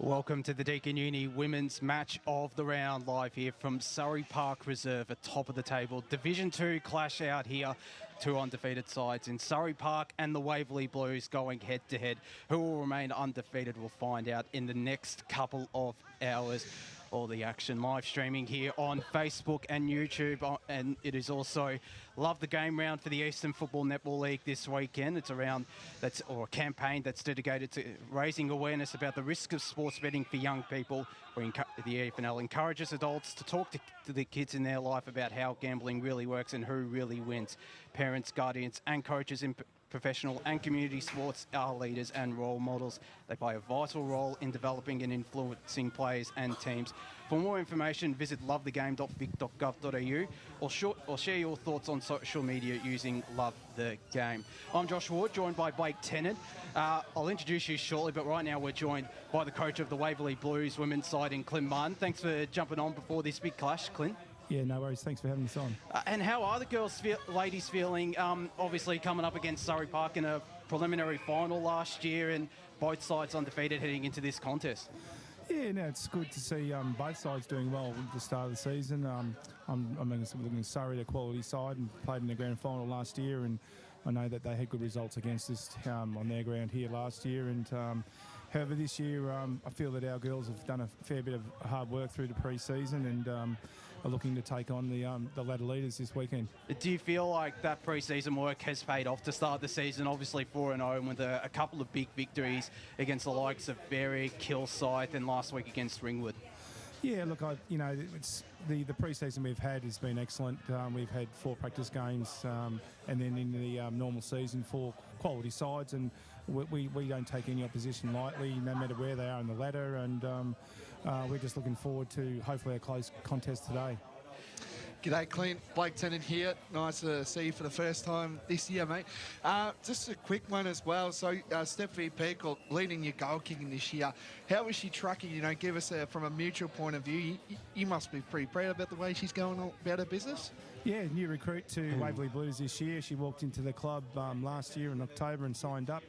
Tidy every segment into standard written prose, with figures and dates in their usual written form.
Welcome to the Deakin Uni Women's Match of the Round, live here from Surrey Park Reserve, atop of the table. Division 2 clash out here, two undefeated sides in Surrey Park and the Waverley Blues going head-to-head. Who will remain undefeated, we'll find out in the next couple of hours. All the action live streaming here on Facebook and YouTube, and it is also Love the Game round for the Eastern Football Netball League this weekend. It's a round a campaign that's dedicated to raising awareness about the risk of sports betting for young people. The EFNL encourages adults to talk to the kids in their life about how gambling really works and who really wins. Parents, guardians and coaches in professional and community sports are leaders and role models. They play a vital role in developing and influencing players and teams. For more information, visit lovethegame.vic.gov.au or share your thoughts on social media using Love the Game. I'm Josh Ward, joined by Blake Tennant. I'll introduce you shortly, but right now we're joined by the coach of the Waverley Blues women's side in Clint Martin. Thanks for jumping on before this big clash, Clint. Yeah, no worries. Thanks for having us on. And how are the ladies feeling? Obviously coming up against Surrey Park in a preliminary final last year, and both sides undefeated heading into this contest. Yeah, no, it's good to see both sides doing well at the start of the season. I'm looking at Surrey, the quality side, and played in the grand final last year, and I know that they had good results against us on their ground here last year. And however, this year I feel that our girls have done a fair bit of hard work through the pre-season and are looking to take on the ladder leaders this weekend. Do you feel like that pre-season work has paid off to start the season? Obviously 4-0 with a couple of big victories against the likes of Berwick, Kilsyth, and last week against Ringwood. Yeah, look, it's the pre-season we've had has been excellent. We've had 4 practice games, and then in the normal season 4 quality sides, and we don't take any opposition lightly, no matter where they are in the ladder, and we're just looking forward to hopefully a close contest today. G'day, Clint. Blake Tennant here. Nice to see you for the first time this year, mate. Just a quick one as well. So, Steph Peak leading your goal kicking this year. How is she tracking? You know, give us from a mutual point of view. You must be pretty proud about the way she's going about her business. Yeah, new recruit to Waverley Blues this year. She walked into the club last year in October and signed up.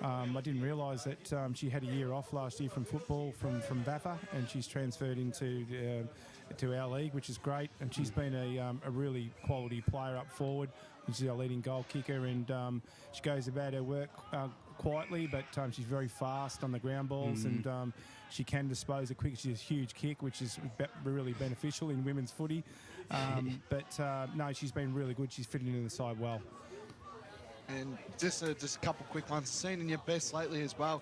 I didn't realise that she had a year off last year from football from VAFA, and she's transferred into to our league, which is great. And she's been a really quality player up forward. She's our leading goal kicker, and she goes about her work quietly, but she's very fast on the ground balls, and she can dispose of quick. She's a huge kick, which is really beneficial in women's footy. No, she's been really good. She's fitting into the side well. And just a couple quick ones. Seen in your best lately as well.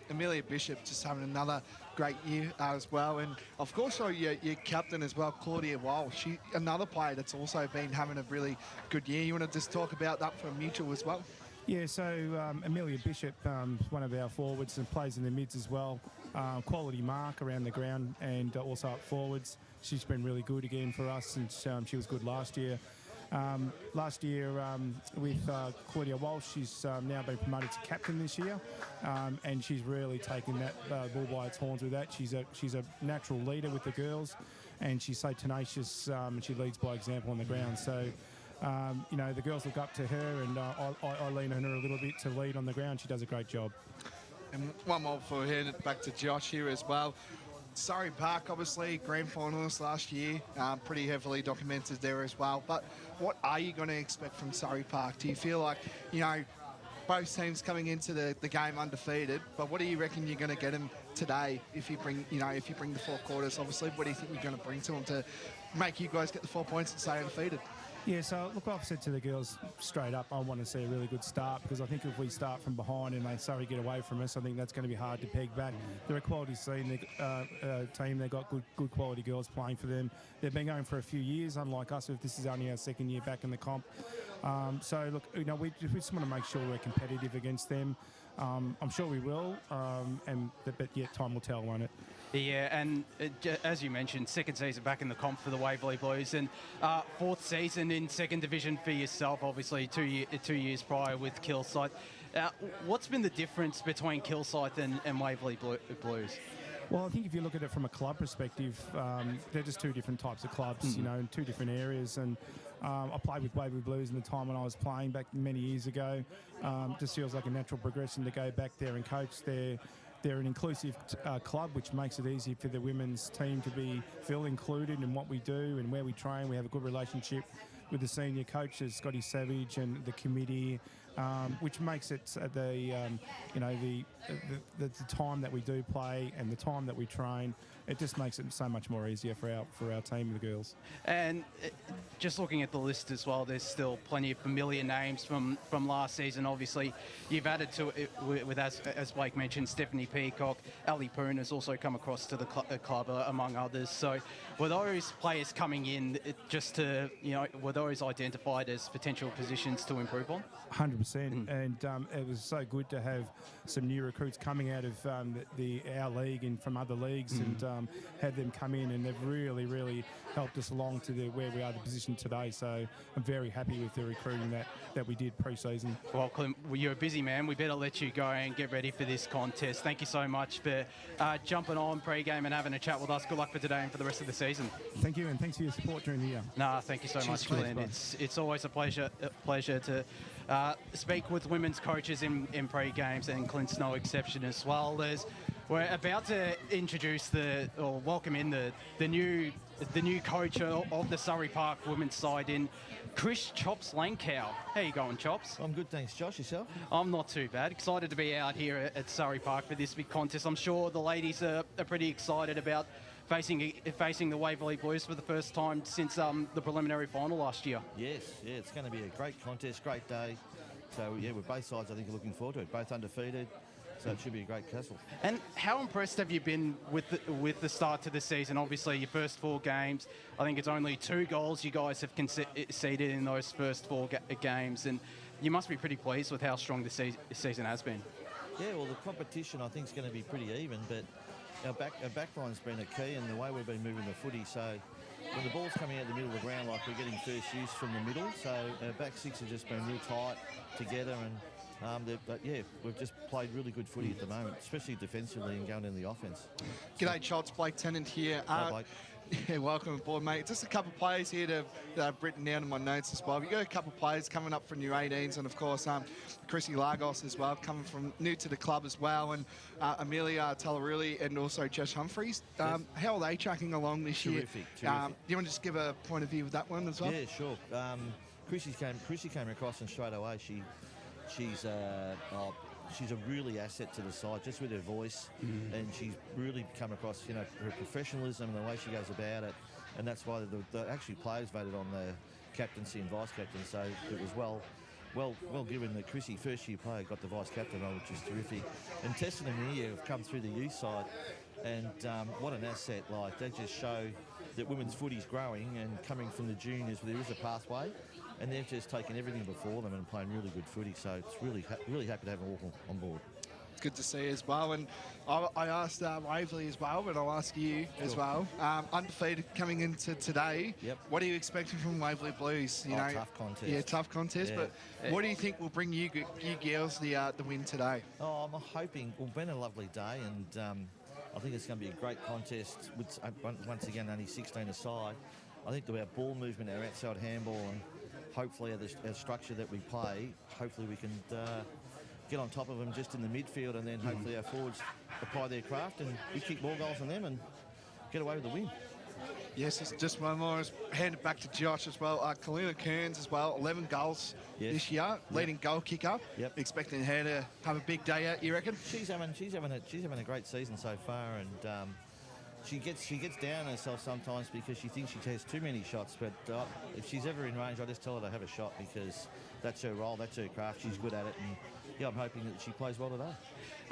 Amelia Bishop just having another great year as well. And of course, your captain as well, Claudia Walsh. Another player that's also been having a really good year. You want to just talk about that for mutual as well? Yeah, so Amelia Bishop is one of our forwards and plays in the mids as well. Quality mark around the ground and also up forwards. She's been really good again for us since she was good last year. Last year with Claudia Walsh, she's now been promoted to captain this year, and she's really taken that bull by its horns with that. She's a natural leader with the girls, and she's so tenacious, and she leads by example on the ground. So, you know, the girls look up to her, and I lean on her a little bit to lead on the ground. She does a great job. And one more for her, back to Josh here as well. Surrey Park, obviously, grand finalist last year, pretty heavily documented there as well. But what are you going to expect from Surrey Park? Do you feel like, you know, both teams coming into the game undefeated, but what do you reckon you're going to get them today if you bring the 4 quarters, obviously? What do you think you're going to bring to them to make you guys get the 4 points and stay undefeated? Yeah, so look, I've said to the girls straight up, I want to see a really good start, because I think if we start from behind and they Surrey get away from us, I think that's going to be hard to peg back. They're a quality team. They've got good quality girls playing for them. They've been going for a few years, unlike us. If this is only our second year back in the comp, so look, you know, we just want to make sure we're competitive against them. I'm sure we will, but yet time will tell, won't it? Yeah, and as you mentioned, second season back in the comp for the Waverley Blues, and 4th season in second division for yourself, obviously 2 years prior with Kilsyth. What's been the difference between Kilsyth and Waverley Blues? Well, I think if you look at it from a club perspective, they're just 2 different types of clubs, you know, in 2 different areas. And I played with Waverley Blues in the time when I was playing back many years ago. Just feels like a natural progression to go back there and coach their they're an inclusive club, which makes it easy for the women's team to feel included in what we do and where we train. We have a good relationship with the senior coaches, Scotty Savage, and the committee, which makes it the time that we do play and the time that we train. It just makes it so much more easier for our team, the girls. And just looking at the list as well, there's still plenty of familiar names from last season. Obviously, you've added to it with as Blake mentioned, Stephanie Peacock, Ali Poon has also come across to the club, among others. So were those players coming in were those identified as potential positions to improve on? 100%, and it was so good to have some new recruits coming out of our league and from other leagues, and have them come in, and they've really helped us along to where we are the position today. So I'm very happy with the recruiting that we did pre-season. Well, Clint, you're a busy man. We better let you go and get ready for this contest. Thank you so much for jumping on pre-game and having a chat with us. Good luck for today and for the rest of the season. Thank you, and thanks for your support during the year. Nah, thank you so much, Clint. It's always a pleasure to speak with women's coaches in pre-games, and Clint's no exception as well. We're about to introduce welcome in the new coach of the Surrey Park women's side in Chris Chops Langkow. How you going, Chops? I'm good, thanks, Josh. Yourself? I'm not too bad. Excited to be out here at Surrey Park for this big contest. I'm sure the ladies are pretty excited about facing the Waverley Blues for the first time since the preliminary final last year. Yes, it's going to be a great contest, great day. So, yeah, with both sides, I think, are looking forward to it. Both undefeated, so it should be a great tussle. And how impressed have you been with the start to the season? Obviously, your first 4 games, I think it's only 2 goals you guys have conceded in those first 4 games, and you must be pretty pleased with how strong the season has been. Yeah, well, the competition, I think, is going to be pretty even, but our backline's been a key, and the way we've been moving the footy, so when the ball's coming out the middle of the ground, like we're getting first use from the middle, so our back 6 have just been real tight together, and but yeah, we've just played really good footy at the moment, especially defensively and going in the offence. G'day, Chops. Blake Tennant here. Hi, Blake. Yeah, welcome aboard, mate. Just a couple of players here that I've written down in my notes as well. You've got a couple of players coming up from your 18s, and of course, Chrissy Lagos as well, coming from new to the club as well, and Amelia Talaruli and also Jess Humphreys. Yes. How are they tracking along this year? Terrific. Do you want to just give a point of view with that one as well? Yeah, sure. Chrissy came across, and straight away she's a really asset to the side, just with her voice, and she's really come across, her professionalism and the way she goes about it, and that's why the actually players voted on the captaincy and vice captain. So it was well given that Chrissy, first year player, got the vice captain role, which is terrific. And Tessa and Amelia have come through the youth side, and what an asset! Like, they just show that women's footy's growing, and coming from the juniors, there is a pathway. And they've just taken everything before them and playing really good footy. So it's really happy to have them all on board. It's good to see as well. And I asked Waverley as well, but I'll ask you as well. Undefeated coming into today. Yep. What are you expecting from Waverley Blues? Tough contest. Yeah, tough contest. Yeah. But what do you think will bring you girls the win today? Oh, I'm hoping. Well, been a lovely day, and I think it's going to be a great contest. With once again, only 16 aside. I think our ball movement, our outside handball, and hopefully our structure that we play, hopefully we can get on top of them just in the midfield, and then hopefully our forwards apply their craft and we kick more goals than them and get away with the win. Yes, it's just one more. Hand it back to Josh as well. Kalina Kearns as well, 11 goals this year, leading goal kicker. Yep. Expecting her to have a big day out, you reckon? She's having a great season so far, and she gets down on herself sometimes because she thinks she has too many shots, but if she's ever in range, I just tell her to have a shot, because that's her role, that's her craft, she's good at it, and yeah, I'm hoping that she plays well today.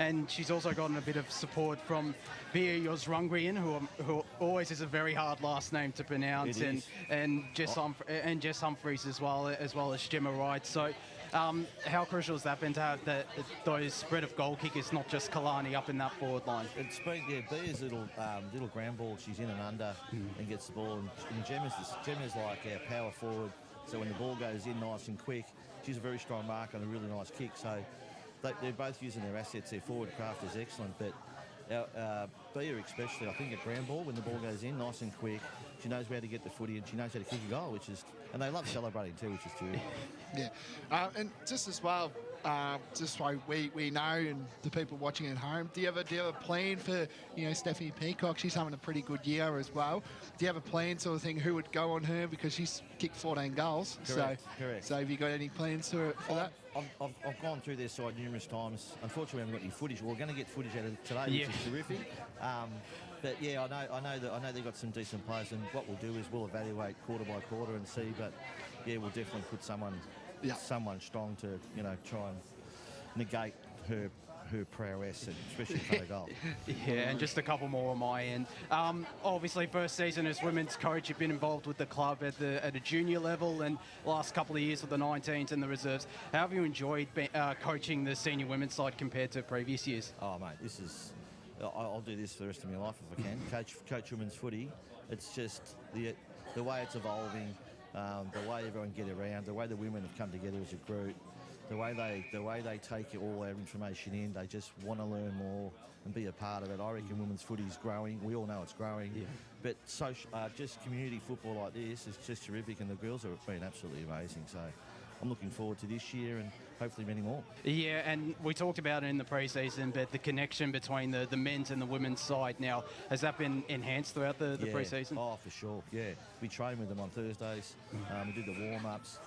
And she's also gotten a bit of support from Bia Yosrungrian, who always is a very hard last name to pronounce, and Jess Humphreys as well as Gemma Wright. So how crucial has that been to have those spread of goal kickers, not just Kalani, up in that forward line? It's been, Bia's little ground ball, she's in and under and gets the ball, and Gemma's like our power forward, so when the ball goes in nice and quick, she's a very strong marker and a really nice kick. So they're both using their assets. Their forward craft is excellent, but Bia especially, I think at ground ball, when the ball goes in nice and quick, she knows where to get the footy, and she knows how to kick a goal, and they love celebrating too, which is true. Yeah, and just as well, just so we know and the people watching at home, do you have a plan for, Stephanie Peacock? She's having a pretty good year as well. Do you have a plan sort of thing who would go on her, because she's kicked 14 goals? Correct. So have you got any plans for that? I've gone through their side numerous times. Unfortunately, we haven't got any footage. We're going to get footage out of it today, which is terrific. But yeah, I know they've got some decent players, and what we'll do is we'll evaluate quarter by quarter and see. But yeah, we'll definitely put someone strong to try and negate her prowess, especially in front of goal. Yeah, and just a couple more on my end. Obviously, first season as women's coach, you've been involved with the club at a junior level, and last couple of years with the 19s and the reserves. How have you enjoyed coaching the senior women's side compared to previous years? Oh, mate, this is... I'll do this for the rest of my life if I can. Coach women's footy. It's just the way it's evolving, the way everyone get around, the way the women have come together as a group, the way they take all our information in. They just want to learn more and be a part of it. I reckon women's footy is growing. We all know it's growing. Yeah. But just community football like this is just terrific, and the girls have been absolutely amazing. So I'm looking forward to this year and hopefully many more. Yeah, and we talked about it in the pre-season, but the connection between the men's and the women's side now, has that been enhanced throughout the pre-season? Oh, for sure, yeah. We train with them on Thursdays. We did the warm-ups.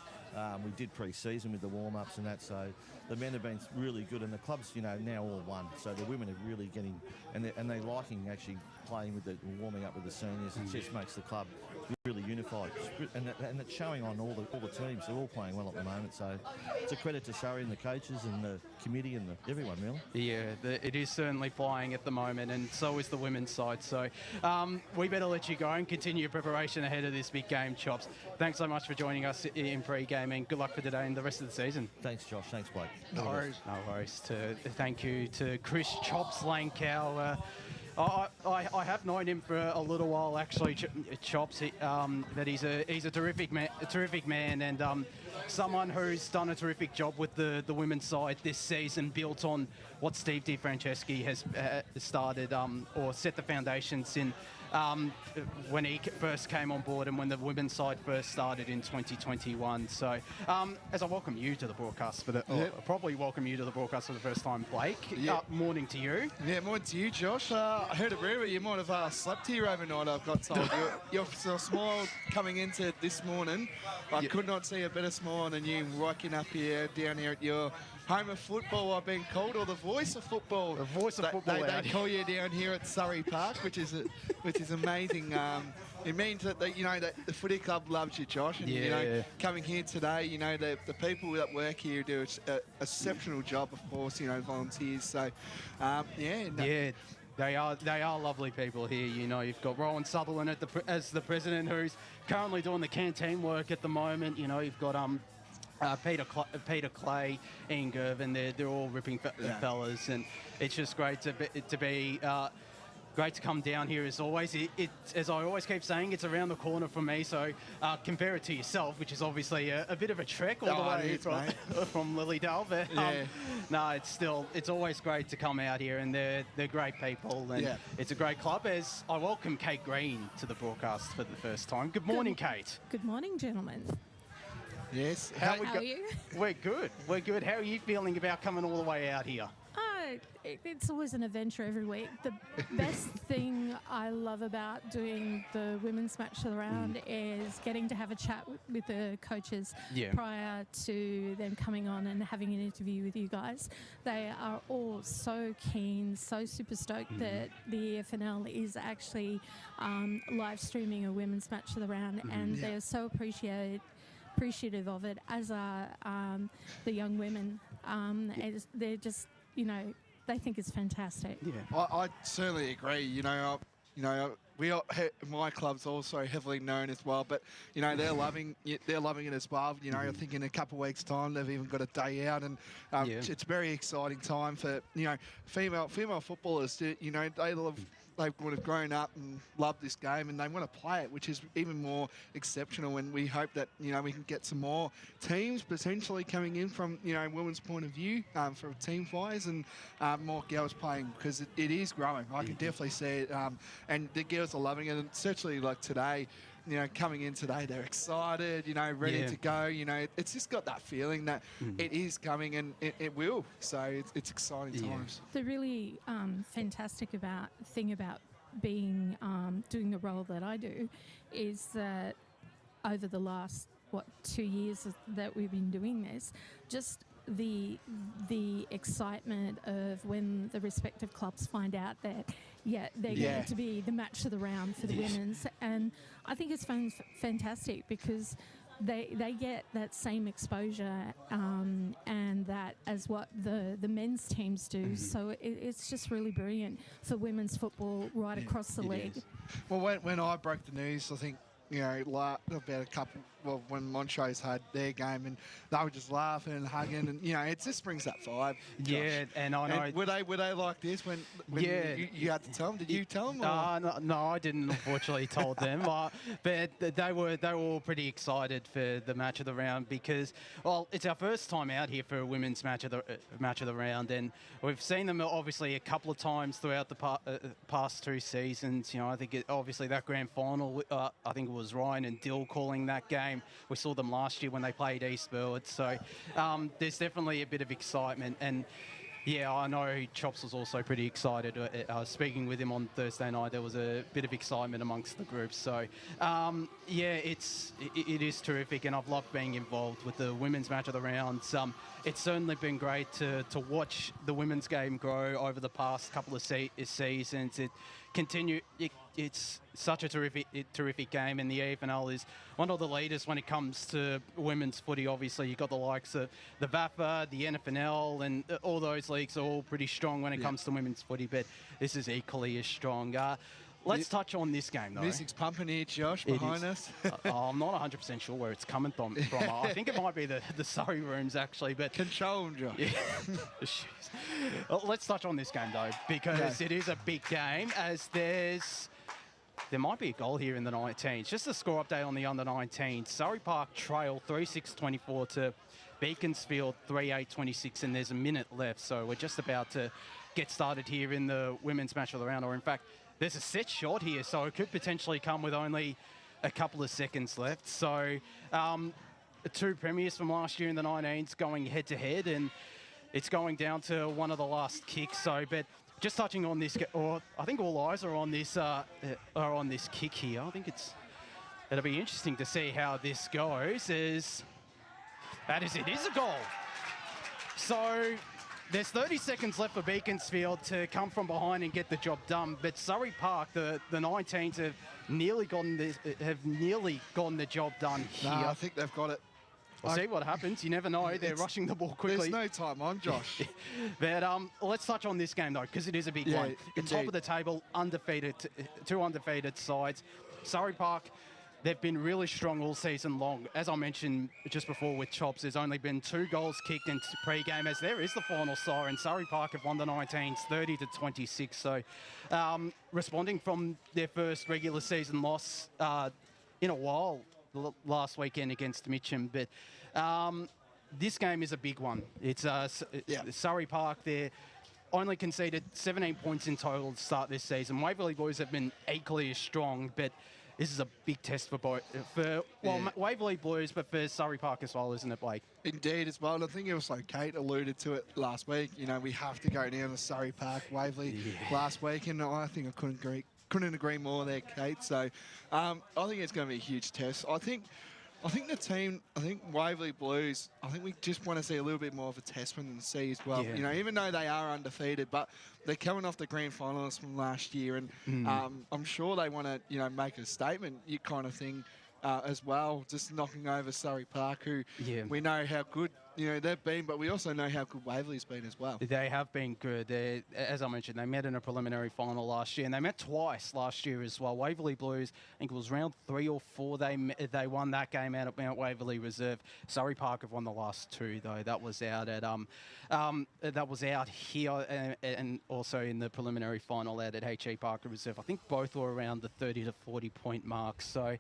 We did pre-season with the warm-ups and that, so the men have been really good, and the club's, now all one. So the women are really getting, and they're liking actually playing with warming up with the seniors. It just makes the club really unified, and it's showing on all the teams. They're all playing well at the moment, so it's a credit to Surrey and the coaches and the committee and everyone, really. Yeah, it is certainly flying at the moment, and so is the women's side. So we better let you go and continue your preparation ahead of this big game, Chops. Thanks so much for joining us in pre-game, and good luck for today and the rest of the season. Thanks, Josh. Thanks, Blake. No worries. No worries. Thank you to Chris Chops Langkow. I have known him for a little while, actually, Chops. That he's a terrific man, and someone who's done a terrific job with the women's side this season, built on what Steve DiFranceschi has started or set the foundations in when he first came on board and when the women's side first started in 2021. So as I welcome you to the broadcast I'll probably welcome you to the broadcast for the first time, Blake. Morning to you. Yeah, morning to you, Josh. I heard a rumour you might have slept here overnight, I've got told. Your smile coming into this morning, I could not see a better smile than you rocking up here, down here at your home of football, I've been called, or the voice of football. The voice of football. They call you down here at Surrey Park, which is amazing. It means that the footy club loves you, Josh. And coming here today, the people that work here do an exceptional job, of course. Volunteers. So They are lovely people here. You've got Rowan Sutherland as the president, who's currently doing the canteen work at the moment. You've got Peter Clay, Ian Gervin, they're all ripping fellas, and it's just great to be great to come down here as always. As I always keep saying, it's around the corner from me, so compare it to yourself, which is obviously a bit of a trek all the way from Lilydale. But no, it's always great to come out here, and they're great people, and it's a great club. As I welcome Kate Green to the broadcast for the first time. Good morning, Kate. Good morning, gentlemen. Yes. How are you? We're good. How are you feeling about coming all the way out here? It's always an adventure every week. The best thing I love about doing the women's match of the round is getting to have a chat with the coaches prior to them coming on and having an interview with you guys. They are all so keen, so super stoked that the EFNL is actually live streaming a women's match of the round, and they're so appreciative of it, as are the young women. They're just, they think it's fantastic. Yeah, I certainly agree. My club's also heavily known as well, but they're loving it as well. I think in a couple of weeks' time they've even got a day out, and it's a very exciting time for female footballers. They would have grown up and loved this game, and they want to play it, which is even more exceptional. And we hope that we can get some more teams potentially coming in from women's point of view for team-wise, and more girls playing, because it is growing. I can definitely see it, and the girls are loving it. And especially like today, coming in today, they're excited, ready to go. It's just got that feeling that it is coming and it will. So it's exciting times. The really fantastic thing about being doing the role that I do is that over the last 2 years that we've been doing this, just the excitement of when the respective clubs find out that they're going to be the match of the round for the women's, and I think it's fantastic because they get that same exposure and that as what the men's teams do. So it's just really brilliant for women's football right across the league. Well, when I broke the news, I think about a couple. Well, when Montrose had their game, and they were just laughing and hugging, and it just brings that vibe. Josh. Yeah, and I know. And were they like this when you had to tell them? Did you tell them? No, I didn't. Unfortunately, told them. But they were all pretty excited for the match of the round because, well, it's our first time out here for a women's match of the round, and we've seen them obviously a couple of times throughout the past 2 seasons. I think obviously that grand final. I think it was Ryan and Dill calling that game. We saw them last year when they played East Burwood. So there's definitely a bit of excitement. And, yeah, I know Chops was also pretty excited. Speaking with him on Thursday night, there was a bit of excitement amongst the group. So, it is terrific, and I've loved being involved with the women's match of the rounds. It's certainly been great to watch the women's game grow over the past couple of seasons. It's such a terrific game, and the EFNL is one of the leaders when it comes to women's footy. Obviously, you've got the likes of the VAFA, the NFNL, and all those leagues are all pretty strong when it comes to women's footy, but this is equally as strong. Let's touch on this game, though. Music's pumping here, Josh, behind us. I'm not 100% sure where it's coming from. I think it might be the Surrey rooms, actually. But control them, Josh. Yeah. Well, let's touch on this game, though, because it is a big game, as there might be a goal here in the 19s. Just a score update on the under-19s. Surrey Park trail 3-6-24 to Beaconsfield 3-8-26, and there's a minute left. So we're just about to get started here in the women's match of the round, or in fact, there's a set shot here, so it could potentially come with only a couple of seconds left. So 2 premiers from last year in the 19s going head-to-head, and it's going down to one of the last kicks. So, but just touching on this, or I think all eyes are on this kick here. I think it'll be interesting to see how this goes. It is a goal. So there's 30 seconds left for Beaconsfield to come from behind and get the job done. But Surrey Park, the 19s have nearly gotten the job done here. No, I think they've got it. We'll see what happens. You never know. They're rushing the ball quickly. There's no time on, Josh. But let's touch on this game, though, because it is a big one. The top of the table, two undefeated sides. Surrey Park, they've been really strong all season long. As I mentioned just before with Chops, there's only been 2 goals kicked in pre-game, as there is the final siren. Surrey Park have won the 19s 30-26. So responding from their first regular season loss in a while last weekend against Mitcham. But this game is a big one. It's Surrey Park. They're only conceded 17 points in total to start this season. Waverley Blues have been equally as strong, but this is a big test for Waverley Blues, but for Surrey Park as well, isn't it, Blake? Indeed, as well. And I think it was like Kate alluded to it last week. We have to go down to Surrey Park, Waverley last week, and I think I couldn't agree more there, Kate. So I think it's going to be a huge test. I think the team, Waverley Blues, I think we just want to see a little bit more of a test from them to see as well. Yeah. Even though they are undefeated, but they're coming off the grand finalists from last year, and I'm sure they want to, make a statement, kind of thing, as well. Just knocking over Surrey Park, who we know how good they've been, but we also know how good Waverley's been as well. They have been good. As I mentioned, they met in a preliminary final last year, and they met twice last year as well. Waverley Blues, I think it was round 3 or 4, they won that game out at Mount Waverley Reserve. Surrey Park have won the last 2, though. That was out here and also in the preliminary final out at HE Park Reserve. I think both were around the 30 to 40 point mark. So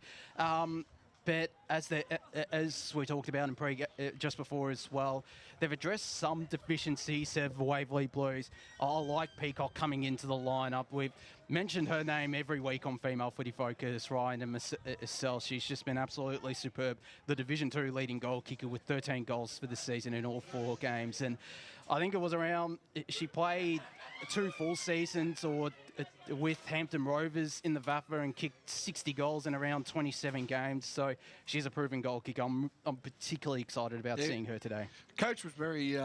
but as we talked about in just before as well, they've addressed some deficiencies of Waverley Blues. I like Peacock coming into the lineup. We've mentioned her name every week on Female Footy Focus, Ryan and myself. She's just been absolutely superb. The Division 2 leading goal kicker with 13 goals for the season in all 4 games. And I think it was around, she played 2 full seasons with Hampton Rovers in the VAFA and kicked 60 goals in around 27 games. So she's a proven goal kicker. I'm particularly excited about seeing her today. Coach was very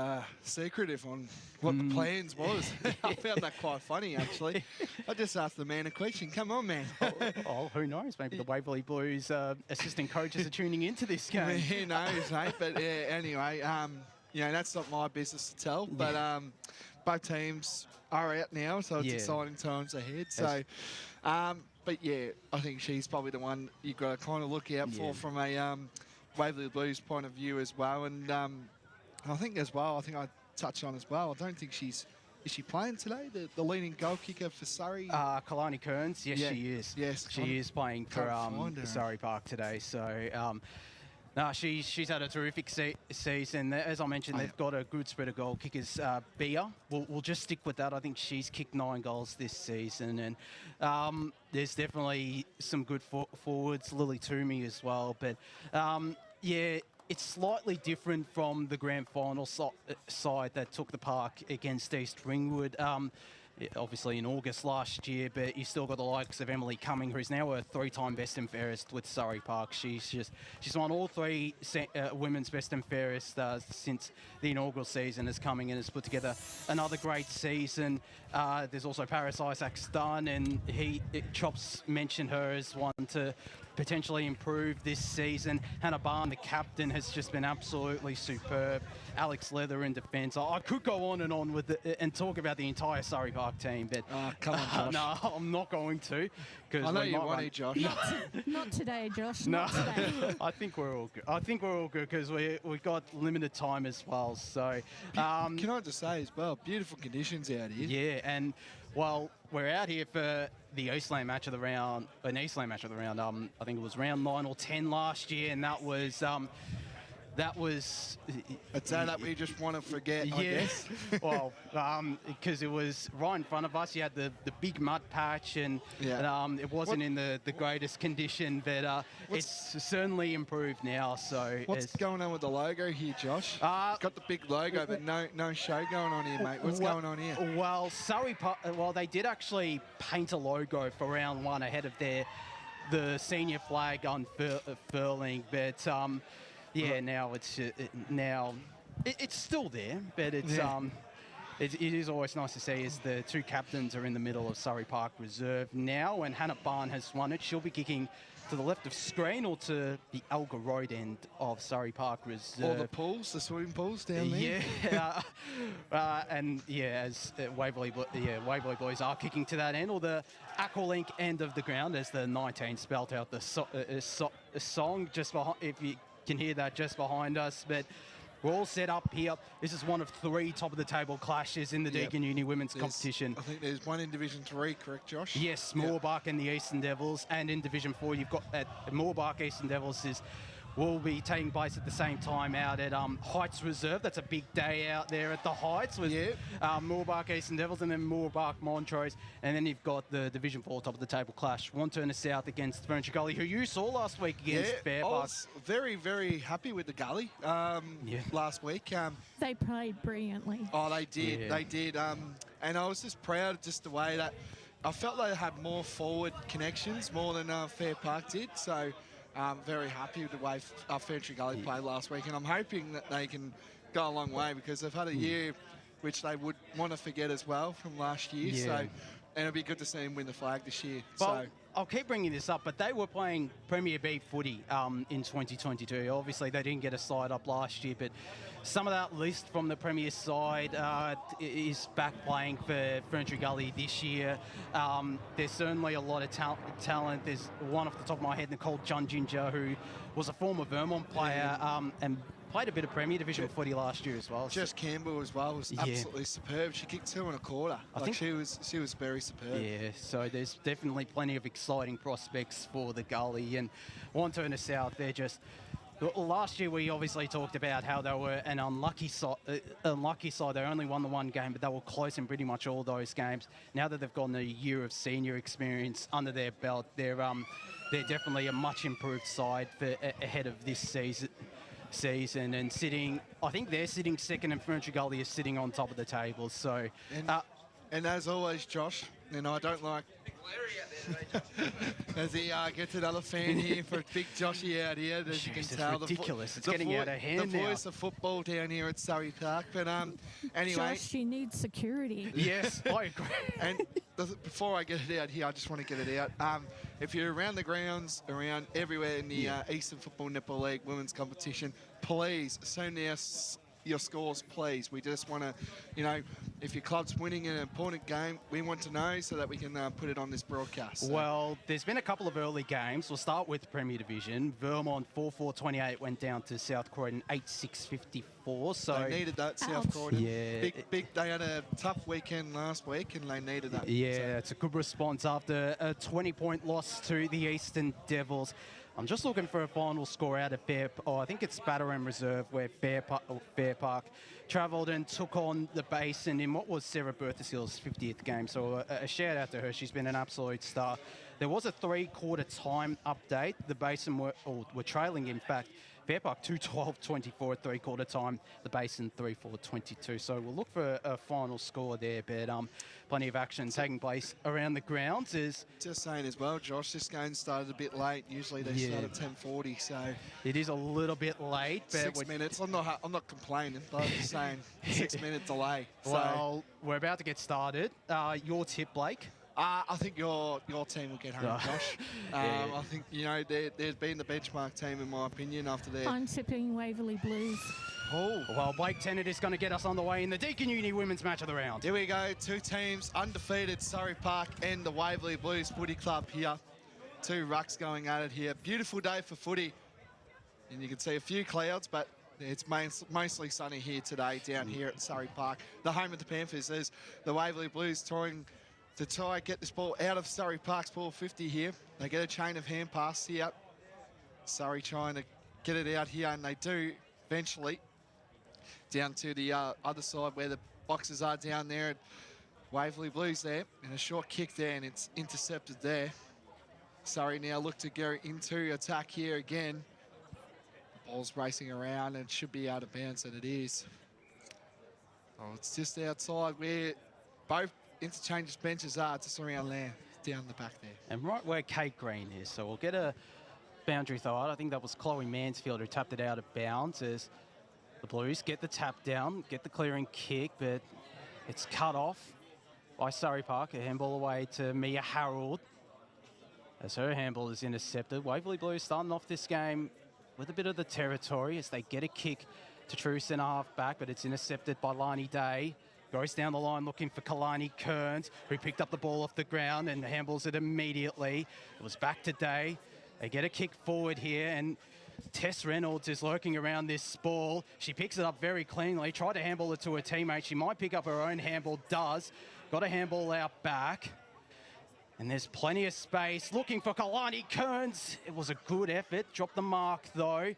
secretive on what the plans was. I found that quite funny, actually. I just asked the man a question. Come on, man. Who knows? Maybe the Waverley Blues assistant coaches are tuning into this game. Who knows, mate? But yeah, anyway, that's not my business to tell. But both teams are out now, so it's exciting times ahead. So, but yeah, I think she's probably the one you've got to kind of look out for from a Waverley Blues point of view as well. And I think I touched on as well, I don't think is she playing today? The leading goal kicker for Surrey? Kalani Kearns, yes, she is. Yes, she is playing for Surrey Park today. So, she's had a terrific season. As I mentioned, they've got a good spread of goal kickers. Bia, we'll just stick with that. I think she's kicked 9 goals this season. And there's definitely some good forwards, Lily Toomey as well. But, it's slightly different from the grand final side that took the park against East Ringwood. Obviously in August last year, but you still got the likes of Emily Cumming, who's now a 3-time best and fairest with Surrey Park. She's won all 3 women's best and fairest since the inaugural season is coming and has put together another great season. There's also Paris Isaacs Dunn, and Chops mentioned her as one to potentially improve this season. Hannah Barn, the captain, has just been absolutely superb. Alex Leather in defence. I could go on with and talk about the entire Surrey Park team, but come on, Josh. No, I'm not going to. I know you want it, Josh. Not today, Josh. No, not today. I think we're all good. Because we've got limited time as well. So, can I just say as well, beautiful conditions out here. Yeah, and well, we're out here for the Eastland match of the round. I think it was round 9 or 10 last year, and that was. It's that we just want to forget, I guess. Well, because it was right in front of us. You had the big mud patch, and it wasn't in the greatest condition, but it's certainly improved now. So what's going on with the logo here, Josh? Got the big logo, but no show going on here, mate. What's going on here? Well, Surrey Park, they did actually paint a logo for round 1 ahead of the senior flag unfurling, but. Now it's still there, but it's it is always nice to see as the 2 captains are in the middle of Surrey Park Reserve now, and Hannah Barn has won it. She'll be kicking to the left of screen or to the Alga Road end of Surrey Park Reserve. Or the swimming pools down there. As Waverley Blues are kicking to that end, or the Aqualink end of the ground, as the 19 spelt out the song just behind, if you can hear that just behind us. But we're all set up here. This is one of 3 top-of-the-table clashes in the Deakin Uni women's competition. I think there's one in Division 3, correct, Josh? Yes, Moorbark and the Eastern Devils. And in Division 4, you've got Moorbark Eastern Devils will be taking place at the same time out at Heights Reserve. That's a big day out there at the Heights with Moorbark Eastern Devils and then Moorbark Montrose. And then you've got the Division 4 top-of-the-table clash. Wanturna South against Furniture Gully, who you saw last week against Fairpark. I was very, very happy with the Gully last week. They played brilliantly. Oh, they did. Yeah. They did. And I was just proud just the way that I felt they had more forward connections, more than Fairpark did. So I'm very happy with the way Furniture Gully played last week, and I'm hoping that they can go a long way, because they've had a year which they would want to forget as well from last year. So, and it'll be good to see them win the flag this year. Well, I'll keep bringing this up, but they were playing Premier B footy in 2022. Obviously, they didn't get a side up last year, but some of that list from the Premier side is back playing for Furniture Gully this year. There's certainly a lot of talent. There's one off the top of my head, Nicole Junginger, who was a former Vermont player and played a bit of Premier Division footy last year as well. Jess Campbell as well was absolutely superb. She kicked 2 1/4. I think she was very superb. Yeah, so there's definitely plenty of exciting prospects for the Gully. And Wantirna South, they're just... Last year we obviously talked about how they were an unlucky side. They only won the one game, but they were close in pretty much all those games. Now that they've gotten a year of senior experience under their belt, they're definitely a much improved side ahead of this season and sitting. I think they're sitting second, and Ferntree Gully is sitting on top of the table. So, and as always, Josh, and I don't like. As he gets another fan here for big Joshy out here. As you can tell, ridiculous. It's getting out of hand now. The voice of football down here at Surrey Park. But anyway. Josh, she needs security. Yes, I agree. And before I get it out here, I just want to get it out. If you're around the grounds, around everywhere in the Eastern Football Netball League women's competition, please send us your scores, please. We just want to, if your club's winning an important game, we want to know so that we can put it on this broadcast. So. Well, there's been a couple of early games. We'll start with Premier Division. Vermont 4-4-28 went down to South Croydon 8-6-54. So they needed that, South Croydon. Yeah. Big. They had a tough weekend last week, and they needed that. Yeah, so. It's a good response after a 20-point loss to the Eastern Devils. I'm just looking for a final score out of I think it's Waverley Reserve, where Fair Park travelled and took on the Basin in what was Sarah Berthasill's 50th game. So a shout out to her. She's been an absolute star. There was a 3-quarter time update. The Basin were trailing, in fact. Fair Park 2-12-24 at 3-quarter time. The Basin 3-4-22. So we'll look for a final score there. But plenty of action taking place around the grounds. Just saying as well, Josh, this game started a bit late. Usually they start at 10:40, so it is a little bit late. But 6 minutes. I'm not complaining, but I'm just saying 6 minute delay. Well, we're about to get started. Your tip, Blake? I think your team will get home, Josh. I think, they've been the benchmark team, in my opinion, after their... I'm tipping Waverley Blues. Oh. Well, Blake Tennant is going to get us on the way in the Deakin Uni Women's Match of the Round. Here we go. 2 teams, undefeated, Surrey Park and the Waverley Blues Footy Club here. 2 rucks going at it here. Beautiful day for footy. And you can see a few clouds, but it's mostly sunny here today down here at Surrey Park. The home of the Panthers is the Waverley Blues to try and get this ball out of Surrey Park's ball 50 here. They get a chain of hand pass here. Surrey trying to get it out here, and they do eventually. Down to the other side where the boxes are down there. Waverley Blues there, and a short kick there, and it's intercepted there. Surrey now look to go into attack here again. The ball's racing around and should be out of bounds, and it is. Oh, it's just outside where both interchanges benches are, just around there, down the back there. And right where Kate Green is, so we'll get a boundary throw out. I think that was Chloe Mansfield who tapped it out of bounds as the Blues get the tap down, get the clearing kick, but it's cut off by Surrey Park. A handball away to Mia Harold as her handball is intercepted. Waverley Blues starting off this game with a bit of the territory as they get a kick to true centre half back, but it's intercepted by Lani Day. Goes down the line looking for Kalani Kearns, who picked up the ball off the ground and handballs it immediately. It was back to Day. They get a kick forward here, and Tess Reynolds is lurking around this ball. She picks it up very cleanly, tried to handball it to her teammate. She might pick up her own handball, does. Got a handball out back. And there's plenty of space, looking for Kalani Kearns. It was a good effort, dropped the mark though.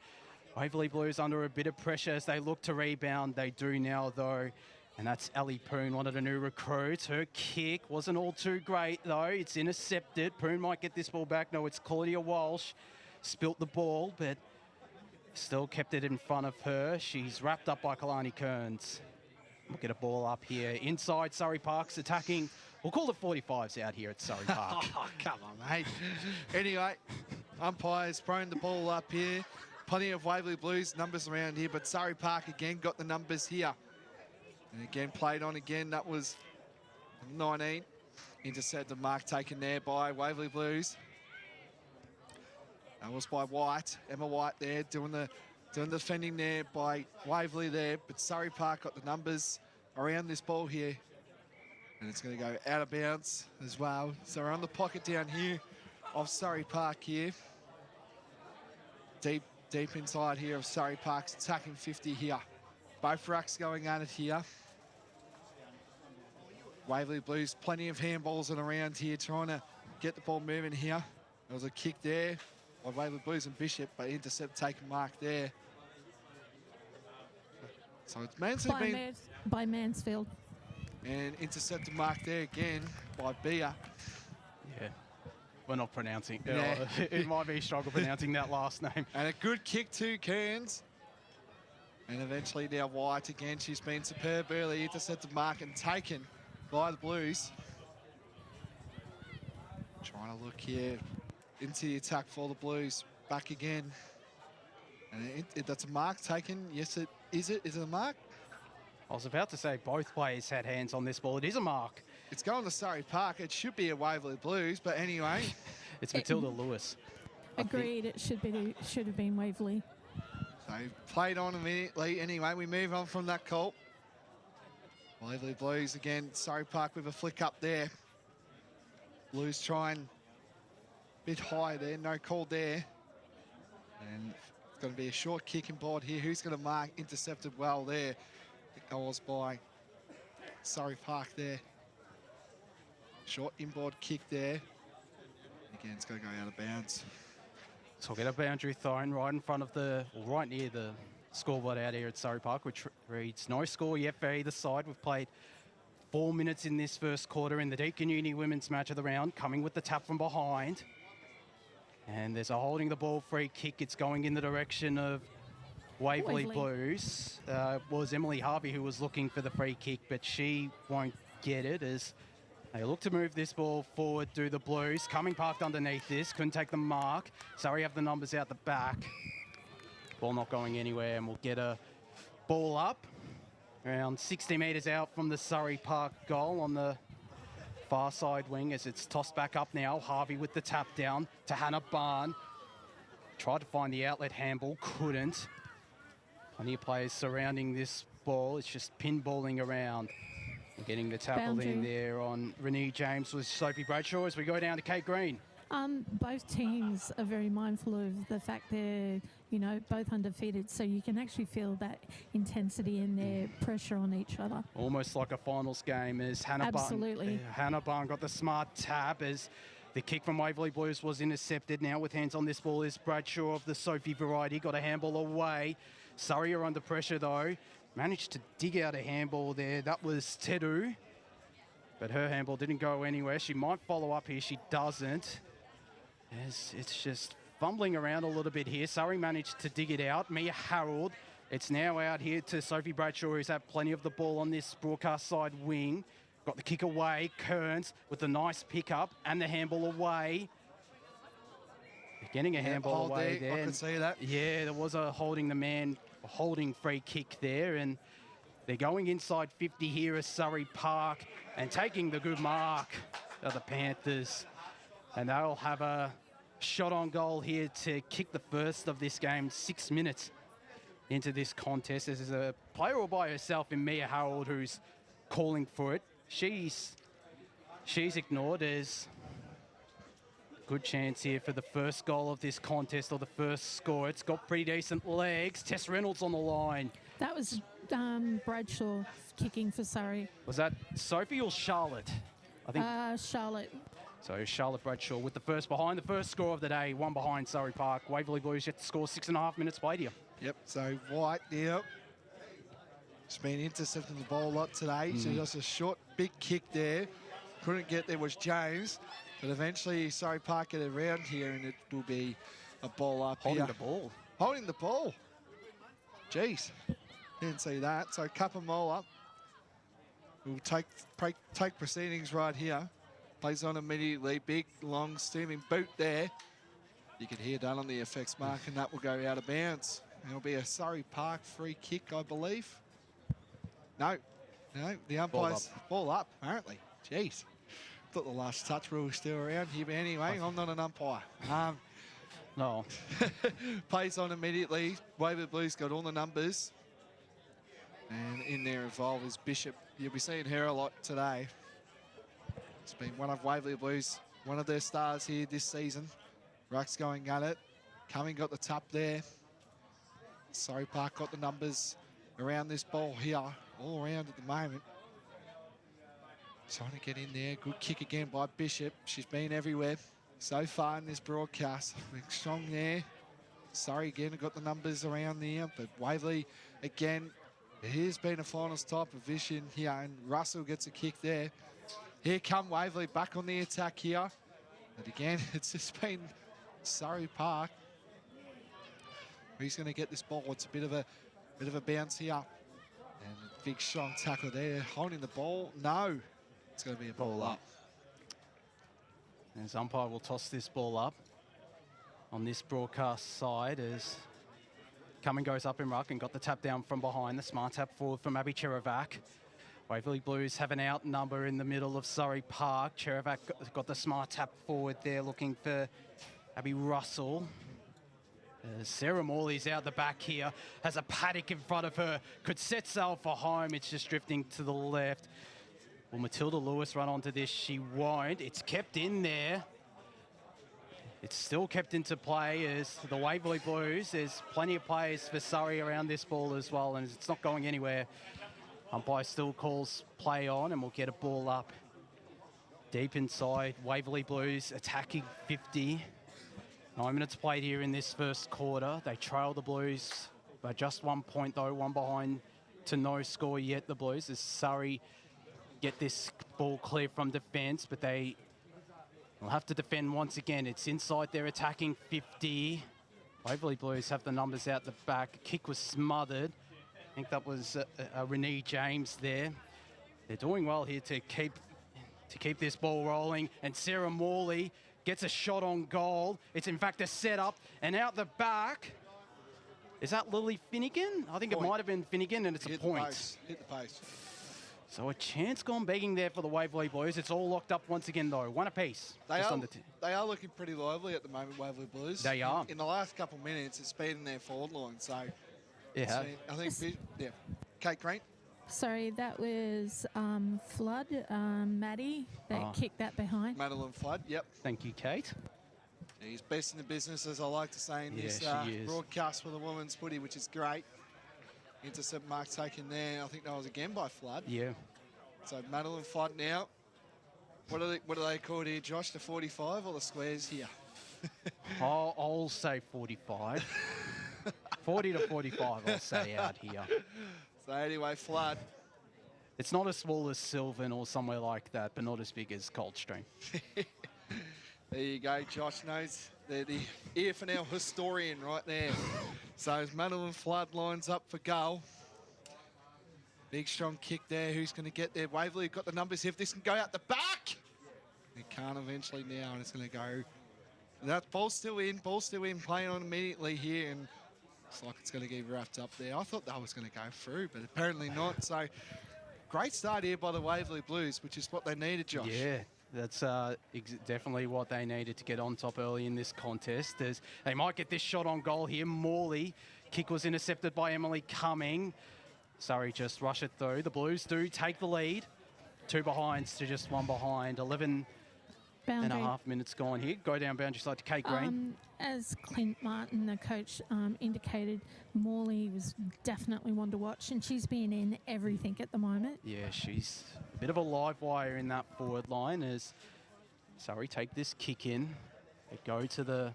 Waverley Blues under a bit of pressure as they look to rebound. They do now though. And that's Ali Poon, one of the new recruits. Her kick wasn't all too great, though. It's intercepted. Poon might get this ball back. No, it's Claudia Walsh. Spilt the ball, but still kept it in front of her. She's wrapped up by Kalani Kearns. We'll get a ball up here. Inside, Surrey Park's attacking. We'll call the 45s out here at Surrey Park. Oh, come on, mate. Anyway, umpires throwing the ball up here. Plenty of Waverley Blues numbers around here, but Surrey Park again got the numbers here. And again, played on again. That was 19. Intercepted mark taken there by Waverley Blues. That was by White. Emma White there doing the defending there by Waverley there. But Surrey Park got the numbers around this ball here. And it's going to go out of bounds as well. So we're on the pocket down here of Surrey Park here. Deep deep inside here of Surrey Park's attacking 50 here. Both rucks going at it here. Waverley Blues, plenty of handballs and around here, trying to get the ball moving here. There was a kick there by Waverley Blues and Bishop, but intercept taken mark there. So it's Mansfield by Mansfield. And intercepted mark there again by Bia. Yeah, we're not pronouncing. Yeah. It might be a struggle pronouncing that last name. And a good kick to Kearns. And eventually now White again. She's been superb early. Intercepted mark and taken by the Blues. Trying to look here into the attack for the Blues. Back again. And that's a mark taken. Yes, it is. Is it a mark? I was about to say both players had hands on this ball. It is a mark. It's going to Surrey Park. It should be a Waverley Blues, but anyway. It's Matilda Lewis. Agreed. It should have been Waverley. So played on immediately. Anyway, we move on from that call. Waverley Blues again. Surrey Park with a flick up there. Blues trying a bit high there. No call there. And it's going to be a short kick inboard here. Who's going to mark? Intercepted well there. It goes by Surrey Park there. Short inboard kick there. Again, it's going to go out of bounds. So we'll get a boundary thrown right in front of right near the scoreboard out here at Surrey Park, which reads no score yet for either side. We've played 4 minutes in this first quarter in the Deakin Uni women's match of the round, coming with the tap from behind. And there's a holding the ball free kick. It's going in the direction of Waverley Blues. Was Emily Harvey who was looking for the free kick, but she won't get it as they look to move this ball forward through the Blues. Coming parked underneath this, couldn't take the mark. Surrey have the numbers out the back. Ball not going anywhere, and we'll get a ball up around 60 metres out from the Surrey Park goal on the far side wing as it's tossed back up now. Harvey with the tap down to Hannah Barn. Tried to find the outlet handball, couldn't. Plenty of players surrounding this ball. It's just pinballing around. We're getting the tackle in there on Renee James with Sophie Bradshaw as we go down to Kate Green. Both teams are very mindful of the fact they're, both undefeated, so you can actually feel that intensity and their pressure on each other. Almost like a finals game as Hannah Barn got the smart tap as the kick from Waverley Blues was intercepted. Now with hands on this ball is Bradshaw of the Sophie variety. Got a handball away. Surrey are under pressure though. Managed to dig out a handball there. That was Tedu. But her handball didn't go anywhere. She might follow up here. She doesn't. As it's just fumbling around a little bit here. Surrey managed to dig it out. Mia Harold. It's now out here to Sophie Bradshaw, who's had plenty of the ball on this broadcast side wing. Got the kick away. Kearns with the nice pickup and the handball away. Getting a handball away there. I can see that. Yeah, there was a holding free kick there, and they're going inside 50 here as Surrey Park and taking the good mark of the Panthers. And they'll have a shot on goal here to kick the first of this game 6 minutes into this contest. There's a player all by herself in Mia Harold who's calling for it. She's ignored as good chance here for the first goal of this contest or the first score. It's got pretty decent legs. Tess Reynolds on the line. That was Bradshaw kicking for Surrey. Was that Sophie or Charlotte? I think Charlotte. So Charlotte Bradshaw with the first behind. The first score of the day, one behind Surrey Park. Waverley Blues yet to score 6.5 minutes played here. Yep, so White now. She's been intercepting the ball a lot today. She does a short, big kick there. Couldn't get there was James. But eventually Surrey Park get around here and it will be a ball up Holding the ball. Holding the ball. Jeez. Didn't see that. So Kapamola will take proceedings right here. Plays on immediately. Big, long, steaming boot there. You can hear that on the effects mark and that will go out of bounds. It'll be a Surrey Park free kick, I believe. No, the umpire's ball up, apparently. Jeez. Thought the last touch rule was still around here, but anyway, I'm not an umpire. No. Plays on immediately. Waverley Blues got all the numbers. And in there involved is Bishop. You'll be seeing her a lot today. It's been one of Waverley Blues, one of their stars here this season. Ruck's going at it. Cumming got the tap there. Surrey Park got the numbers around this ball here, all around at the moment. Trying to get in there. Good kick again by Bishop. She's been everywhere so far in this broadcast. Strong there. Surrey again have got the numbers around there, but Waverley again, it has been a finals type of vision here, and Russell gets a kick there. Here come Waverley back on the attack here. But again, it's just been Surrey Park. Who's going to get this ball? It's a bit of a bounce here. And a big strong tackle there. Holding the ball. No. It's going to be a ball up. As umpire will toss this ball up on this broadcast side as Cumming goes up in ruck and got the tap down from behind. The smart tap forward from Abby Cherovac. Waverley Blues have an outnumber in the middle of Surrey Park. Cherovac got the smart tap forward there looking for Abby Russell. Sarah Morley's out the back here, has a paddock in front of her, could set sail for home. It's just drifting to the left. Will Matilda Lewis run onto this? She won't. It's kept in there. It's still kept into play as the Waverley Blues. There's plenty of players for Surrey around this ball as well, and it's not going anywhere. Umpire still calls play on, and we'll get a ball up deep inside. Waverley Blues attacking 50. 9 minutes played here in this first quarter. They trail the Blues by just 1 point, though. One behind to no score yet, the Blues, as Surrey get this ball clear from defence, but they will have to defend once again. It's inside their attacking 50. Waverley Blues have the numbers out the back. Kick was smothered. I think that was Renee James there. They're doing well here to keep this ball rolling, and Sarah Morley gets a shot on goal. It's in fact a setup, and out the back, is that Lily Finnegan? I think it might have been Finnegan, and it's a point. Hit the post. So a chance gone begging there for the Waverley Blues. It's all locked up once again, though. One apiece. They are looking pretty lively at the moment, Waverley Blues. They are. In the last couple of minutes, it's been in their forward line. So, yeah. I think, yeah. Kate Green. Sorry, that was Flood, Maddie, that kicked that behind. Madeline Flood, yep. Thank you, Kate. He's best in the business, as I like to say, in this broadcast for the women's footy, which is great. Intercept mark taken there. I think that was again by Flood. Yeah. So Madeline Flood now. What are they called here, Josh? The 45 or the squares here? I'll say 45. 40 to 45, I'll say out here. So anyway, Flood. It's not as small as Sylvan or somewhere like that, but not as big as Coldstream. There you go, Josh knows. They're the EFNL historian right there. So as Madeline Flood lines up for goal. Big strong kick there. Who's going to get there? Waverley got the numbers here. If this can go out the back. It can't eventually now, and it's going to go. That ball's still in, playing on immediately here, and looks like it's going to get wrapped up there. I thought that was going to go through, but apparently not. So great start here by the Waverley Blues, which is what they needed, Josh. Yeah. That's definitely what they needed to get on top early in this contest. As they might get this shot on goal here. Morley, kick was intercepted by Emily Cumming. Surrey just rush it through. The Blues do take the lead. 2 behinds to just 1 behind. 11 and a half minutes gone here. Go down boundary side to Kate Green. As Clint Martin, the coach, indicated, Morley was definitely one to watch, and she's been in everything at the moment. Yeah, she's a bit of a live wire in that forward line as Surrey take this kick in. They go to the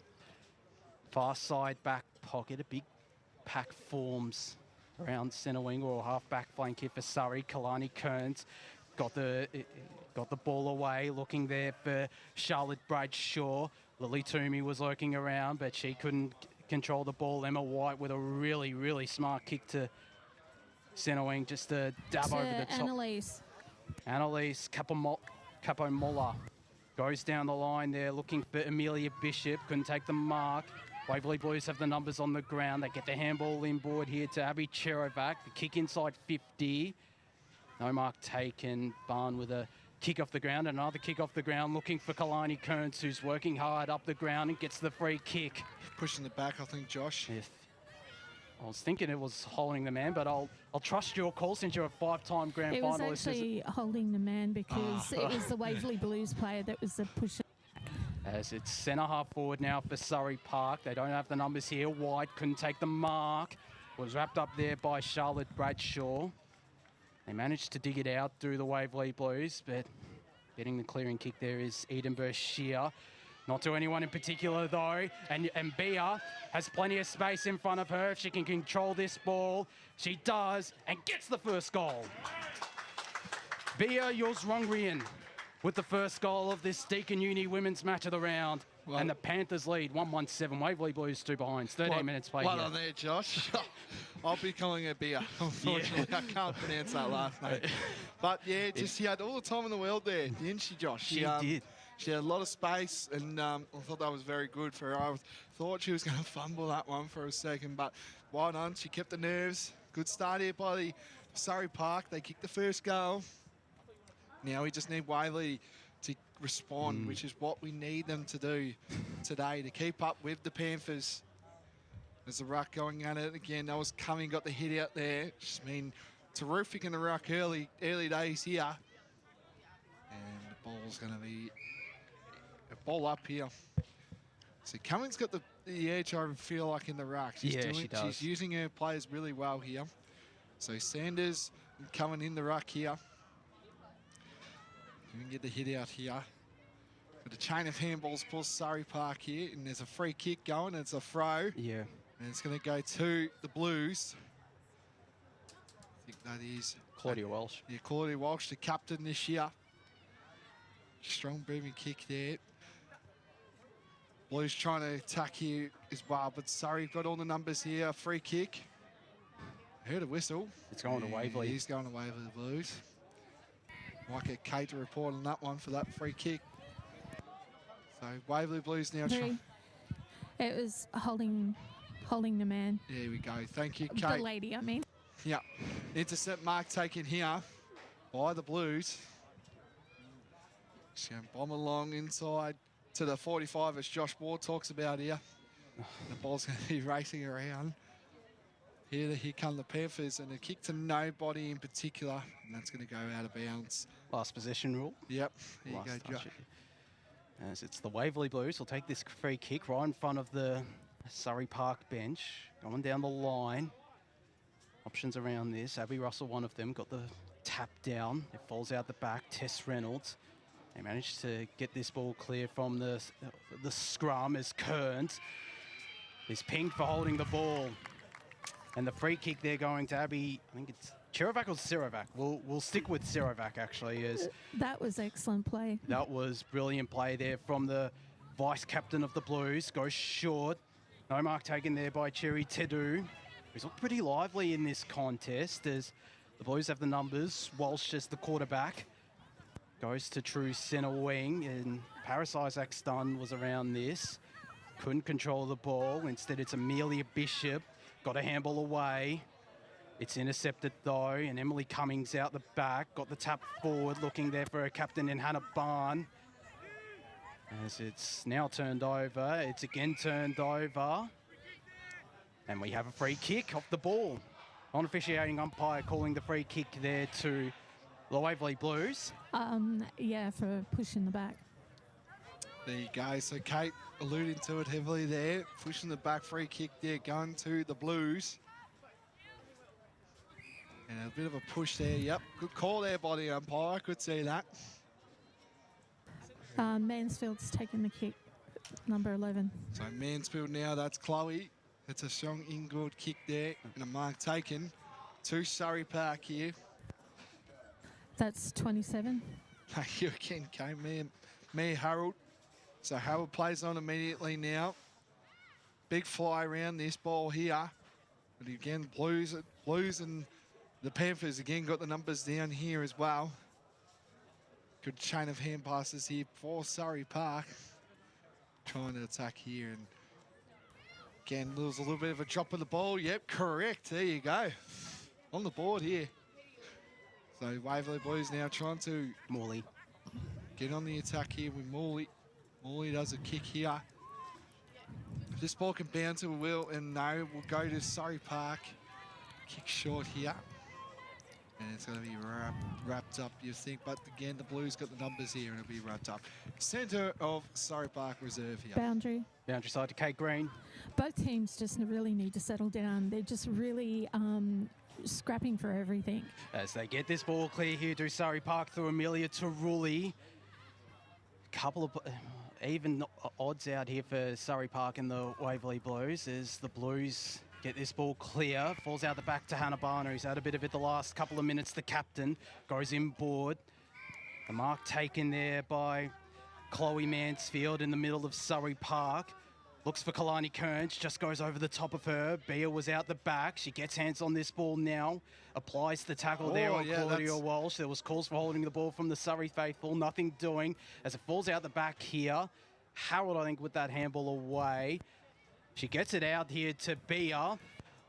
far side back pocket. A big pack forms around centre wing or half back flank here for Surrey. Kalani Kearns got the ball away, looking there for Charlotte Bradshaw. Lily Toomey was lurking around, but she couldn't control the ball. Emma White with a really, really smart kick to centre wing, just to dab over the top. Annalise Capomola goes down the line there, looking for Amelia Bishop. Couldn't take the mark. Waverley Blues have the numbers on the ground. They get the handball inboard here to Abby Cherovac. The kick inside 50. No mark taken. Barn with a kick off the ground, another kick off the ground, looking for Kalani Kearns, who's working hard up the ground and gets the free kick. Pushing the back, I think, Josh. I was thinking it was holding the man, but I'll trust your call since you're a 5-time grand finalist. It was actually holding the man because it was the Waverley Blues player that was the pusher. As it's centre half forward now for Surrey Park. They don't have the numbers here. White couldn't take the mark. Was wrapped up there by Charlotte Bradshaw. They managed to dig it out through the Waverley Blues, but getting the clearing kick there is Edinburgh Shear. Not to anyone in particular, though. And Bia has plenty of space in front of her. If she can control this ball, she does, and gets the first goal. Bia Yosrongrian with the first goal of this Deakin Uni women's match of the round. Well, and the Panthers lead 1-1-7. Waverley Blues 2 behind. 13 minutes played. Well on there, Josh. I'll be calling her Bia. Unfortunately, yeah. I can't pronounce that last name. But yeah, she had all the time in the world there, didn't she, Josh? She did. She had a lot of space, and I thought that was very good for her. I thought she was going to fumble that one for a second, but well done. She kept the nerves. Good start here by the Surrey Park. They kicked the first goal. Now we just need Waverley to respond, which is what we need them to do today, to keep up with the Panthers. There's the ruck going at it again. That was coming, got the hit out there. Just been terrific in the ruck early days here. And the ball's going to be a ball up here. So Cummins got the edge, I feel like, in the ruck. She does. She's using her players really well here. So Sanders coming in the ruck here. We can get the hit out here. Got a chain of handballs plus Surrey Park here, and there's a free kick going. It's a throw. Yeah. And it's going to go to the Blues. I think that is Claudia Walsh. Yeah, Claudia Walsh, the captain this year. Strong booming kick there. Blues trying to attack here as well, but Surrey got all the numbers here. Free kick. Heard a whistle. It's going to Waverley. He's going to Waverley Blues. Might get Kate to report on that one for that free kick. So Waverley Blues now trying. It was holding the man. There we go. Thank you, Kate. The lady, I mean. Yeah. Intercept mark taken here by the Blues. She's going to bomb along inside to the 45, as Josh Ward talks about here. The ball's going to be racing around. Here come the Panthers, and a kick to nobody in particular, and that's going to go out of bounds. Last possession rule. Yep. There you go, Josh. As it's the Waverley Blues will take this free kick right in front of the Surrey Park bench. Going down the line. Options around this. Abby Russell, one of them, got the tap down. It falls out the back. Tess Reynolds. They managed to get this ball clear from the scrum as Kearns is pinged for holding the ball. And the free kick there going to Abby, I think it's Cherovac or Sirovac. We'll stick with Sirovac, actually. As that was excellent play. That was brilliant play there from the vice-captain of the Blues. Goes short. No mark taken there by Cherry Tedu, who's looked pretty lively in this contest as the Blues have the numbers. Walsh as the quarterback. Goes to true centre wing, and Paris Isaac Stun was around this. Couldn't control the ball. Instead, it's Amelia Bishop. Got a handball away. It's intercepted, though, and Emily Cummings out the back. Got the tap forward, looking there for her captain in Hannah Barn. As it's now turned over. It's again turned over. And we have a free kick off the ball. Non-officiating umpire calling the free kick there to the Waverley Blues. Yeah, for pushing the back. There you go. So Kate alluding to it heavily there. Pushing the back, free kick there, going to the Blues. And a bit of a push there. Yep, good call there by the umpire. Could see that. Mansfield's taking the kick, number 11. So Mansfield now, that's Chloe. It's a strong in-good kick there and a mark taken to Surrey Park here. That's 27. Thank you again, Kate. Me, Harold. So Harold plays on immediately now. Big fly around this ball here. But again, Blues and the Panthers again got the numbers down here as well. Good chain of hand passes here for Surrey Park. Trying to attack here, and again, there's a little bit of a drop of the ball. Yep, correct. There you go. On the board here. So Waverley Blues now trying to Morley get on the attack here with Morley. Morley does a kick here. If this ball can bounce, it will, and no, we'll go to Surrey Park. Kick short here. And it's going to be wrapped up, you think. But again, the Blues got the numbers here and it'll be wrapped up. Centre of Surrey Park Reserve here. Boundary. Boundary side to Kate Green. Both teams just really need to settle down. They're just really scrapping for everything. As they get this ball clear here to Surrey Park through Amelia Taruli. Couple of even odds out here for Surrey Park and the Waverley Blues as the Blues get this ball clear. Falls out the back to Hannah Barner, who's had a bit of it the last couple of minutes. The captain goes inboard. The mark taken there by Chloe Mansfield in the middle of Surrey Park. Looks for Kalani Kearns, just goes over the top of her. Bia was out the back. She gets hands on this ball now. Applies the tackle there on Claudia Walsh. There was calls for holding the ball from the Surrey faithful. Nothing doing as it falls out the back here. Harold, I think, with that handball away. She gets it out here to Bia.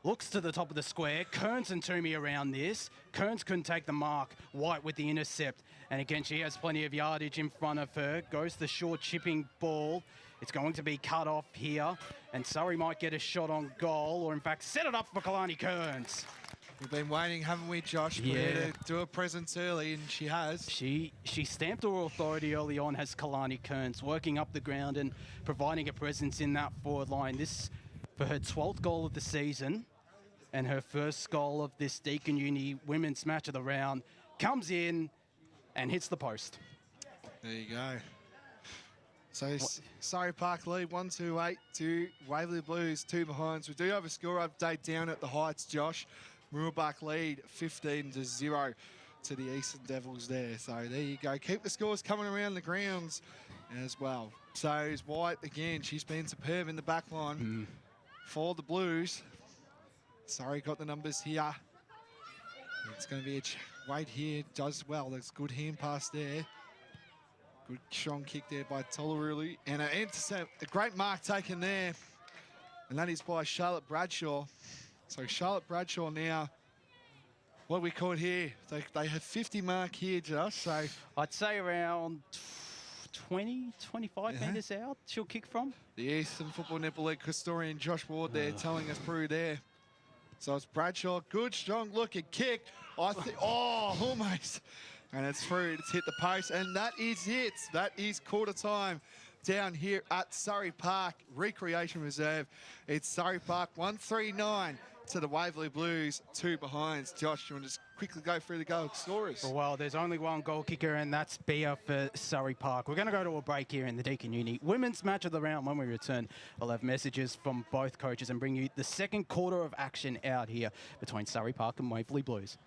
Looks to the top of the square. Kearns and Toomey around this. Kearns couldn't take the mark. White with the intercept. And again, she has plenty of yardage in front of her. Goes the short chipping ball. It's going to be cut off here. And Surrey might get a shot on goal, or in fact, set it up for Kalani Kearns. We've been waiting, haven't we, Josh? Yeah. For her to do a presence early, and she has. She stamped her authority early on as Kalani Kearns, working up the ground and providing a presence in that forward line. This for her 12th goal of the season and her first goal of this Deakin Uni women's match of the round. Comes in and hits the post. There you go. So Surrey Park lead 1-2-8 to Waverley Blues 2 behinds. We do have a score update down at the Heights, Josh. Mooroolbark lead 15-0 to the Eastern Devils there. So there you go. Keep the scores coming around the grounds as well. So is White again. She's been superb in the back line for the Blues. Surrey got the numbers here. It's going to be a Wade here. Does well. That's good hand pass there. Good strong kick there by Tolaruli. And an intercept, a great mark taken there. And that is by Charlotte Bradshaw. So Charlotte Bradshaw now, what do we call it here? They have 50 mark here, Josh. So I'd say around 20, 25 metres out she'll kick from. The Eastern Football Netball League historian Josh Ward there telling us through there. So it's Bradshaw, good, strong looking kick. Almost. And it's through, it's hit the post, and that is it. That is quarter time down here at Surrey Park Recreation Reserve. It's Surrey Park 139 to the Waverley Blues 2 behinds. Josh, you want to just quickly go through the goal scorers? Well, there's only one goal kicker, and that's Bia for Surrey Park. We're going to go to a break here in the Deakin Uni women's match of the round. When we return, I'll have messages from both coaches and bring you the second quarter of action out here between Surrey Park and Waverley Blues.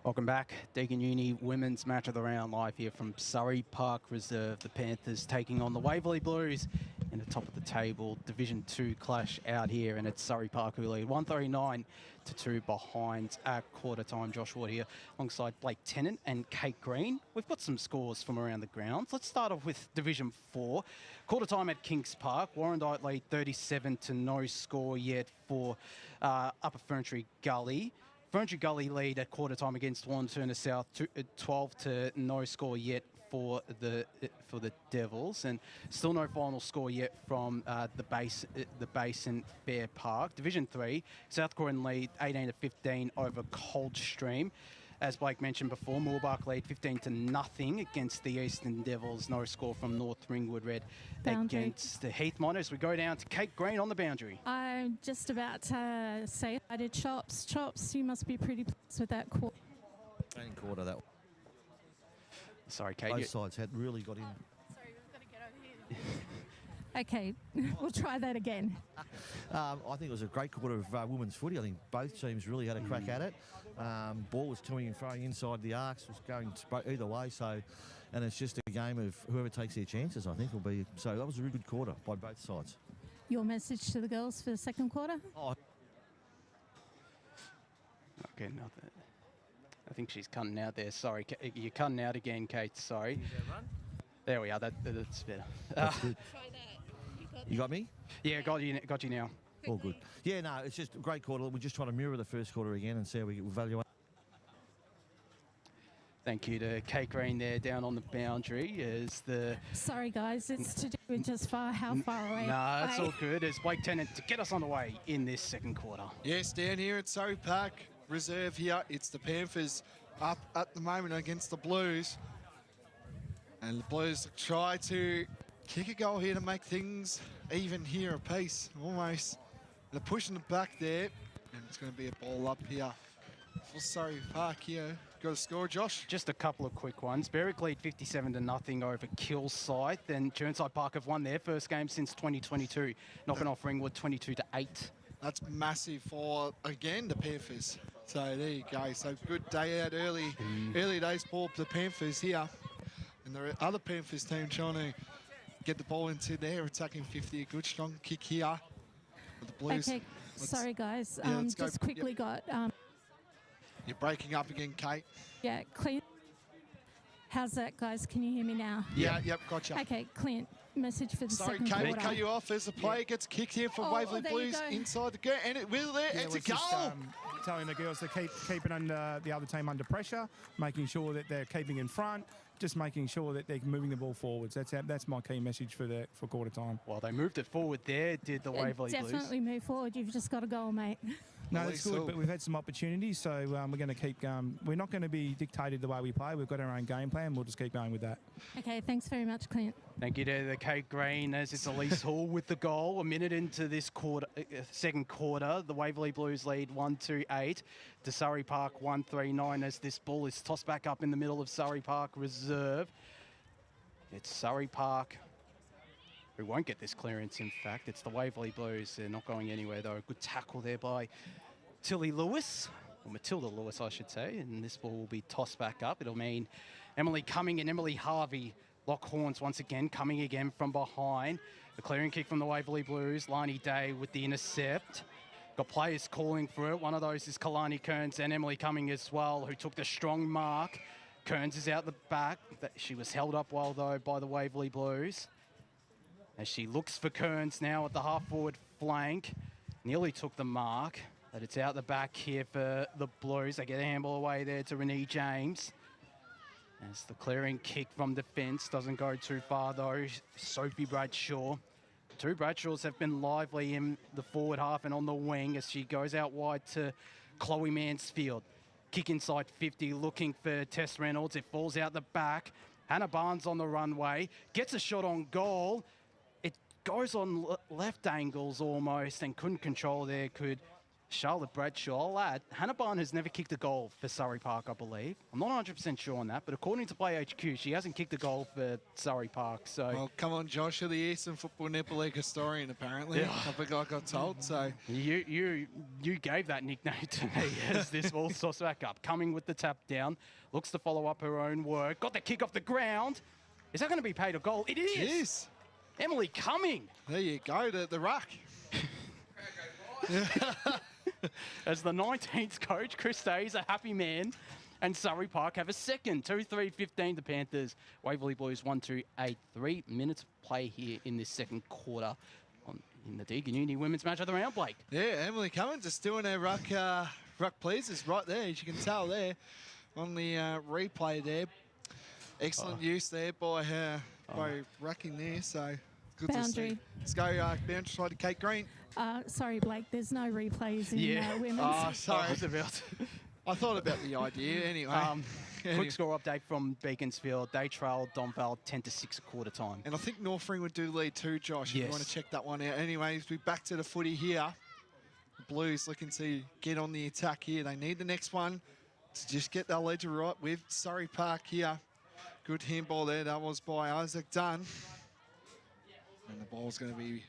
Welcome back. Deakin Uni women's match of the round live here from Surrey Park Reserve. The Panthers taking on the Waverley Blues in the top of the table. Division 2 clash out here, and it's Surrey Park who lead 139-2 behind at quarter time. Josh Ward here alongside Blake Tennant and Kate Green. We've got some scores from around the grounds. Let's start off with Division 4. Quarter time at Kings Park. Warrandyte lead 37 to no score yet for Upper Ferntree Gully. Ferntree Gully lead at quarter time against Warren South, 12 to no score yet for the Devils, and still no final score yet from the Basin Fair Park. Division 3, South Croydon lead 18 to 15 over Coldstream. As Blake mentioned before, Moorbark lead 15 to nothing against the Eastern Devils. No score from North Ringwood Red against the Heath Miners. We go down to Kate Green on the boundary. I'm just about to say I did Chops. Chops, you must be pretty pleased with that quarter. And quarter that. Sorry, Kate. Both sides had really got in. Sorry, we've got to get over here. Okay, we'll try that again. I think it was a great quarter of women's footy. I think both teams really had a crack at it. Ball was toing and throwing inside the arcs, was going either way. So, and it's just a game of whoever takes their chances, I think, will be. So that was a really good quarter by both sides. Your message to the girls for the second quarter? Oh. Okay, nothing. I think she's cutting out there. Sorry, you're cutting out again, Kate. Sorry. There we are. That's better. That's good. Try that. You got me? Yeah, got you now. All good. Yeah, no, it's just a great quarter. We're just trying to mirror the first quarter again and see how we evaluate. Thank you to Kate Green there down on the boundary. As the Sorry, guys, it's to do with just how far away. No, it's all good. As Blake Tennant to get us on the way in this second quarter. Yes, down here at Surrey Park Reserve here, it's the Panthers up at the moment against the Blues. And the Blues try to kick a goal here to make things even here, a pace, almost. They're pushing it back there, and it's going to be a ball up here for Surrey Park here. Got a score, Josh? Just a couple of quick ones. Berwick lead 57 to nothing over Kilsyth. Then Chirnside Park have won their first game since 2022, knocking off Ringwood 22 to 8. That's massive for, again, the Panthers. So there you go. So good day out early days for the Panthers here. And the other Panthers team trying to get the ball into their attacking 50. A good strong kick here. With the Blues. Okay, sorry guys. Just quickly got... You're breaking up again, Kate. Yeah, Clint. How's that, guys? Can you hear me now? Yeah, yep, gotcha. Okay, Clint, message for the Sorry, second Kate, quarter. cut you off as the player gets kicked here for Waverley Blues inside the goal. And it will there. It's a goal. Just, telling the girls to keep it under the other team under pressure, making sure that they're keeping in front, just making sure that they're moving the ball forwards. That's my key message for quarter time. Well, they moved it forward there, did the Waverley Blues. Definitely move forward. You've just got a goal, mate. No, that's good, but we've had some opportunities, so we're going to keep going. We're not going to be dictated the way we play. We've got our own game plan. We'll just keep going with that. Okay, thanks very much, Clint. Thank you to the Kate Green, as it's Elise Hall with the goal. A minute into this second quarter, the Waverley Blues lead 1-8 to Surrey Park 1-9 as this ball is tossed back up in the middle of Surrey Park Reserve. It's Surrey Park who won't get this clearance, in fact. It's the Waverley Blues. They're not going anywhere, though. A good tackle there by Tilly Lewis, or Matilda Lewis, I should say, and this ball will be tossed back up. It'll mean Emily Cumming and Emily Harvey lock horns once again, coming again from behind. The clearing kick from the Waverley Blues. Lani Day with the intercept. Got players calling for it. One of those is Kalani Kearns and Emily Cumming as well, who took the strong mark. Kearns is out the back. She was held up well, though, by the Waverley Blues. As she looks for Kearns now at the half-forward flank. Nearly took the mark. But it's out the back here for the Blues. They get a handball away there to Renee James. As the clearing kick from defence doesn't go too far, though. Sophie Bradshaw. Two Bradshaws have been lively in the forward half and on the wing as she goes out wide to Chloe Mansfield. Kick inside 50, looking for Tess Reynolds. It falls out the back. Hannah Barnes on the runway. Gets a shot on goal. It goes on left angles almost and couldn't control there, could Charlotte Bradshaw, lad. Hannah Barn has never kicked a goal for Surrey Park, I believe. I'm not 100% sure on that, but according to Play HQ, she hasn't kicked a goal for Surrey Park. So, well, come on, Josh, you're the Eastern Football Netball League historian, apparently. Yeah. I think I got told. So you gave that nickname to me as this ball toss back up. Coming with the tap down, looks to follow up her own work. Got the kick off the ground. Is that going to be paid a goal? It is. yes, Emily Cumming. there you go, the ruck. As the 19th coach, Chris Day is a happy man. And Surrey Park have a second. 2-3-15, the Panthers. Waverley Blues 1-2-8. 3 minutes of play here in this second quarter in the Deakin Uni Women's Match of the Round, Blake. Yeah, Emily Cummins just doing her ruck pleasers right there. As you can tell there on the replay there. Excellent use there by her, by rucking there. So good Boundary. to see. Let's go boundary side to Kate Green. Sorry, Blake, there's no replays in women's. Oh, sorry. About I thought about the idea anyway. Quick score update from Beaconsfield. They trailed Donvale 10-6 at quarter time. And I think North Ringwood do lead too, Josh. If Yes. you want to check that one out. Anyways, we're back to the footy here. The Blues looking to get on the attack here. They need the next one to just get their ledger right with Surrey Park here. Good handball there. That was by Isaac Dunn. And the ball's going to be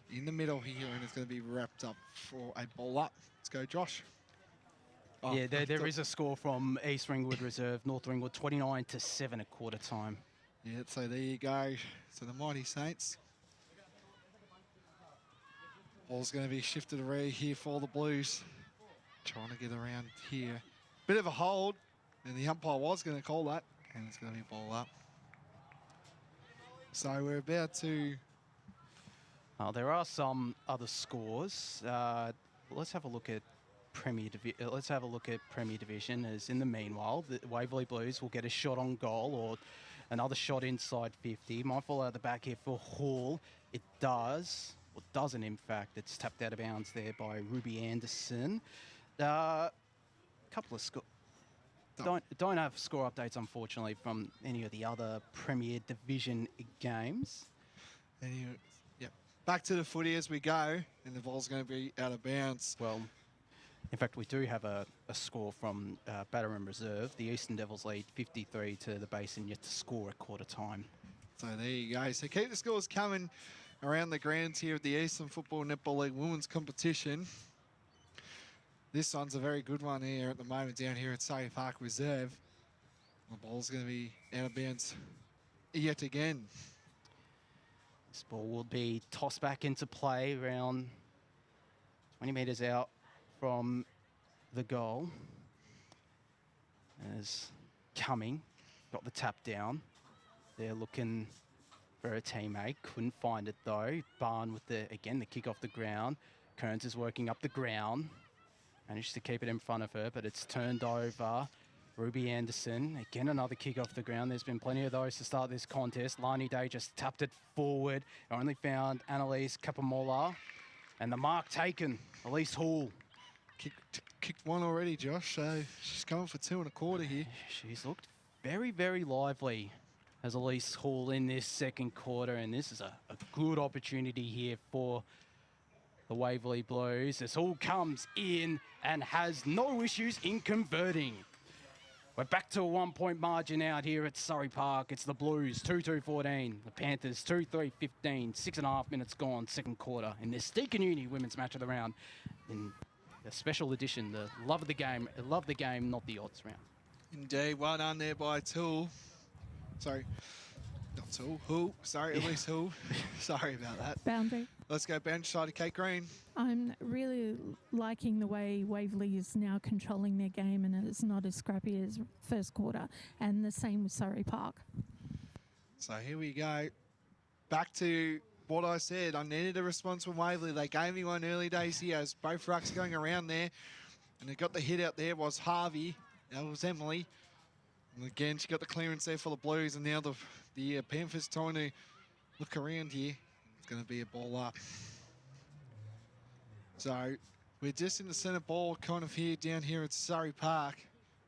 in the middle here, and it's going to be wrapped up for a ball up. Let's go, Josh. Oh, Yeah, there is a score from East Ringwood Reserve, North Ringwood 29-7 at quarter time. Yeah, so there you go. So the Mighty Saints. Ball's going to be shifted around here for the Blues. Trying to get around here. Bit of a hold, and the umpire was going to call that, and it's going to be a ball up. So we're about to... There are some other scores. Let's have a look at Premier Division. As in the meanwhile, the Waverley Blues will get a shot on goal or another shot inside 50. Might fall out the back here for Hall. It does, or doesn't in fact. It's tapped out of bounds there by Ruby Anderson. Couple of don't have score updates unfortunately from any of the other Premier Division games. Yep. Back to the footy as we go, and the ball's going to be out of bounds. Well, in fact, we do have a score from Batterham Reserve. The Eastern Devils lead 53 to the Basin, yet to score at quarter time. So there you go. So keep the scores coming around the grounds here at the Eastern Football Netball League Women's Competition. This one's a very good one here at the moment down here at Surrey Park Reserve. The ball's going to be out of bounds yet again. This ball will be tossed back into play around 20 metres out from the goal. As Cumming got the tap down. They're looking for a teammate. Couldn't find it though. Barn with the kick off the ground. Kearns is working up the ground. Managed to keep it in front of her, but it's turned over. Ruby Anderson, again another kick off the ground. There's been plenty of those to start this contest. Lani Day just tapped it forward. Only found Annalise Capamola. And the mark taken, Elise Hall. Kicked one already, Josh, so she's coming for 2 1/4 here. She's looked very, very lively as Elise Hall in this second quarter, and this is a good opportunity here for the Waverley Blues. This all comes in and has no issues in converting. We're back to a 1-point margin out here at Surrey Park. It's the Blues 2-2-14, the Panthers 2-3-15, 6.5 minutes gone, second quarter in this Deakin Uni Women's Match of the Round in the special edition, the love of the game, not the odds round. Indeed, well done there by Tool. Sorry, not Tool, Hull. Sorry, Elise Hull. Sorry about that. Boundary. Let's go bench side of Kate Green. I'm really liking the way Waverley is now controlling their game, and it's not as scrappy as first quarter. And the same with Surrey Park. So here we go. Back to what I said. I needed a response from Waverley. They gave me one early days here as both rucks going around there. And they got the hit out there was Harvey. That was Emily. And again, she got the clearance there for the Blues. And now the Panthers trying to look around here. It's going to be a ball up. So we're just in the centre ball kind of here, down here at Surrey Park.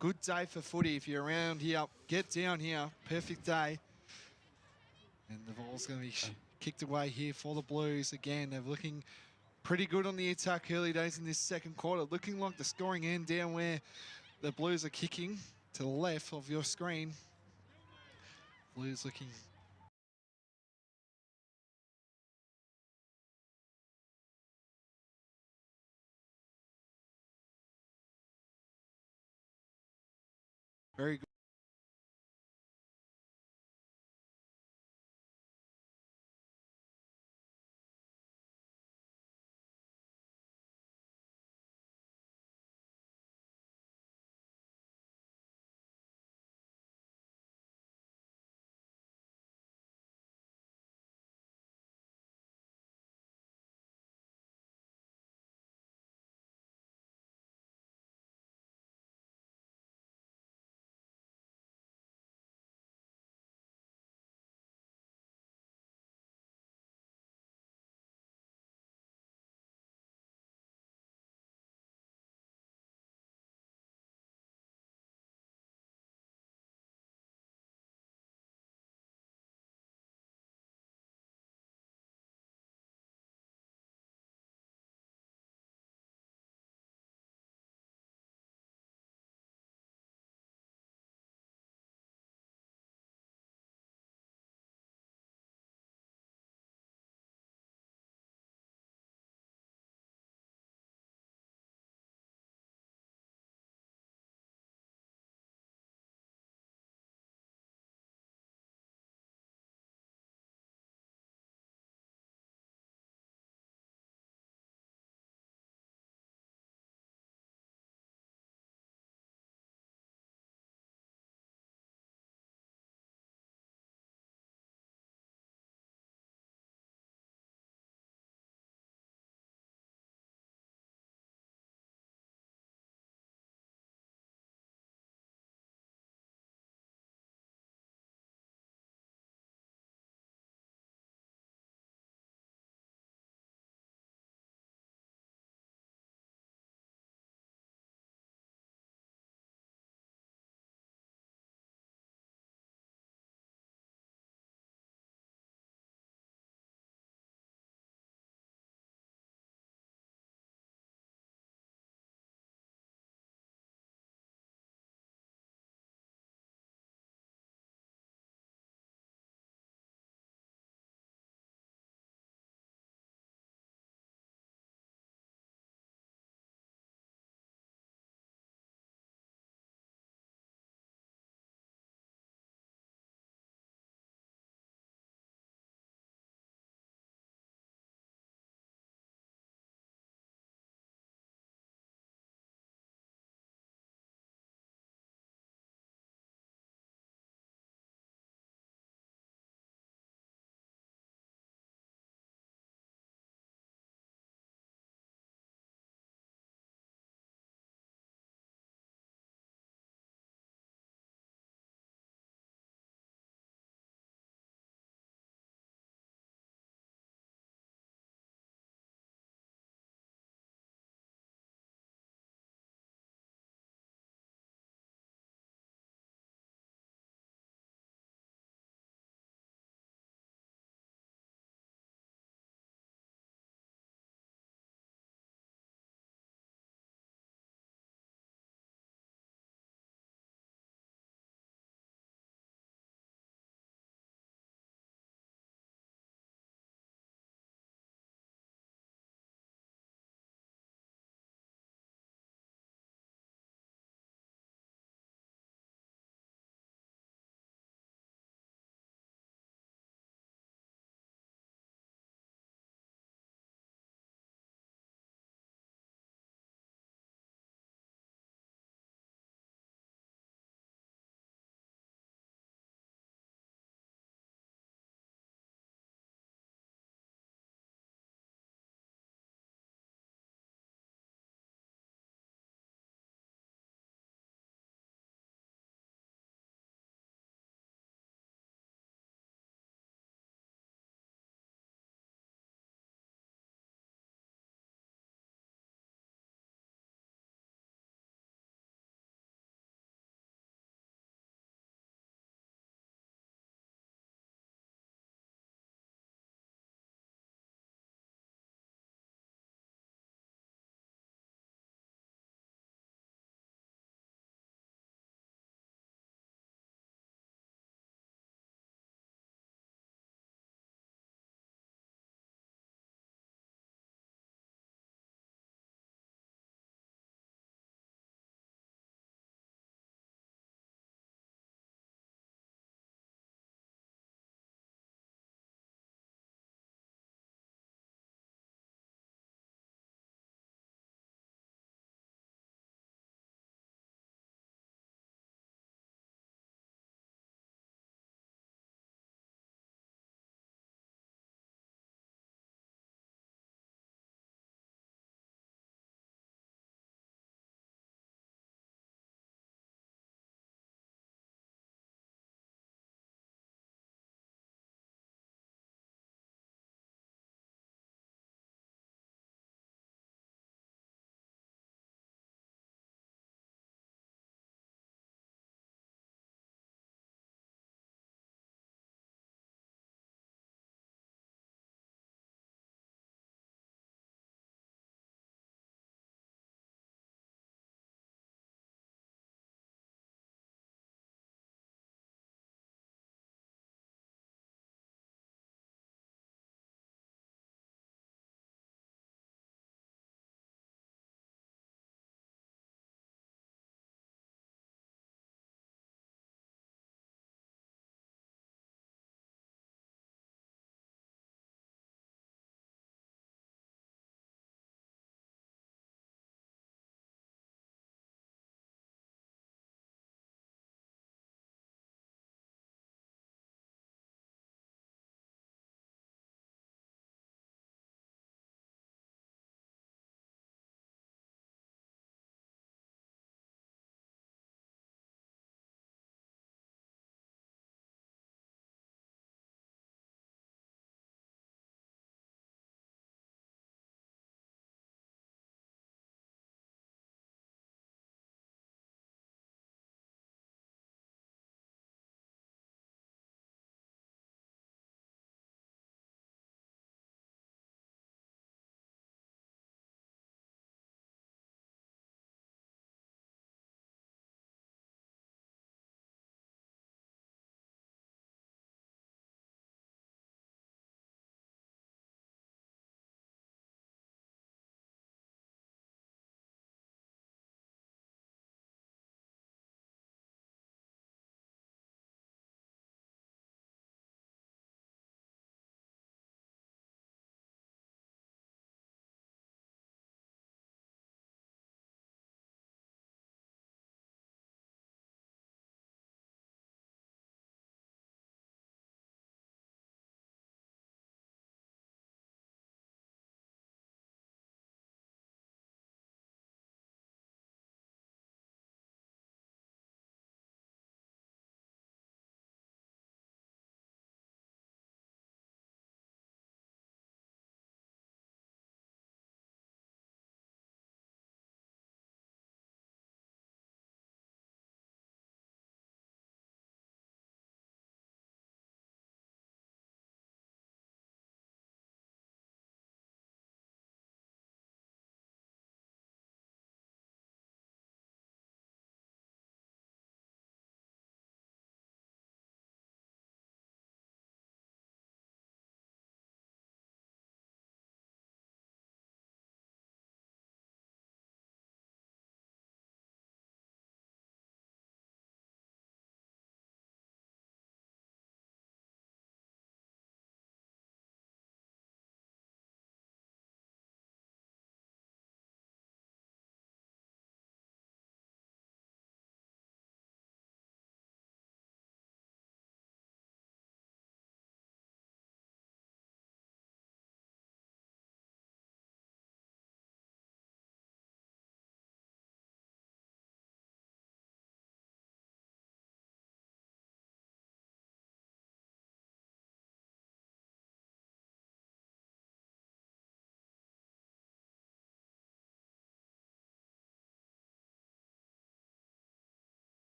Good day for footy. If you're around here, get down here. Perfect day. And the ball's going to be kicked away here for the Blues. Again, they're looking pretty good on the attack early days in this second quarter. Looking like the scoring end down where the Blues are kicking to the left of your screen. Blues looking very good.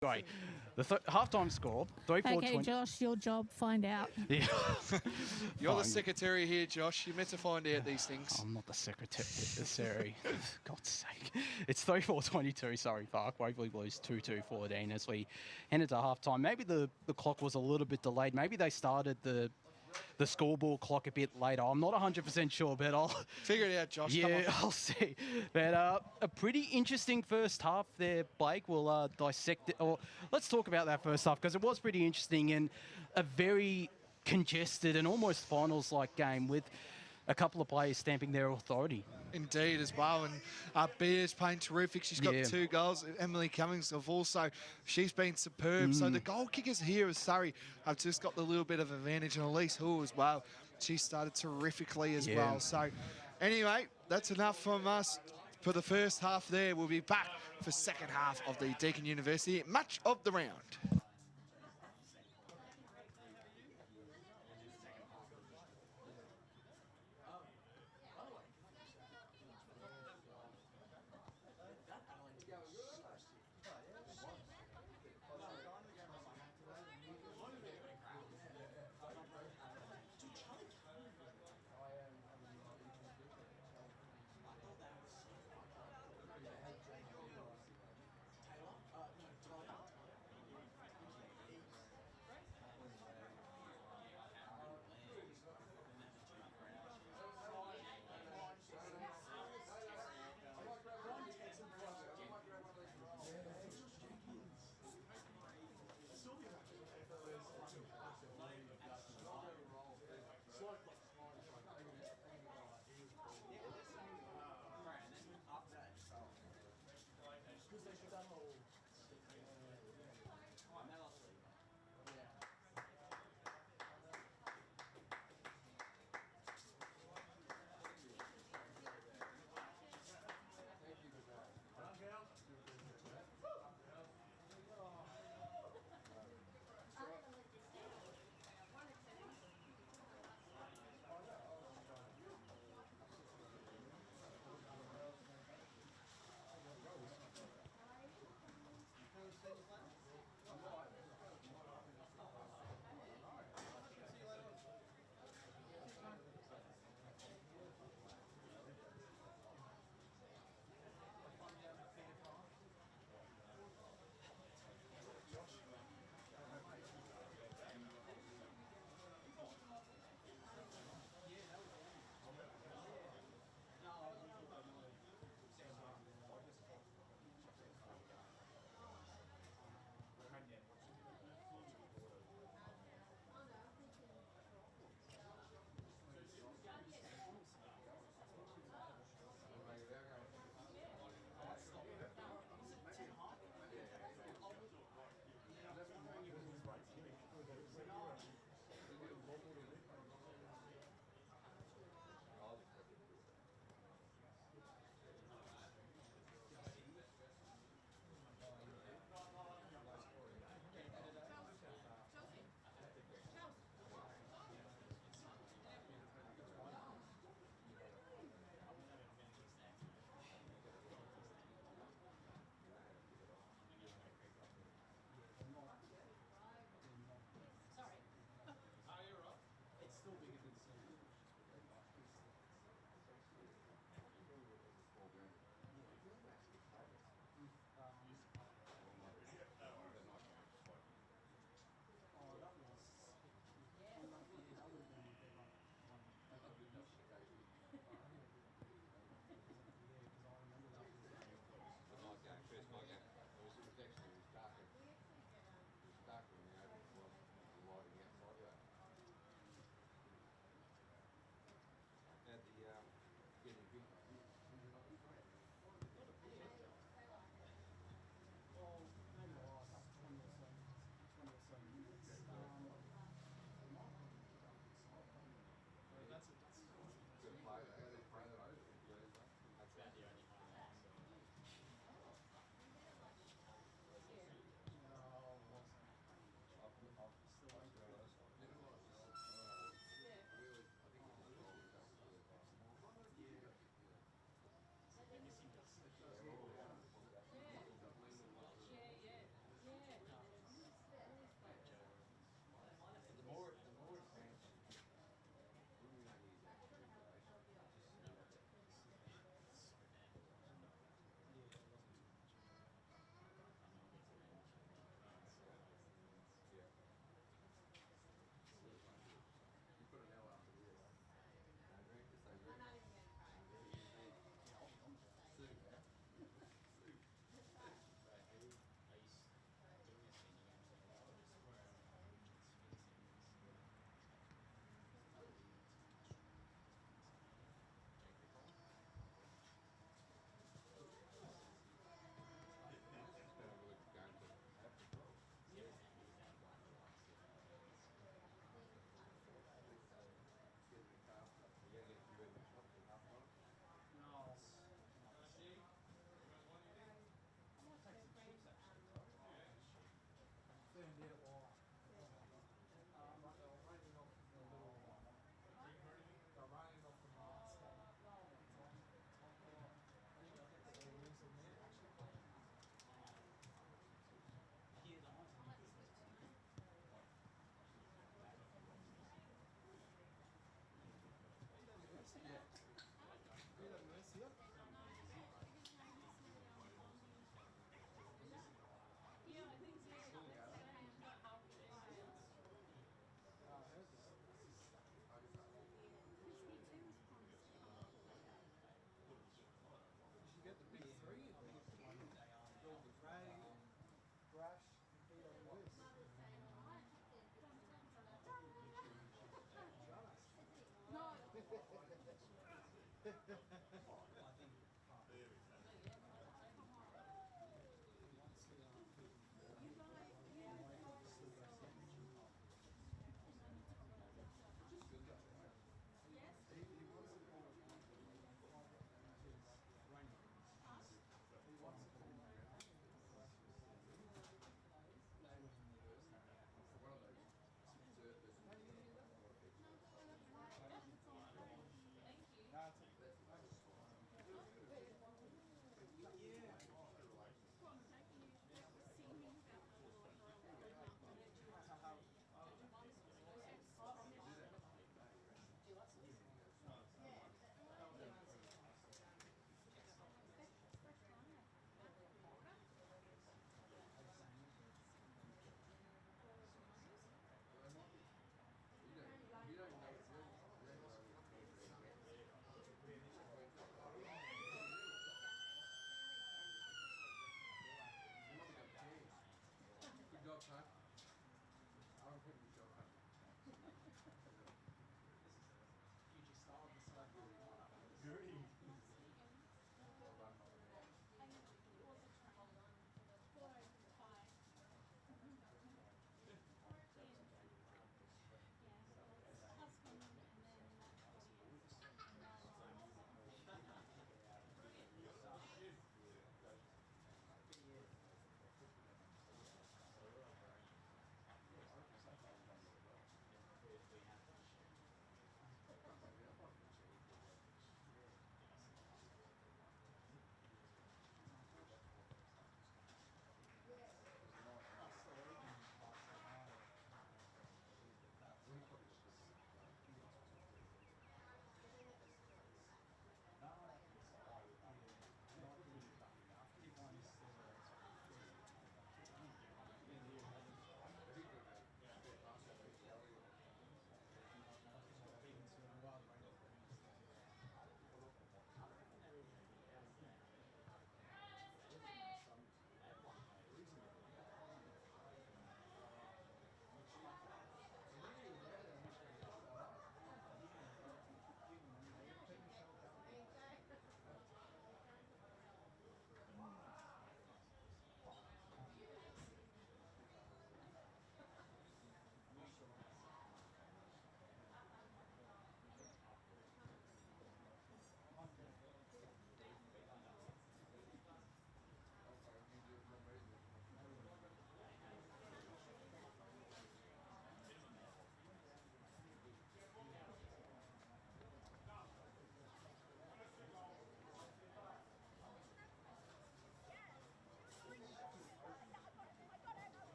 Anyway, the halftime score, 3-4-20. Okay, Josh, your job, find out. Yeah. You're the secretary here, Josh. You're meant to find out these things. I'm not the secretary. God's sake. It's 3-4-22, Surrey Park. Waverley Blues 2-2-14 as we headed to halftime. Maybe the clock was a little bit delayed. Maybe they started the scoreboard clock a bit later. I'm not 100% sure, but I'll figure it out, Josh. Yeah, I'll see. But a pretty interesting first half there, Blake. We'll dissect it. Or let's talk about that first half because it was pretty interesting and a very congested and almost finals-like game with a couple of players stamping their authority. Indeed, as well. And Bea's playing terrific. She's got 2 goals. Emily Cummings have also, she's been superb. So the goal kickers here as Surrey have just got the little bit of advantage. And Elise Hull as well. She started terrifically as well. So anyway, that's enough from us for the first half there. We'll be back for second half of the Deakin University match of the round.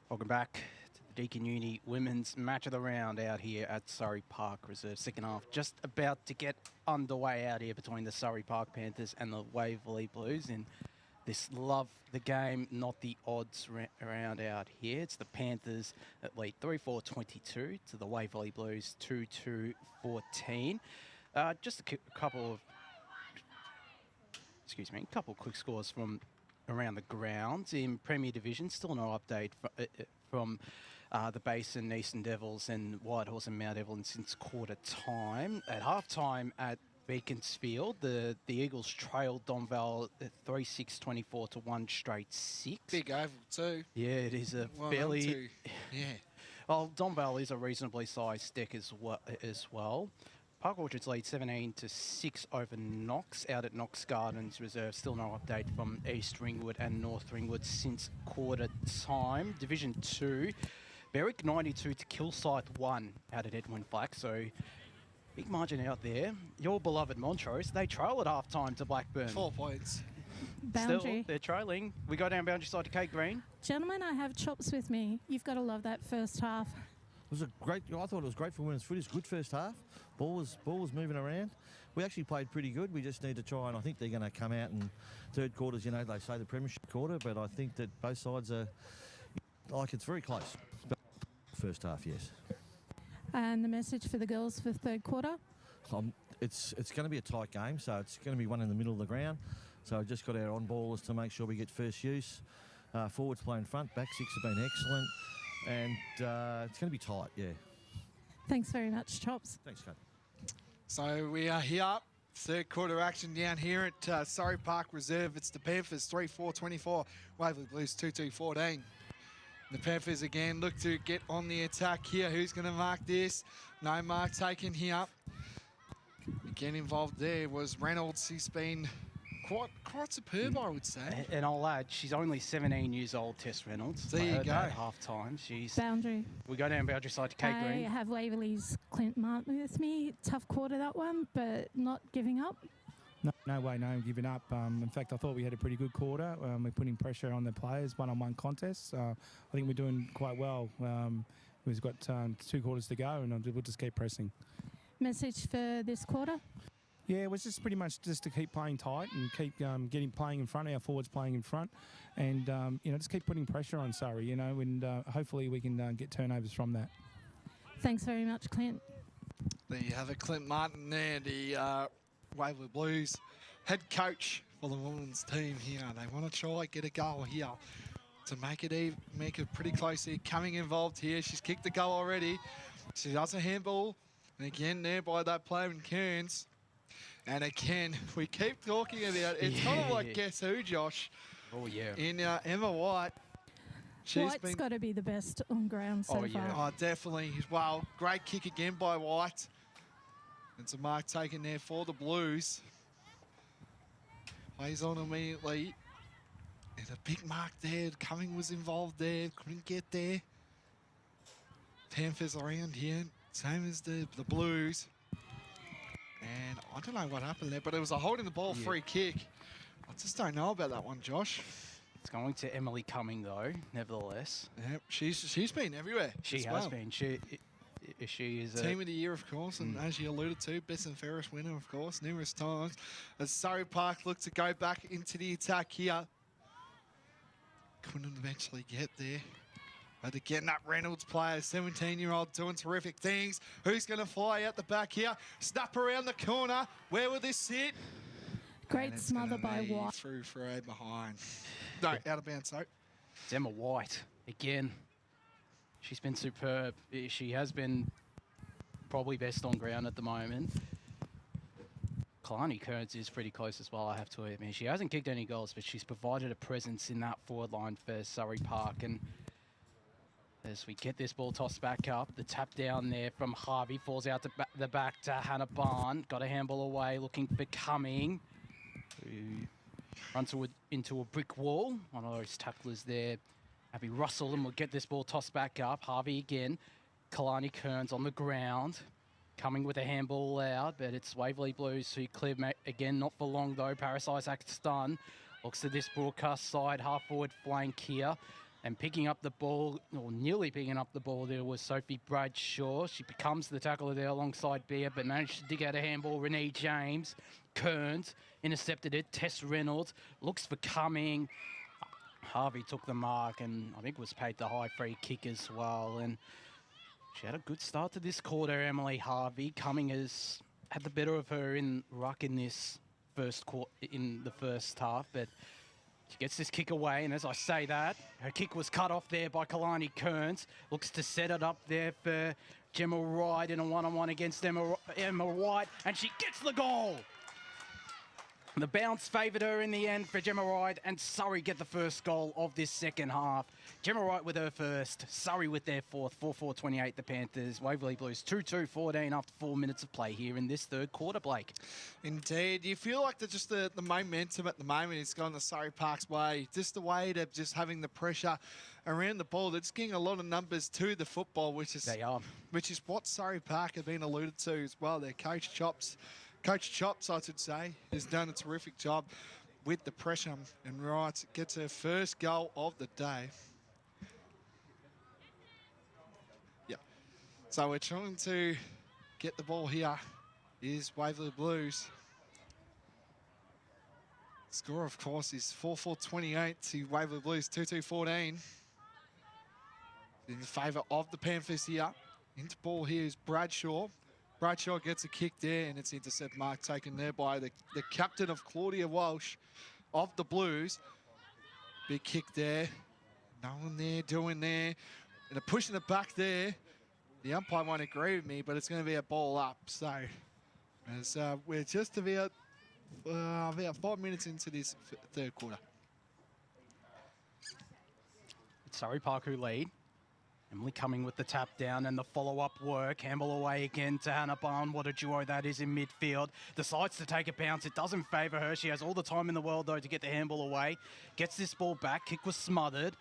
Welcome back to the Deakin Uni Women's Match of the Round out here at Surrey Park Reserve. Second half just about to get underway out here between the Surrey Park Panthers and the Waverley Blues. And this love the game, not the odds around out here. It's the Panthers that lead 3-4-22 to the Waverley Blues 2-2-14. Just a couple of, couple of quick scores from around the grounds in Premier Division. Still no update from the Basin, Eastern Devils and Whitehorse and Mount Evelyn since quarter time. At halftime at Beaconsfield, the Eagles trailed Donvale 3-6-24 to one straight six. Big oval too. Yeah, it is a fairly... Yeah. Well, Donvale is a reasonably sized deck as well. Park Orchards lead 17-6 over Knox out at Knox Gardens Reserve. Still no update from East Ringwood and North Ringwood since quarter time. Division 2, Berwick 92 to Kilsyth 1 out at Edwin Flack. So big margin out there. Your beloved Montrose, they trail at half time to Blackburn. 4 points. Boundary. Still, they're trailing. We go down boundary side to Kate Green. Gentlemen, I have Chops with me. You've got to love that first half. It was a great. I thought it was great for women's footy. It's good first half. Ball was moving around. We actually played pretty good. We just need to try, and I think they're going to come out in third quarters. You know, they say the premiership quarter, but I think that both sides are it's very close. First half, yes. And the message for the girls for third quarter? It's going to be a tight game, so it's going to be one in the middle of the ground. So I've just got our on-ballers to make sure we get first use. Forwards play in front, back six have been excellent, and it's going to be tight, yeah. Thanks very much, Chops. Thanks, Kate. So we are here, third quarter action down here at Surrey Park Reserve. It's the Panthers 3-4-24, Waverley Blues 2-2-14. The Panthers again look to get on the attack here. Who's going to mark this? No mark taken here. Again involved there was Reynolds. He's been quite superb, I would say. And I'll add, she's only 17 years old, Tess Reynolds. There you go. At half time. Boundary. We go down boundary side to Kate Green. I have Waverley's Clint Martin with me. Tough quarter, that one, but not giving up. No way, no giving up. In fact, I thought we had a pretty good quarter. We're putting pressure on the players, one-on-one contests. I think we're doing quite well. We've got 2 quarters to go, and we'll just keep pressing. Message for this quarter? Yeah, it was just pretty much just to keep playing tight and keep playing in front, our forwards playing in front, and just keep putting pressure on Surrey, and hopefully we can get turnovers from that. Thanks very much, Clint. There you have it, Clint Martin there, the Waverley Blues head coach for the women's team here. They want to try get a goal here to make it pretty close here. Cumming involved here. She's kicked the goal already. She does a handball, and again there by that player in Kearns. And again, we keep talking about it. It's kind of like Guess Who, Josh? Oh, yeah. In Emma White. White's got to be the best on ground so far. Oh, definitely. Well, great kick again by White. It's a mark taken there for the Blues. Plays on immediately. There's a big mark there. Cumming was involved there. Couldn't get there. Panthers around here. Same as the Blues. And I don't know what happened there, but it was a holding the ball free kick. I just don't know about that one, Josh. It's going to Emily Cumming, though, nevertheless. Yeah, she's been everywhere. She has been. She is Team of the Year, of course, and as you alluded to, best and fairest winner, of course, numerous times. As Surrey Park look to go back into the attack here. Couldn't eventually get there. But again, that Reynolds player, 17-year-old, doing terrific things. Who's going to fly out the back here? Snap around the corner. Where will this sit? Great smother by White. Through for a behind. No, out of bounds, so. It's Emma White again. She's been superb. She has been probably best on ground at the moment. Kalani Kearns is pretty close as well, I have to admit. She hasn't kicked any goals, but she's provided a presence in that forward line for Surrey Park. And as we get this ball tossed back up, the tap down there from Harvey falls out to the back to Hannah Barn. Got a handball away, looking for Cumming, who runs into a brick wall. One of those tacklers there, Abby Russell, and we'll get this ball tossed back up. Harvey again, Kalani Kearns on the ground. Cumming with a handball out, but it's Waverley Blues who clear again, not for long though. Paris Isaac stun. Looks to this broadcast side, half forward flank here. And picking up the ball, or nearly picking up the ball there, was Sophie Bradshaw. She becomes the tackler there alongside Beer, but managed to dig out a handball. Renee James, Kearns, intercepted it. Tess Reynolds looks for Cumming. Harvey took the mark and I think was paid the high free kick as well. And she had a good start to this quarter, Emily Harvey. Cumming has had the better of her in ruck in this in the first half, but she gets this kick away, and as I say that, her kick was cut off there by Kalani Kearns. Looks to set it up there for Gemma Wright in a one-on-one against Emma White, and she gets the goal. The bounce favoured her in the end for Gemma Wright, and Surrey get the first goal of this second half. Gemma Wright with her first, Surrey with their fourth, 4-4-28 the Panthers. Waverley Blues 2-2-14 after 4 minutes of play here in this third quarter, Blake. Indeed. You feel like the momentum at the moment is going the Surrey Park's way. Just the way to just having the pressure around the ball. They're just getting a lot of numbers to the football, which is what Surrey Park have been alluded to as well. Their Coach Chops, I should say, has done a terrific job with the pressure. And Wright gets her first goal of the day. Yeah. So we're trying to get the ball here is Waverley Blues. Score, of course, is 4-4-28 to Waverley Blues, 2-2-14. In the favour of the Panthers here. Into ball here is Bradshaw. Bradshaw gets a kick there, and it's intercept mark taken there by the captain of Claudia Walsh of the Blues. Big kick there. No one there doing there. And they're pushing it back there. The umpire won't agree with me, but it's going to be a ball up. So as we're just about 5 minutes into this third quarter. It's Surrey Park who lead. Emily coming with the tap down and the follow-up work. Handball away again to Hannah Barn. What a duo that is in midfield. Decides to take a bounce. It doesn't favour her. She has all the time in the world, though, to get the handball away. Gets this ball back. Kick was smothered.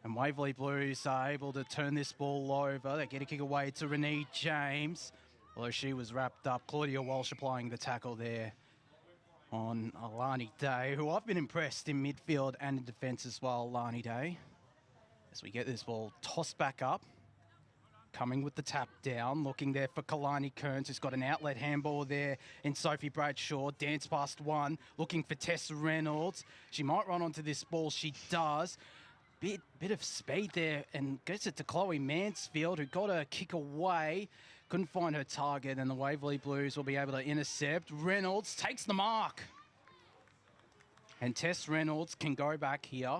And Waverley Blues are able to turn this ball over. They get a kick away to Renee James. Although she was wrapped up. Claudia Walsh applying the tackle there on Alani Day, who I've been impressed in midfield and in defence as well, Alani Day. As we get this ball tossed back up, coming with the tap down, looking there for Kalani Kearns, who's got an outlet handball there in Sophie Bradshaw. Dance past one, looking for Tess Reynolds. She might run onto this ball. She does. Bit of speed there and gets it to Chloe Mansfield, who got a kick away. Couldn't find her target, and the Waverley Blues will be able to intercept. Reynolds takes the mark. And Tess Reynolds can go back here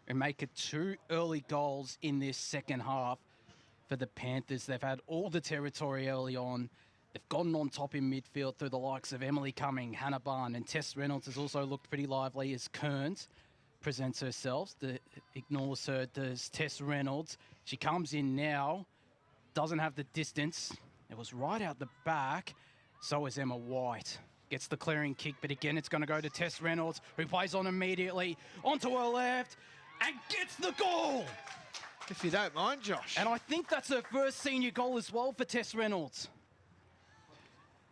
and make it 2 early goals in this second half for the Panthers. They've had all the territory early on. They've gotten on top in midfield through the likes of Emily Cumming, Hannah Barn, and Tess Reynolds has also looked pretty lively as Kearns presents herself. Ignores her, does Tess Reynolds. She comes in now, doesn't have the distance. It was right out the back. So is Emma White. Gets the clearing kick, but again, it's going to go to Tess Reynolds, who plays on immediately, onto her left, and gets the goal! If you don't mind, Josh. And I think that's her first senior goal as well for Tess Reynolds.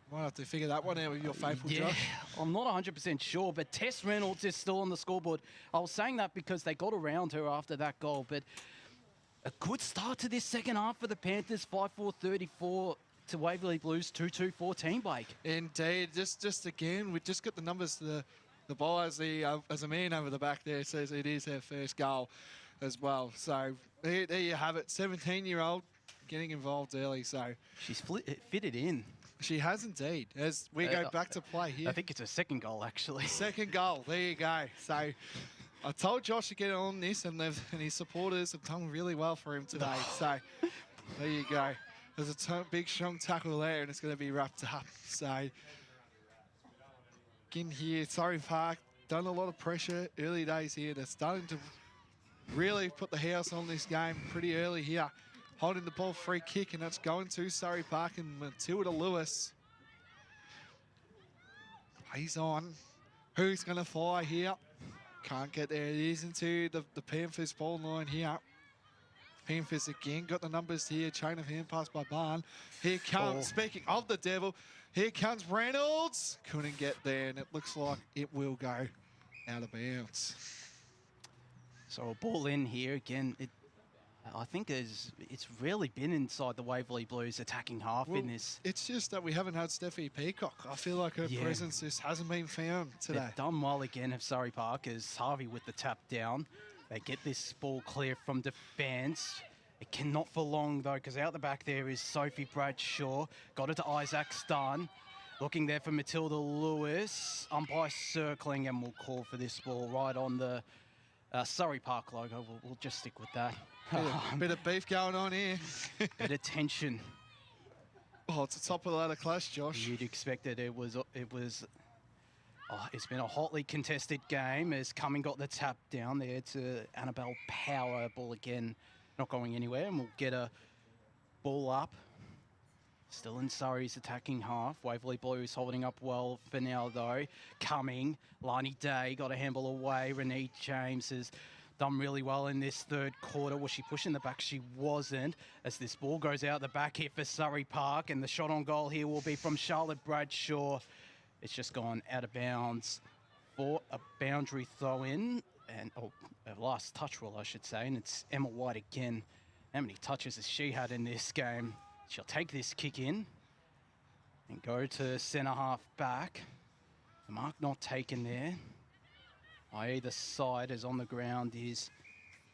Might have to figure that one out with your faithful Josh. I'm not 100% sure, but Tess Reynolds is still on the scoreboard. I was saying that because they got around her after that goal, but a good start to this second half for the Panthers, 5-4-34 to Waverley Blues, 2-2-14, Blake. Indeed. Just again, we just got the numbers to the ball as a man over the back there says it is her first goal as well. So there you have it, 17-year-old getting involved early. So she's fitted in. She has indeed. As we go back to play here. I think it's her second goal, actually. Second goal. There you go. So I told Josh to get on this, and his supporters have done really well for him today. So there you go. There's a big, strong tackle there, and it's going to be wrapped up. So in here, Surrey Park done a lot of pressure early days here. They're starting to really put the house on this game pretty early here. Holding the ball, free kick, and that's going to Surrey Park and Matilda Lewis. Plays on. Who's going to fire here? Can't get there. It is into the Panthers ball line here. Panthers again got the numbers here. Chain of hand pass by Barn. Here comes, speaking of the devil, here comes Reynolds. Couldn't get there, and it looks like it will go out of bounds. So a ball in here again. I think it's rarely been inside the Waverley Blues attacking half in this. It's just that we haven't had Steffi Peacock. I feel like her presence just hasn't been found today. They've done well again of Surrey Park as Harvey with the tap down. They get this ball clear from defence. It cannot for long, though, because out the back there is Sophie Bradshaw. Got it to Isaac Stunn. Looking there for Matilda Lewis. Umpire circling, and we'll call for this ball right on the Surrey Park logo. We'll just stick with that. Bit of beef going on here. Bit of tension. Oh, it's a top of the ladder clash, Josh. You'd expect it. It was Oh, it's been a hotly contested game as Cumming got the tap down there to Annabelle Power. Ball again, not going anywhere, and we'll get a ball up. Still in Surrey's attacking half. Waverley Blues holding up well for now, though. Cumming, Lani Day got a handball away. Renee James has done really well in this third quarter. Was she pushing the back? She wasn't. As this ball goes out the back here for Surrey Park, and the shot on goal here will be from Charlotte Bradshaw. It's just gone out of bounds for a boundary throw-in. And, a last touch rule, I should say. And it's Emma White again. How many touches has she had in this game? She'll take this kick in and go to centre half back. The mark not taken there. On either side, as on the ground, is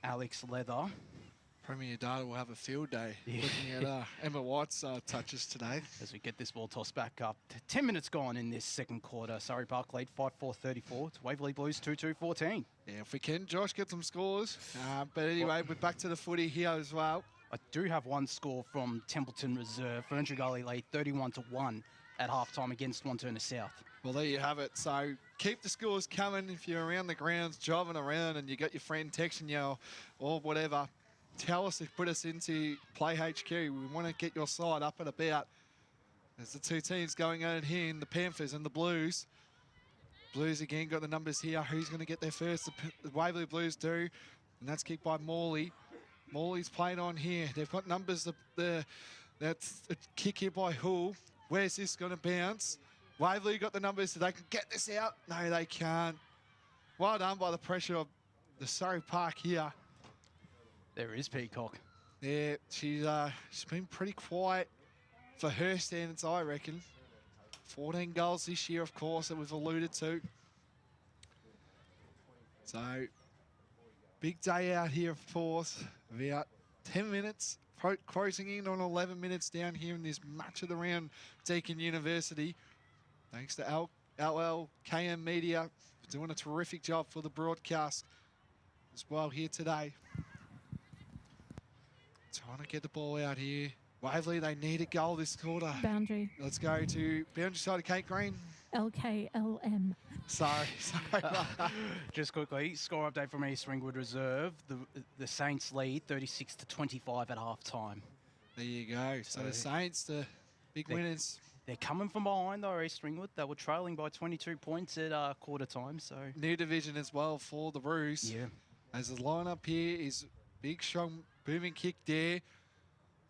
Alex Leather. Premier Data will have a field day looking at Emma White's touches today. As we get this ball tossed back up. 10 minutes gone in this second quarter. Surrey Park lead 5-4-34 to Waverley Blues 2-2-14. Yeah, if we can, Josh, get some scores. But anyway, we're back to the footy here as well. I do have one score from Templeton Reserve. Ferntree Gully lead 31-1 at halftime against Wanturna South. Well, there you have it. So keep the scores coming. If you're around the grounds, driving around, and you got your friend texting you or whatever, tell us to put us into Play HQ. We want to get your side up and about. There's the two teams going at it here in the Panthers and the Blues. Blues again got the numbers here. Who's going to get there first? The Waverley Blues do, and that's kicked by Morley. Morley's played on here. They've got numbers. That's a kick here by Hull. Where's this going to bounce? Waverley got the numbers so they can get this out. No, they can't. Well done by the pressure of the Surrey Park here. There is Peacock. Yeah, she's been pretty quiet for her standards, I reckon. 14 goals this year, of course, that we've alluded to. So, big day out here, of course. About 10 minutes, closing in on 11 minutes down here in this match of the round, Deakin University. Thanks to LLKM Media for doing a terrific job for the broadcast as well here today. Trying to get the ball out here. Waverley, they need a goal this quarter. Boundary. Let's go to boundary side of Kate Green. LKLM. Sorry. Just quickly, score update from East Ringwood Reserve. The Saints lead 36-25 at halftime. There you go. So the Saints, the big winners. They're coming from behind, though, East Ringwood. They were trailing by 22 points at quarter time. So new division as well for the Roos. Yeah. As the lineup here is big, strong, booming kick there.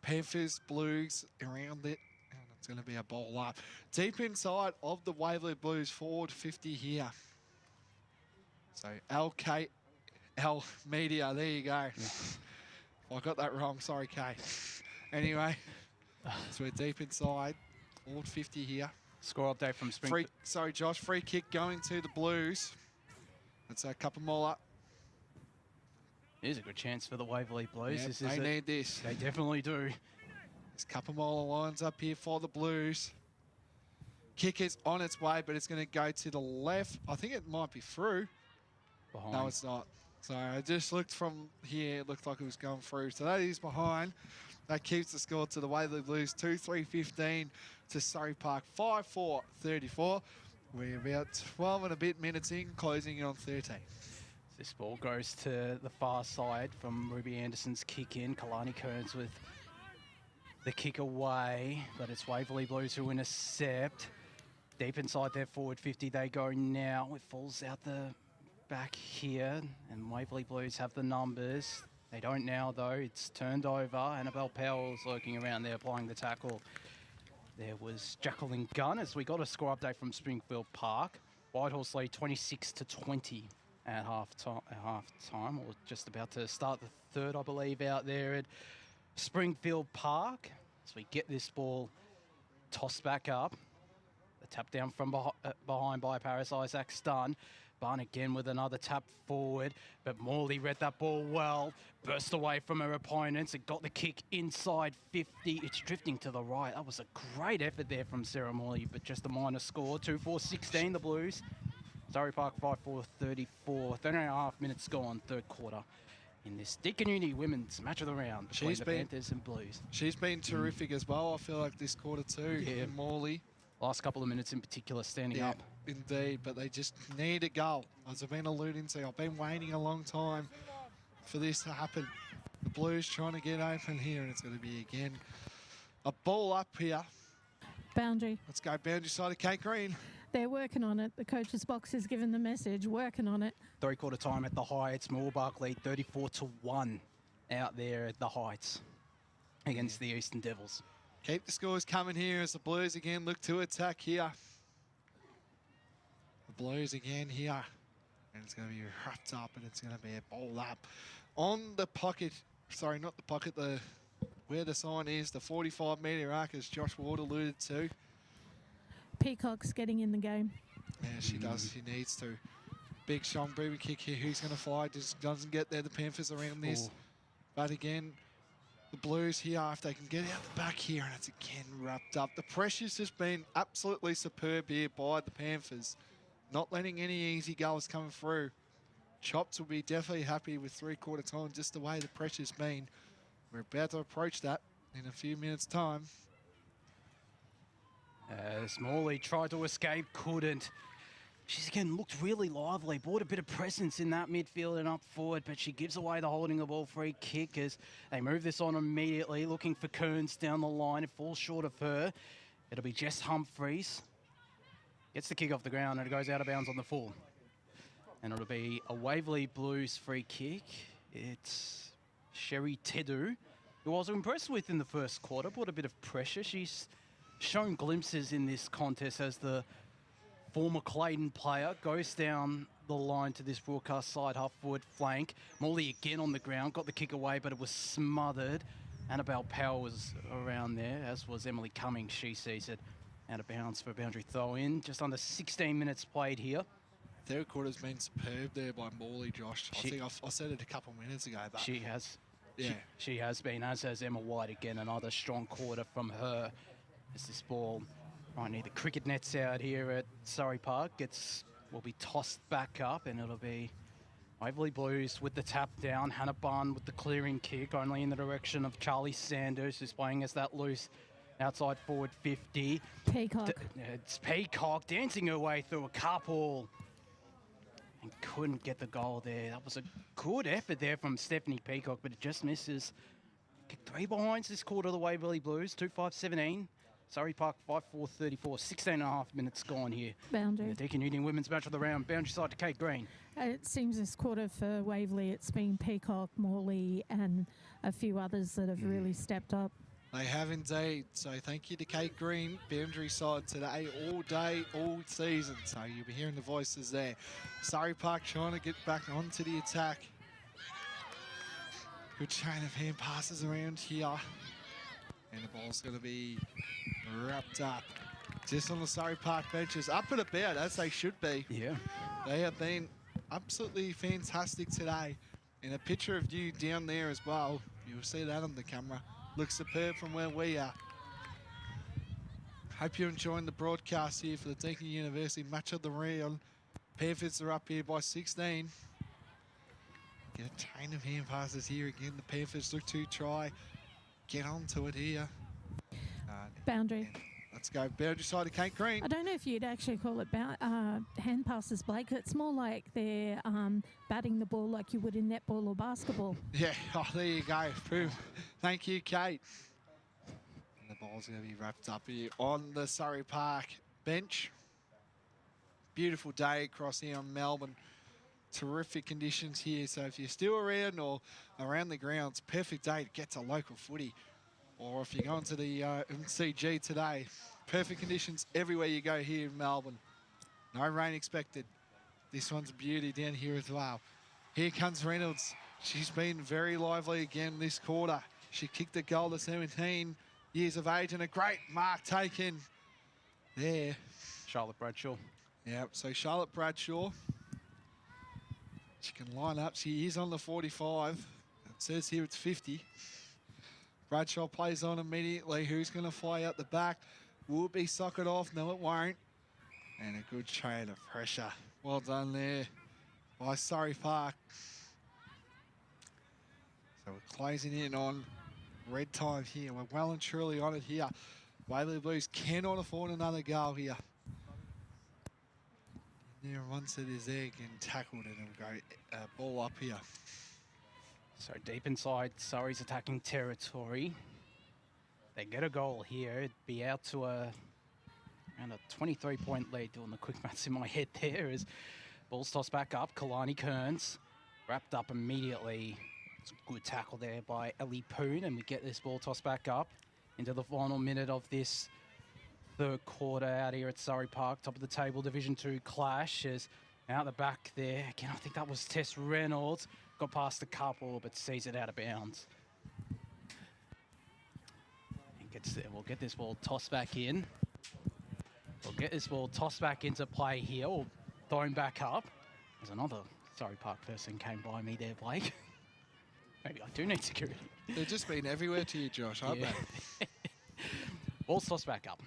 Panthers, Blues around it. And it's going to be a ball up. Deep inside of the Waverley Blues, forward 50 here. So LKL Media, there you go. I got that wrong, sorry, Kate. Anyway, so we're deep inside. Forward 50 here. Score update from Springfield. Sorry, Josh. Free kick going to the Blues. That's a couple more up. Here's a good chance for the Waverley Blues. Yep, they need this. They definitely do. There's a couple more lines up here for the Blues. Kick is on its way, but it's going to go to the left. I think it might be through. Behind. No, it's not. So I just looked from here. It looked like it was going through. So that is behind. That keeps the score to the Waverley Blues 2-3-15 to Surrey Park 5-4-34. We're about 12 and a bit minutes in, closing in on 13. This ball goes to the far side from Ruby Anderson's kick in. Kalani Kearns with the kick away, but it's Waverley Blues who intercept. Deep inside their forward 50 they go now. It falls out the back here, and Waverley Blues have the numbers. They don't now, though. It's turned over. Annabelle Powell's lurking around there applying the tackle. There was Jacqueline Gunn as we got a score update from Springfield Park. Whitehorse lead 26-20 at half time, or just about to start the third, I believe, out there at Springfield Park. As we get this ball tossed back up. The tap down from behind by Paris Isaac Dunn. Barn again with another tap forward, but Morley read that ball well. Burst away from her opponents. It got the kick inside 50. It's drifting to the right. That was a great effort there from Sarah Morley, but just a minor score. 2-4-16 the Blues. Surrey Park 5-4-34. 13.5 minutes gone, third quarter. In this Deakin Uni women's match of the round between the Panthers and Blues. She's been terrific as well, I feel like, this quarter too. Yeah. Morley. Last couple of minutes in particular standing up. indeed, but they just need a goal. As I've been alluding to, I've been waiting a long time for this to happen. The Blues trying to get open here, and it's going to be, again, a ball up here. Boundary. Let's go boundary side of Kate Green. They're working on it. The coach's box has given the message, working on it. Three-quarter time at the Heights. Moorbark lead 34-1 out there at the Heights against the Eastern Devils. Keep the scores coming here as the Blues again look to attack here. The Blues again here. And it's going to be wrapped up, and it's going to be a ball up on the pocket. Sorry, not the pocket, where the sign is, the 45-metre arc, as Josh Ward alluded to. Peacock's getting in the game. Yeah, she does. She needs to. Big Sean Brewer kick here. Who's going to fly? Just doesn't get there. The Panthers around this. But again, the Blues here, if they can get out the back here, and it's again wrapped up. The pressure's just been absolutely superb here by the Panthers. Not letting any easy goals come through. Chops will be definitely happy with three-quarter time, just the way the pressure's been. We're about to approach that in a few minutes' time. Smalley tried to escape, couldn't. She's again looked really lively, brought a bit of presence in that midfield and up forward, but she gives away the holding the ball free kick as they move this on immediately, looking for Kearns down the line. It falls short of her. It'll be Jess Humphreys. Gets the kick off the ground and it goes out of bounds on the full. And it'll be a Waverley Blues free kick. It's Sherry Tedu, who I was impressed with in the first quarter, brought a bit of pressure. She's shown glimpses in this contest as the former Clayton player goes down the line to this broadcast side half forward flank. Morley again on the ground, got the kick away, but it was smothered. Annabelle Powell was around there, as was Emily Cummings. She sees it out of bounds for a boundary throw in. Just under 16 minutes played here. Third quarter's been superb there by Morley, Josh. I think I said it a couple minutes ago, but she has. Yeah, she has been, as has Emma White again. Another strong quarter from her. As this ball right near the cricket nets out here at Surrey Park will be tossed back up, and it'll be Waverley Blues with the tap down. Hannah Bunn with the clearing kick, only in the direction of Charlie Sanders, who's playing as that loose outside forward 50. Peacock. It's Peacock dancing her way through a couple and couldn't get the goal there. That was a good effort there from Stephanie Peacock, but it just misses. Kick 3 behinds this quarter, the Waverley Blues, 2-5-17. Surrey Park 5-4-34, 16 and a half minutes gone here. Boundary. The Deakin Union women's match of the round. Boundary side to Kate Green. It seems this quarter for Waverley, it's been Peacock, Morley and a few others that have really stepped up. They have indeed. So thank you to Kate Green, boundary side today, all day, all season. So you'll be hearing the voices there. Surrey Park trying to get back onto the attack. Good chain of hand passes around here. And the ball's going to be wrapped up just on the Surrey Park benches. Up and about, as they should be. Yeah. They have been absolutely fantastic today. And a picture of you down there as well. You'll see that on the camera. Looks superb from where we are. Hope you're enjoying the broadcast here for the Deakin University match of the round. Panthers are up here by 16. Get a chain of hand passes here again. The Panthers look to try get onto it here. Boundary. Let's go boundary side of Kate Green. I don't know if you'd actually call it hand passes, Blake. It's more like they're batting the ball like you would in netball or basketball. Yeah, oh, there you go. Boom. Thank you, Kate. And the ball's going to be wrapped up here on the Surrey Park bench. Beautiful day across here in Melbourne. Terrific conditions here. So if you're still around or around the grounds, perfect day to get to local footy. Or if you're going to the MCG today, perfect conditions everywhere you go here in Melbourne. No rain expected. This one's a beauty down here as well. Here comes Reynolds. She's been very lively again this quarter. She kicked a goal at 17 years of age and a great mark taken there. Charlotte Bradshaw. Yeah, so Charlotte Bradshaw. She can line up. She is on the 45. It says here it's 50. Bradshaw plays on immediately. Who's going to fly out the back? Will it be socket off? No, it won't. And a good chain of pressure. Well done there by Surrey Park. So we're closing in on red time here. We're well and truly on it here. Waverley Blues cannot afford another goal here. Yeah, once it is there, getting tackled, and it'll go ball up here. So deep inside Surrey's attacking territory. They get a goal here. It'd be out to around a 23-point lead. Doing the quick maths in my head there as ball's tossed back up. Kalani Kearns wrapped up immediately. It's a good tackle there by Ellie Poon, and we get this ball tossed back up into the final minute of this third quarter out here at Surrey Park. Top of the table, Division 2 clash is out the back there. Again, I think that was Tess Reynolds. Got past a couple, but sees it out of bounds. And gets there. We'll get this ball tossed back in. We'll get this ball tossed back into play here, or thrown back up. There's another Surrey Park person came by me there, Blake. Maybe I do need security. They've just been everywhere to you, Josh, aren't they? Ball's tossed back up.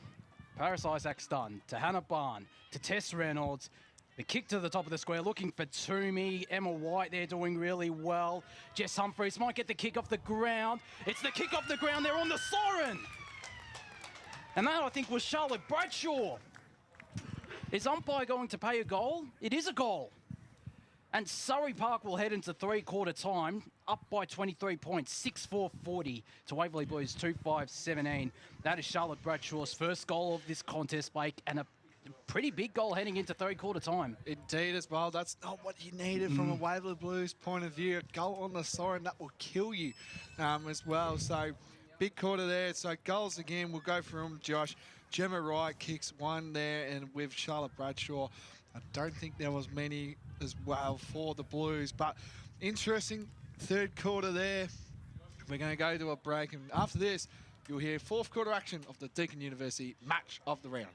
Paris Isaac's done to Hannah Barn, to Tess Reynolds. The kick to the top of the square, looking for Toomey. Emma White there doing really well. Jess Humphreys might get the kick off the ground. It's the kick off the ground. They're on the siren. And that, I think, was Charlotte Bradshaw. Is umpire going to pay a goal? It is a goal. And Surrey Park will head into three-quarter time, up by 23 points, 6-4-40 to Waverley Blues 2-5-17. That is Charlotte Bradshaw's first goal of this contest, Blake, and a pretty big goal heading into three-quarter time. Indeed as well. That's not what you needed from a Waverley Blues point of view. A goal on the siren, that will kill you as well. So big quarter there. So goals again, we'll go through them, Josh. Gemma Wright kicks one there, and with Charlotte Bradshaw, I don't think there was many as well for the Blues. But interesting third quarter there. We're going to go to a break, and after this, you'll hear fourth quarter action of the Deakin University match of the round.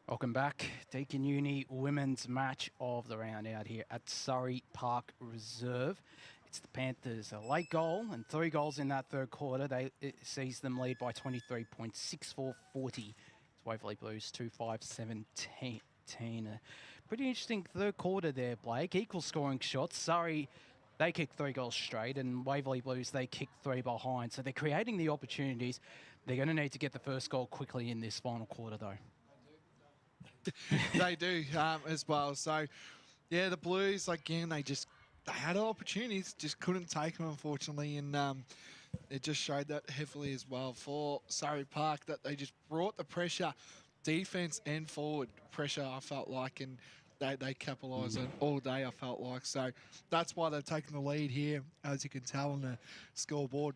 Welcome back. Deakin Uni women's match of the round out here at Surrey Park Reserve. It's the Panthers, a late goal and 3 goals in that third quarter. It sees them lead by 23.64-40. It's Waverley Blues 2-5-17. Pretty interesting third quarter there, Blake. Equal scoring shots. Surrey, they kicked 3 goals straight, and Waverley Blues, they kicked 3 behind. So they're creating the opportunities. They're going to need to get the first goal quickly in this final quarter, though. They do as well. So, yeah, the Blues, again, they had opportunities, just couldn't take them, unfortunately. And it just showed that heavily as well for Surrey Park, that they just brought the pressure, defence and forward pressure, I felt like. And they capitalised on it all day, I felt like. So that's why they've taken the lead here, as you can tell on the scoreboard.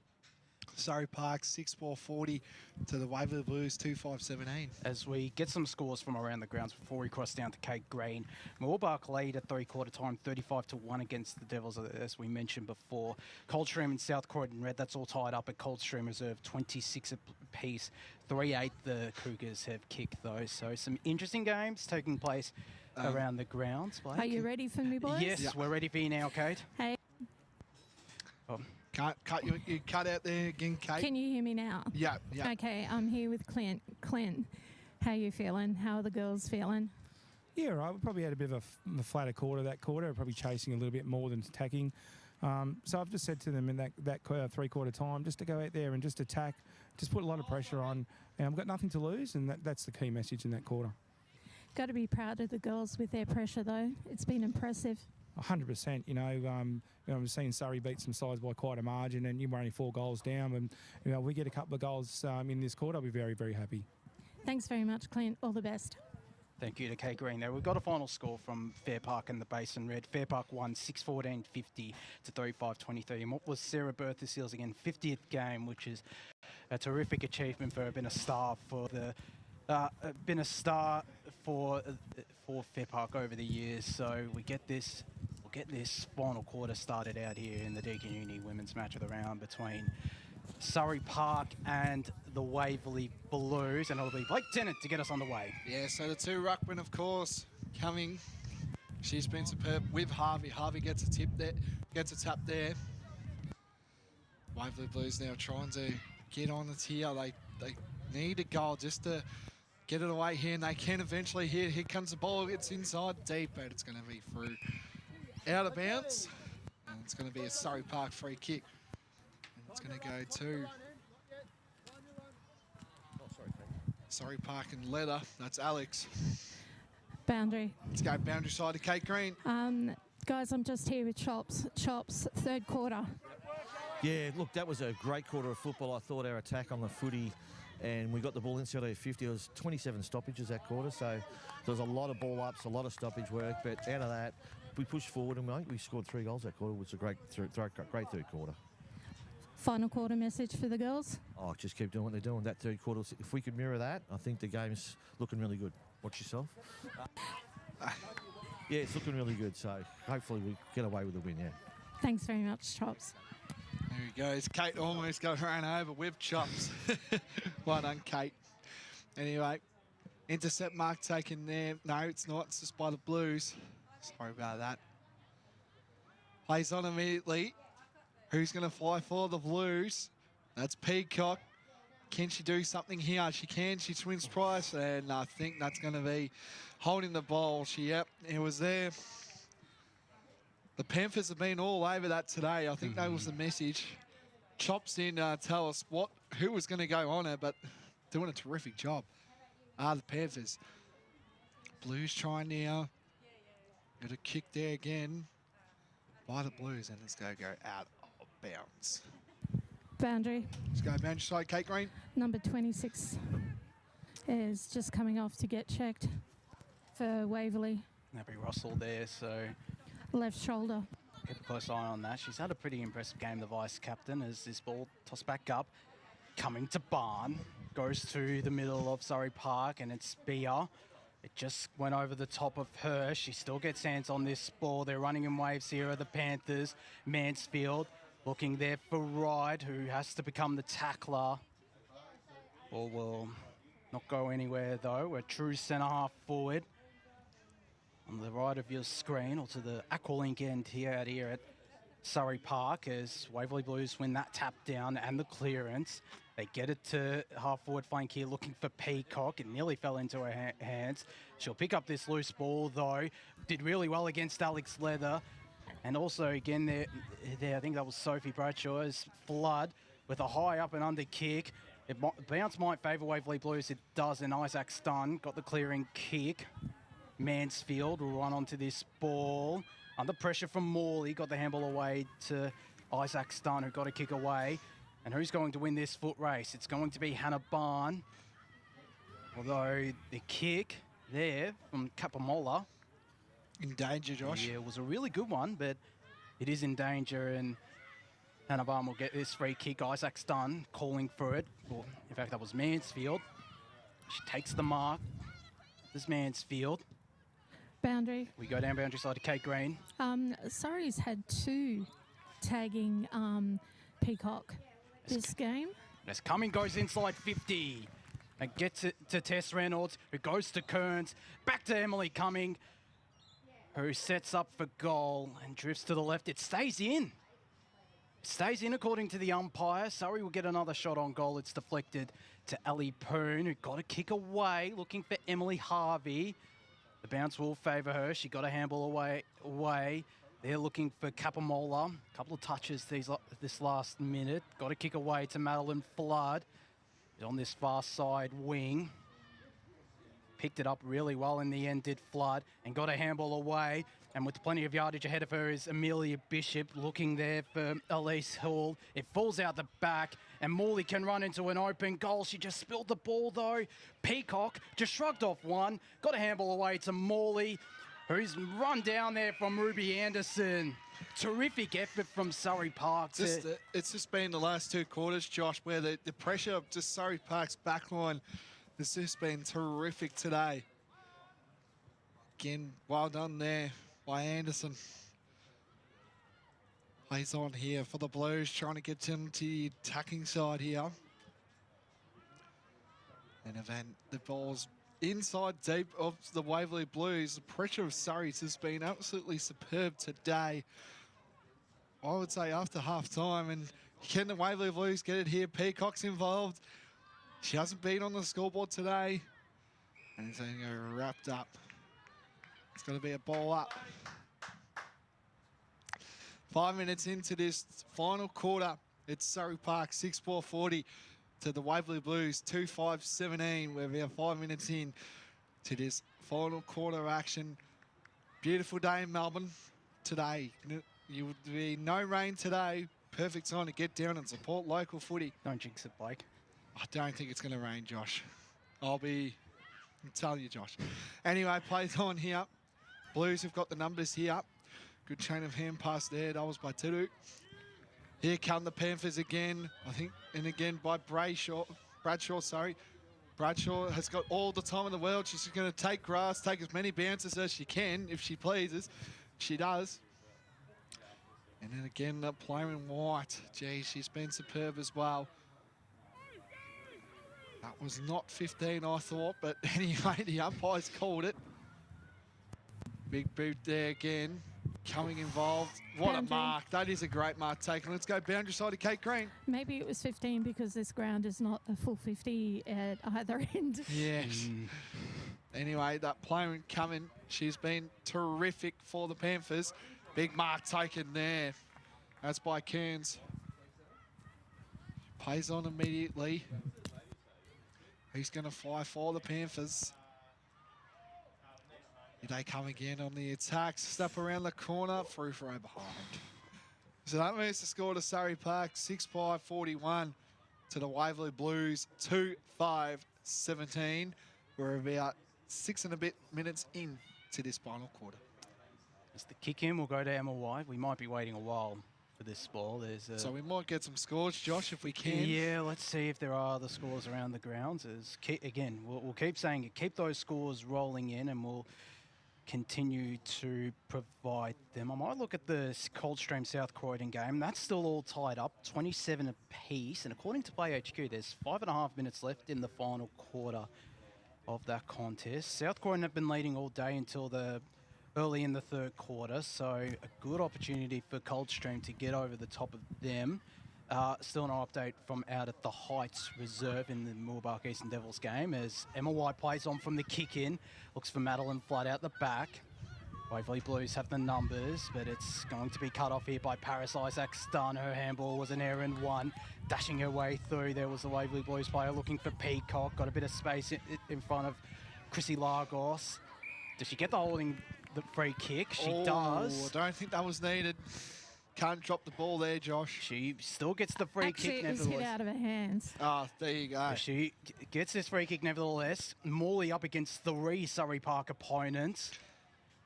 Surrey Park 6-4-40 to the Waverley Blues 2-5-17. As we get some scores from around the grounds before we cross down to Kate Green. Moorbark lead at 3/4 time, 35-1 against the Devils, as we mentioned before. Coldstream and South Croydon Red, that's all tied up at Coldstream Reserve, 26 apiece. 3-8 the Cougars have kicked those. So some interesting games taking place around the grounds. Blake. Are you ready for me, boys? Yes, we're ready for you now, Kate. Hey. You cut out there again, Kate. Can you hear me now? Yeah. Okay, I'm here with Clint. Clint, how you feeling? How are the girls feeling? Yeah, right. We probably had a bit of a flatter quarter that quarter, probably chasing a little bit more than attacking. So I've just said to them in that 3/4 time just to go out there and just attack, just put a lot of pressure on. And I've got nothing to lose, and that's the key message in that quarter. Got to be proud of the girls with their pressure, though. It's been impressive. 100%. I'm seeing Surrey beat some sides by quite a margin, and you were only 4 goals down. And we get a couple of goals in this quarter, I'll be very, very happy. Thanks very much, Clint. All the best. Thank you to Kate Green there. We've got a final score from Fair Park and the Basin Red. Fair Park won 6-14-50 to 35-23. And what was Sarah Bertha Seals again, 50th game, which is a terrific achievement for her. Been a star for Fair Park over the years. So we'll get this final quarter started out here in the Deakin Uni women's match of the round between Surrey Park and the Waverley Blues, and it'll be Blake Tennant to get us on the way. Yeah, so the 2 ruckmen, of course, coming. She's been superb with Harvey. Harvey gets a tap there. Waverley Blues now trying to get on the tier. They need a goal just to get it away here, and they can eventually hit. Here comes the ball. It's inside deep, but it's going to be through out of bounds. And it's going to be a Surrey Park free kick. And it's going to go to Surrey Park and Leather. That's Alex. Boundary. Let's go boundary side to Kate Green. Guys, I'm just here with Chops. Chops, 3rd quarter. Yeah, look, that was a great quarter of football. I thought our attack on the footy, and we got the ball inside of 50. It was 27 stoppages that quarter, so there was a lot of ball ups, a lot of stoppage work. But out of that, we pushed forward, and I think we scored 3 goals that quarter. It was a great third quarter. Final quarter message for the girls? Oh, just keep doing what they're doing. That third quarter, if we could mirror that, I think the game's looking really good. Watch yourself. Yeah, it's looking really good, so hopefully we get away with the win, yeah. Thanks very much, Chops. There he goes. Kate almost got ran over with Chops. Well done, Kate. Anyway, intercept mark taken there. No, it's not. It's just by the Blues. Sorry about that. Plays on immediately. Who's going to fly for the Blues? That's Peacock. Can she do something here? She can. She swings twice, and I think that's going to be holding the ball. Yep, it was there. The Panthers have been all over that today. I think that was the message. Chops didn't tell us who was going to go on it, but doing a terrific job. The Panthers. Blues trying now. Got a kick there again by the Blues, and it's going to go out of bounds. Boundary. Let's go boundary side, Kate Green. Number 26 is just coming off to get checked for Waverley. Nabby Russell there, so Left shoulder. keep a close eye on that. She's had a pretty impressive game, the vice-captain, as this ball tossed back up. Coming to Barn. Goes to the middle of Surrey Park, and it's Beer. It just went over the top of her. She still gets hands on this ball. They're running in waves here are the Panthers. Mansfield looking there for Wright, who has to become the tackler. Ball will not go anywhere, though. A true centre-half forward. On the right of your screen, or to the Aqualink end here at Surrey Park, as Waverley Blues win that tap down and the clearance. They get it to half-forward flank here, looking for Peacock. It nearly fell into her hands. She'll pick up this loose ball, though. Did really well against Alex Leather. And also, again, there I think that was Sophie Bradshaw's Flood with a high up and under kick. Bounce might favour Waverley Blues. It does, and Isaac Stun got the clearing kick. Mansfield will run onto this ball. Under pressure from Morley, got the handball away to Isaac Stun, who got a kick away. And who's going to win this foot race? It's going to be Hannah Barn. Although the kick there from Capamola. In danger, Josh. Yeah, it was a really good one, but it is in danger. And Hannah Barn will get this free kick. Isaac Stun calling for it. Well, in fact, that was Mansfield. She takes the mark. This Mansfield. Boundary. We go down boundary side to Kate Green. Surrey's had 2 tagging Peacock this game. As Cumming goes inside 50 and gets it to Tess Reynolds, who goes to Kearns. Back to Emily Cumming, who sets up for goal and drifts to the left. It stays in. It stays in according to the umpire. Surrey will get another shot on goal. It's deflected to Ali Poon, who got a kick away, looking for Emily Harvey. The bounce will favour her. She got a handball away. They're looking for Capamola. A couple of touches this last minute. Got a kick away to Madeline Flood. On this far side wing. Picked it up really well in the end, did Flood, and got a handball away. And with plenty of yardage ahead of her is Amelia Bishop, looking there for Elise Hall. It falls out the back, and Morley can run into an open goal. She just spilled the ball, though. Peacock just shrugged off one. Got a handball away to Morley, who's run down there from Ruby Anderson. Terrific effort from Surrey Park. It's just been the last 2 quarters, Josh, where the pressure of just Surrey Park's backline has just been terrific today. Again, well done there by Anderson. Plays on here for the Blues, trying to get them to the attacking side here. And then the ball's inside deep of the Waverley Blues. The pressure of Surrey's has been absolutely superb today. I would say after half time, and can the Waverley Blues get it here? Peacock's involved. She hasn't been on the scoreboard today. And it's going to go wrapped up. It's going to be a ball up. 5 minutes into this final quarter, it's Surrey Park 6-4-40 to the Waverley Blues 2-5-17. We're about 5 minutes in to this final quarter action. Beautiful day in Melbourne today. You would be no rain today. Perfect time to get down and support local footy. Don't jinx it, Blake. I don't think it's going to rain, Josh. I'm telling you, Josh. Anyway, plays on here. Blues have got the numbers here. Good chain of hand pass there. That was by Tidu. Here come the Panthers again. I think, and again by Bradshaw, sorry. Bradshaw has got all the time in the world. She's going to take grass, take as many bounces as she can if she pleases. She does. And then again, the player in white. Geez, she's been superb as well. That was not 15, I thought, but anyway, the umpires called it. Big boot there again. Coming involved. What boundary. A mark. That is a great mark taken. Let's go boundary side to Kate Green. Maybe it was 15 because this ground is not a full 50 at either end. Yes. Anyway, that player coming. She's been terrific for the Panthers. Big mark taken there. That's by Kearns. Plays on immediately. He's going to fly for the Panthers. Here they come again on the attack. Step around the corner. Through for behind. So that moves the score to Surrey Park. 6-5-41 to the Waverley Blues. 2-5-17. We're about 6 and a bit minutes in to this final quarter. As the kick in will go to Emma White. We might be waiting a while for this ball. There's So we might get some scores, Josh, if we can. Yeah, let's see if there are the scores around the grounds. Again, we'll keep saying it. Keep those scores rolling in, and we'll continue to provide them. I might look at the Coldstream South Croydon game. That's still all tied up, 27 apiece. And according to Play HQ, there's 5.5 minutes left in the final quarter of that contest. South Croydon have been leading all day until early in the third quarter, so a good opportunity for Coldstream to get over the top of them. Still no update from out at the Heights Reserve in the Moorbark Eastern Devils game as Emma White plays on from the kick in. Looks for Madeline Flood out the back. Waverley Blues have the numbers, but it's going to be cut off here by Paris Isaac-Dunn. Her handball was an errand one. Dashing her way through, there was the Waverley Blues player looking for Peacock. Got a bit of space in front of Chrissy Lagos. Does she get the holding the free kick? She does. I don't think that was needed. Can't drop the ball there, Josh. She still gets the free kick, nevertheless. Actually, it was hit out of her hands. Ah, there you go. She gets this free kick, nevertheless. Morley up against 3 Surrey Park opponents.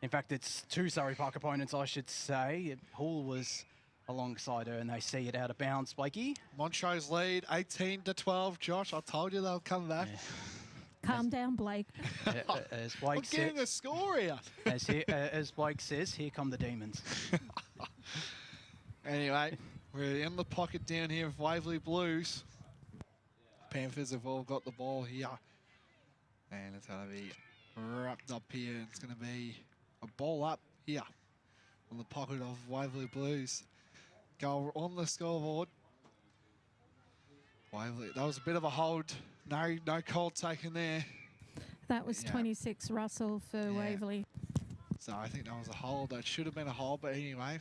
In fact, it's 2 Surrey Park opponents, I should say. Hall was alongside her, and they see it out of bounds. Blakey? Montrose lead, 18-12. Josh, I told you they'll come back. Yeah. Calm down, Blake. As Blake I'm getting a score here. As Blake says, here come the demons. Anyway, we're in the pocket down here of Waverley Blues. Panthers have all got the ball here. And it's going to be wrapped up here. It's going to be a ball up here on the pocket of Waverley Blues. Goal on the scoreboard. Waverley, that was a bit of a hold. No call taken there. That was 26 Russell for Waverley. So I think that was a hold. That should have been a hold, but anyway.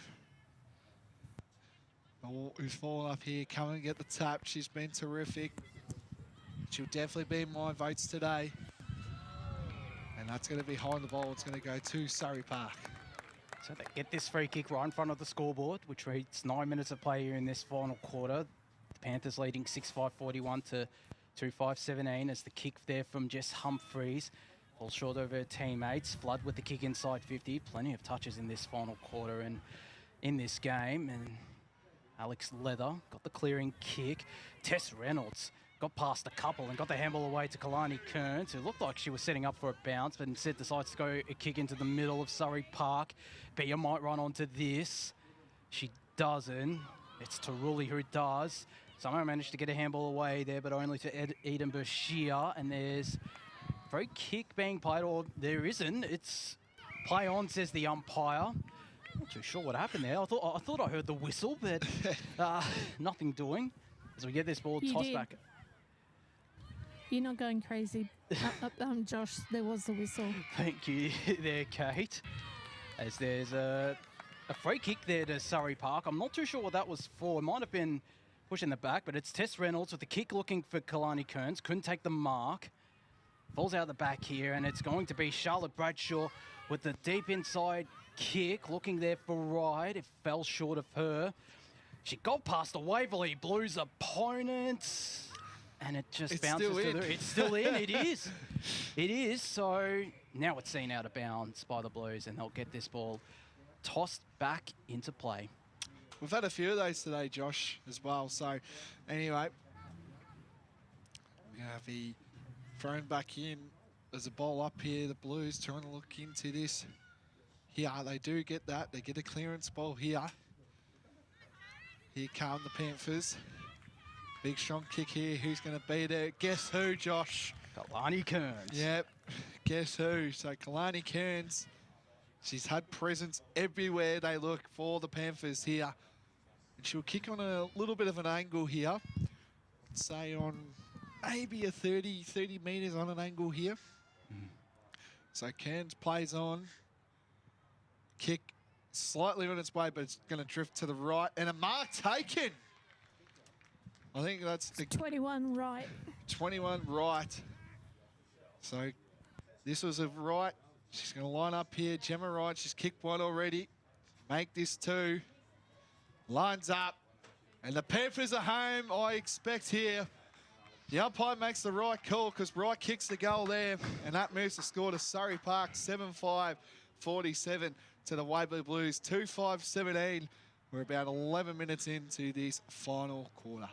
Who's fallen up here, come and get the tap. She's been terrific. She'll definitely be in my votes today. And that's going to be high on the ball. It's going to go to Surrey Park. So they get this free kick right in front of the scoreboard, which reads 9 minutes of play here in this final quarter. The Panthers leading 6-5-41 to 2-5-17 as the kick there from Jess Humphreys. Falls short of her teammates. Flood with the kick inside 50. Plenty of touches in this final quarter and in this game. And Alex Leather got the clearing kick. Tess Reynolds got past a couple and got the handball away to Kalani Kearns, who looked like she was setting up for a bounce, but instead decides to go a kick into the middle of Surrey Park. Bia might run onto this. She doesn't. It's Taruli who does. Somehow managed to get a handball away there, but only to Eden Bashir. And there's a free kick being played, or there isn't. It's play on, says the umpire. Not too sure what happened there. I thought I heard the whistle, but nothing doing. As we get this ball tossed back. You're not going crazy, Josh. There was the whistle. Thank you there, Kate. As there's a free kick there to Surrey Park. I'm not too sure what that was for. It might have been pushing the back, but it's Tess Reynolds with the kick looking for Kalani Kearns. Couldn't take the mark. Falls out the back here, and it's going to be Charlotte Bradshaw with the deep inside kick, looking there for right. It fell short of her. She got past the Waverley Blues opponent, and it just bounces to the... It's still in, it is. It is, so now it's seen out of bounds by the Blues, and they'll get this ball tossed back into play. We've had a few of those today, Josh, as well. So, anyway, we're going to be thrown back in. There's a ball up here. The Blues trying to look into this. Here, they do get that. They get a clearance ball here. Here come the Panthers. Big strong kick here. Who's going to be there? Guess who, Josh? Kalani Kearns. Yep. Guess who? So, Kalani Kearns. She's had presence everywhere they look for the Panthers here. And she'll kick on a little bit of an angle here. Say on maybe a 30 metres on an angle here. So Kearns plays on. Kick slightly on its way, but it's going to drift to the right. And a mark taken. I think that's... 21 right. 21 right. So this was a right. She's going to line up here. Gemma Wright, she's kicked one already. Make this 2. Lines up. And the Panthers are home, I expect here. The umpire makes the right call because Wright kicks the goal there. And that moves the score to Surrey Park, 7-5-47 to the Waverley Blues. 2-5-17 We're about 11 minutes into this final quarter.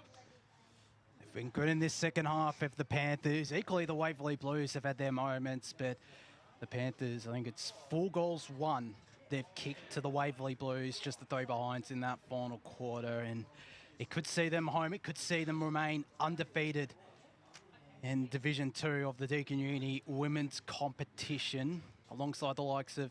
They've been good in this second half of the Panthers. Equally, the Waverley Blues have had their moments, but the Panthers, I think it's 4 goals, 1 they've kicked to the Waverley Blues, just the 3 behinds in that final quarter. And it could see them home. It could see them remain undefeated in Division 2 of the Deakin Uni women's competition, alongside the likes of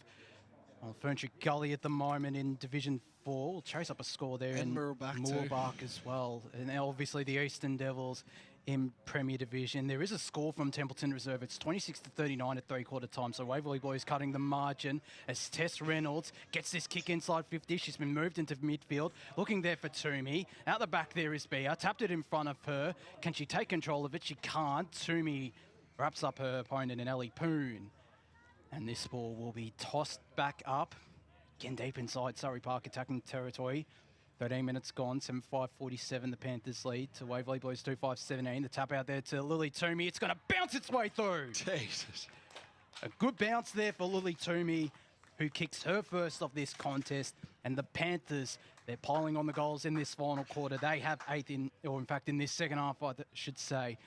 Ferntree Gully at the moment in Division 4. We'll chase up a score there And in Moorabak as well. And obviously the Eastern Devils in Premier Division. There is a score from Templeton Reserve. It's 26-39 at 3/4 time. So Waverley Blues cutting the margin as Tess Reynolds gets this kick inside 50. She's been moved into midfield. Looking there for Toomey. Out the back there is Bea. Tapped it in front of her. Can she take control of it? She can't. Toomey wraps up her opponent in Ellie Poon. And this ball will be tossed back up. Again, deep inside Surrey Park attacking territory. 13 minutes gone, 7-5-47, the Panthers lead to Waverley Blues 2-5-17. The tap out there to Lily Toomey. It's going to bounce its way through. Jesus. A good bounce there for Lily Toomey, who kicks her first of this contest. And the Panthers, they're piling on the goals in this final quarter. They have 8 in fact, in this second half, I should say.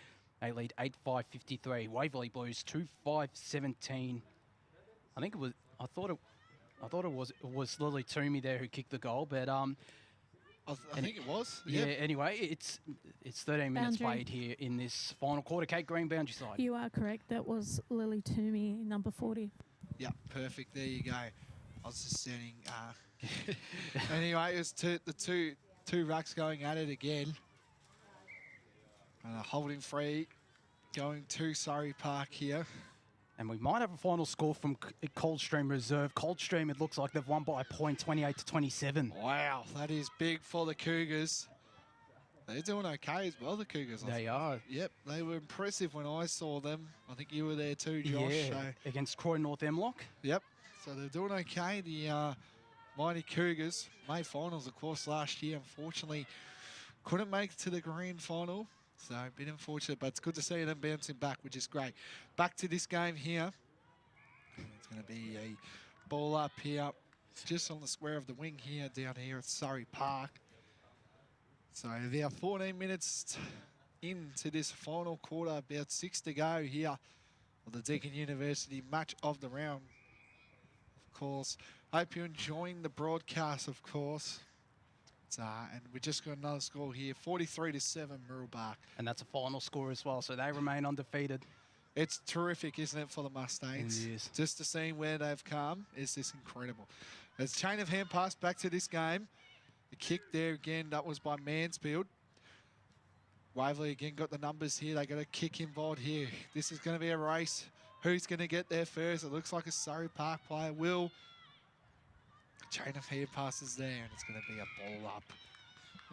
They lead 8-5-53. Waverley Blues 2-5-17. I think it was, I thought it was Lily Toomey there who kicked the goal, but I think it was. Yeah. Yep. Anyway, it's 13 minutes Boundary. played here in this final quarter. Kate Green, boundary side. You are correct. That was Lily Toomey, number 40. Yeah, perfect. There you go. I was just saying. Anyway, it's the two racks going at it again. Holding free, going to Surrey Park here. And we might have a final score from Coldstream Reserve. Coldstream, it looks like they've won by a point, 28-27. Wow, that is big for the Cougars. They're doing okay as well, the Cougars. They are. Yep, they were impressive when I saw them. I think you were there too, Josh. Yeah, So, against Croy North Emlock. yep, so they're doing okay. The mighty Cougars made finals, of course, last year. Unfortunately, couldn't make it to the grand final. So a bit unfortunate, but it's good to see them bouncing back, which is great. Back to this game here. It's going to be a ball up here, just on the square of the wing here, down here at Surrey Park. So there are 14 minutes into this final quarter, about 6 to go here of the Deakin University match of the round. Of course, hope you're enjoying the broadcast, of course. And we just got another score here, 43-7, Moorabak. And that's a final score as well, so they remain undefeated. It's terrific, isn't it, for the Mustangs? It is. Just to see where they've come is just incredible. As chain of hand pass back to this game. The kick there again, that was by Mansfield. Waverley again got the numbers here. They got a kick involved here. This is going to be a race. Who's going to get there first? It looks like a Surrey Park player will. Chain of hand passes there, and it's going to be a ball up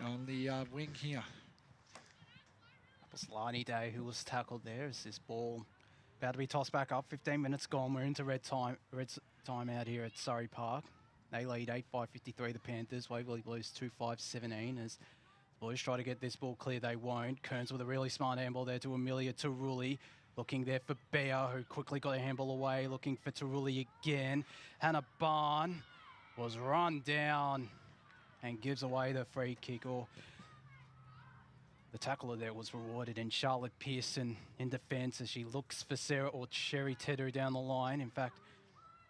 on the wing here. That was Lani Day who was tackled there as this ball about to be tossed back up. 15 minutes gone. We're into red time out here at Surrey Park. They lead 8-5-53, the Panthers. Waverley Blues 2-5-17 as the Blues try to get this ball clear. They won't. Kearns with a really smart handball there to Amelia Taruli. Looking there for Bea, who quickly got a handball away. Looking for Taruli again. Hannah Barn was run down and gives away the free kick. Or the tackler there was rewarded, and Charlotte Pearson in defence as she looks for Sarah or Sherry Tedder down the line. In fact,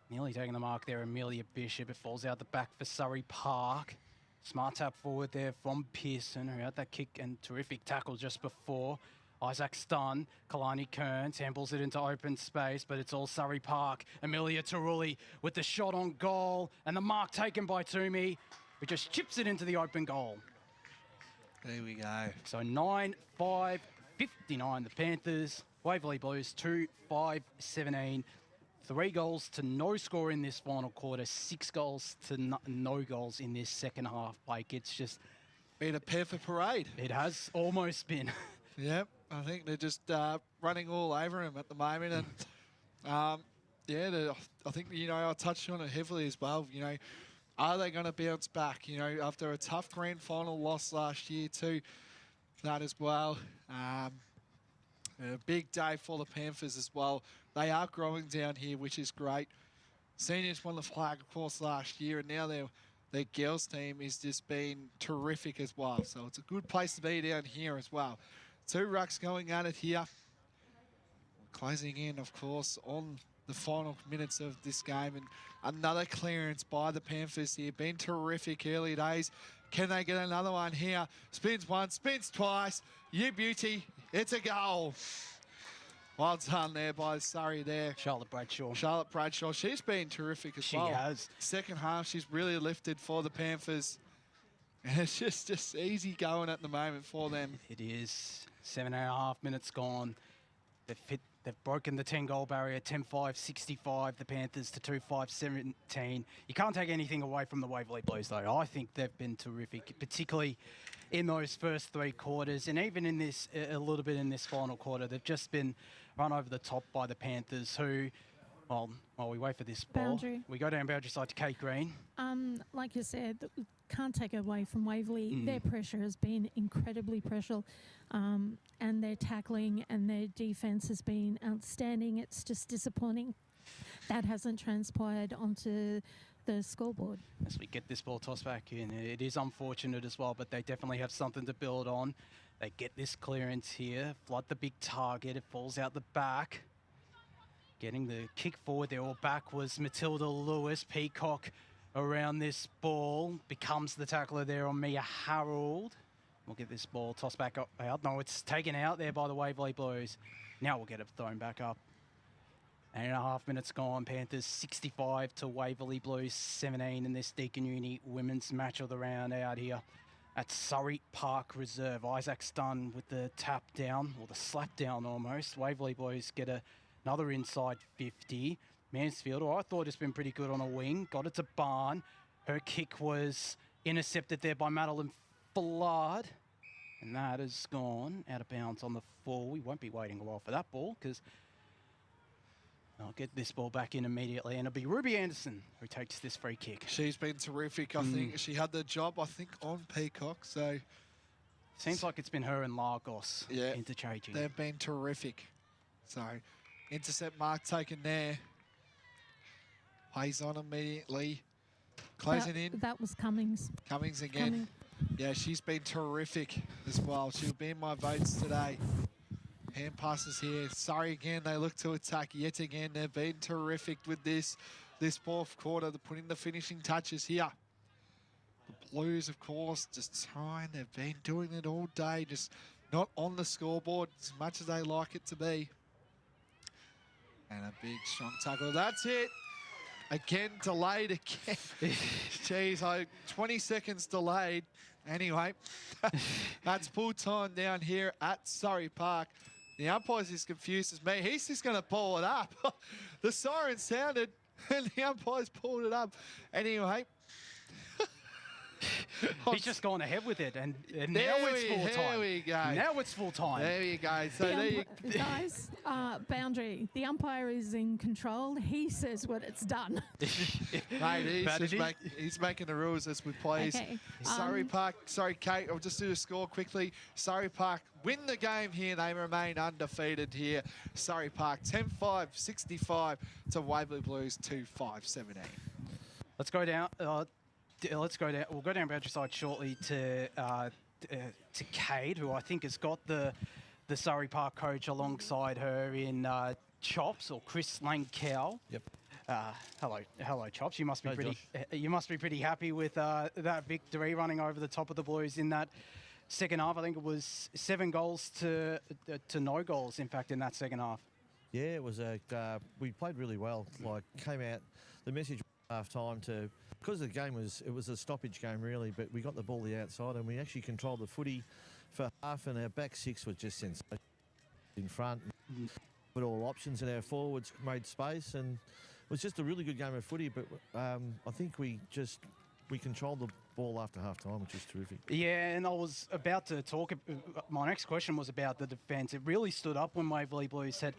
nearly taking the mark there, Amelia Bishop. It falls out the back for Surrey Park. Smart tap forward there from Pearson, who had that kick and terrific tackle just before. Isaac Stun, Kalani Kearns handballs it into open space, but it's all Surrey Park. Amelia Taruli with the shot on goal, and the mark taken by Toomey, who just chips it into the open goal. There we go. So 9-5-59, the Panthers. Waverley Blues 2-5-17. 3 goals to no score in this final quarter. 6 goals to no goals in this second half. Like, it's just Been a Panther parade. It has almost been. Yep, I think they're just running all over him at the moment. And yeah, I think, I touched on it heavily as well. Are they going to bounce back? After a tough grand final loss last year too, that as well. A big day for the Panthers as well. They are growing down here, which is great. Seniors won the flag, of course, last year, and now they're their girls team is just been terrific as well. So it's a good place to be down here as well. 2 rucks going at it here. Closing in, of course, on the final minutes of this game. And another clearance by the Panthers here. Been terrific early days. Can they get another one here? Spins once, spins twice. You beauty, it's a goal. Well done there by Surrey there. Charlotte Bradshaw. Charlotte Bradshaw. She's been terrific as well. She has. Second half, she's really lifted for the Panthers. And it's just easy going at the moment for them. It is. 7.5 minutes gone. They've broken the 10-goal barrier, 10-5-65, the Panthers to 2-5-17. You can't take anything away from the Waverley Blues, though. I think they've been terrific, particularly in those first 3 quarters, and even in this, a little bit in this final quarter. They've just been run over the top by the Panthers, who, well, while we wait for this ball, Boundary. we go down boundary side to Kate Green. Like you said, we can't take it away from Waverley. Their pressure has been incredibly pressured, and their tackling and their defence has been outstanding. It's just disappointing that hasn't transpired onto the scoreboard. As we get this ball tossed back in, it is unfortunate as well, but they definitely have something to build on. They get this clearance here, flood the big target, it falls out the back. Getting the kick forward there, or back, was Matilda Lewis. Peacock around this ball, becomes the tackler there on Mia Harold. We'll get this ball tossed back up, out. No, it's taken out there by the Waverley Blues. Now we'll get it thrown back up. 8.5 minutes gone. Panthers 65 to Waverley Blues 17 in this Deakin Uni women's match of the round out here at Surrey Park Reserve. Isaac's done with the tap down, or the slap down almost. Waverley Blues get another inside 50. Mansfield, I thought it's been pretty good on a wing. Got it to Barn. Her kick was intercepted there by Madeline Flood. And that has gone out of bounds on the full. We won't be waiting a while for that ball, because I'll get this ball back in immediately. And it'll be Ruby Anderson who takes this free kick. She's been terrific. I think she had the job, on Peacock. So seems like it's been her and Lagos interchanging. They've been terrific. So intercept mark taken there. Plays on immediately. Closing in. That was Cummings. Cummings again. Yeah, she's been terrific as well. She'll be in my votes today. Hand passes here. Surrey again, they look to attack yet again. They've been terrific with this fourth quarter. They're putting the finishing touches here. The Blues, of course, just trying. They've been doing it all day, just not on the scoreboard as much as they like it to be. And a big, strong tackle. That's it. Again, delayed again. Jeez, 20 seconds delayed. Anyway, that's full time down here at Surrey Park. The umpire's as confused as me. He's just going to pull it up. The siren sounded and the umpire's pulled it up. Anyway. He's just gone ahead with it, and now it's full time. There we go. Now it's full time. There you go. So guys, boundary. The umpire is in control. He says when it's done. Mate, he's making the rules as we play. Okay. Surrey Park. Sorry, Kate. I'll just do the score quickly. Surrey Park win the game here. They remain undefeated here. Surrey Park 10-5-65 to Waverley Blues 2-5-17. Let's go down. Let's go down. We'll go down boundary side shortly to Cade, who I think has got the Surrey Park coach alongside her in Chops, or Chris Langkow. Yep. Hello, Chops. You must be Hey, you must be pretty happy with that victory, running over the top of the Blues in that second half. I think it was 7 goals to no goals, in fact, in that second half. Yeah, it was we played really well. Like, came out, the message half time to, because the game it was a stoppage game really, but we got the ball the outside and we actually controlled the footy for half, and our back six was just sensational in front. Put all options, and our forwards made space, and it was just a really good game of footy. But I think we controlled the ball after half time, which is terrific. Yeah, and I was about to talk. My next question was about the defence. It really stood up when Waverley Blues had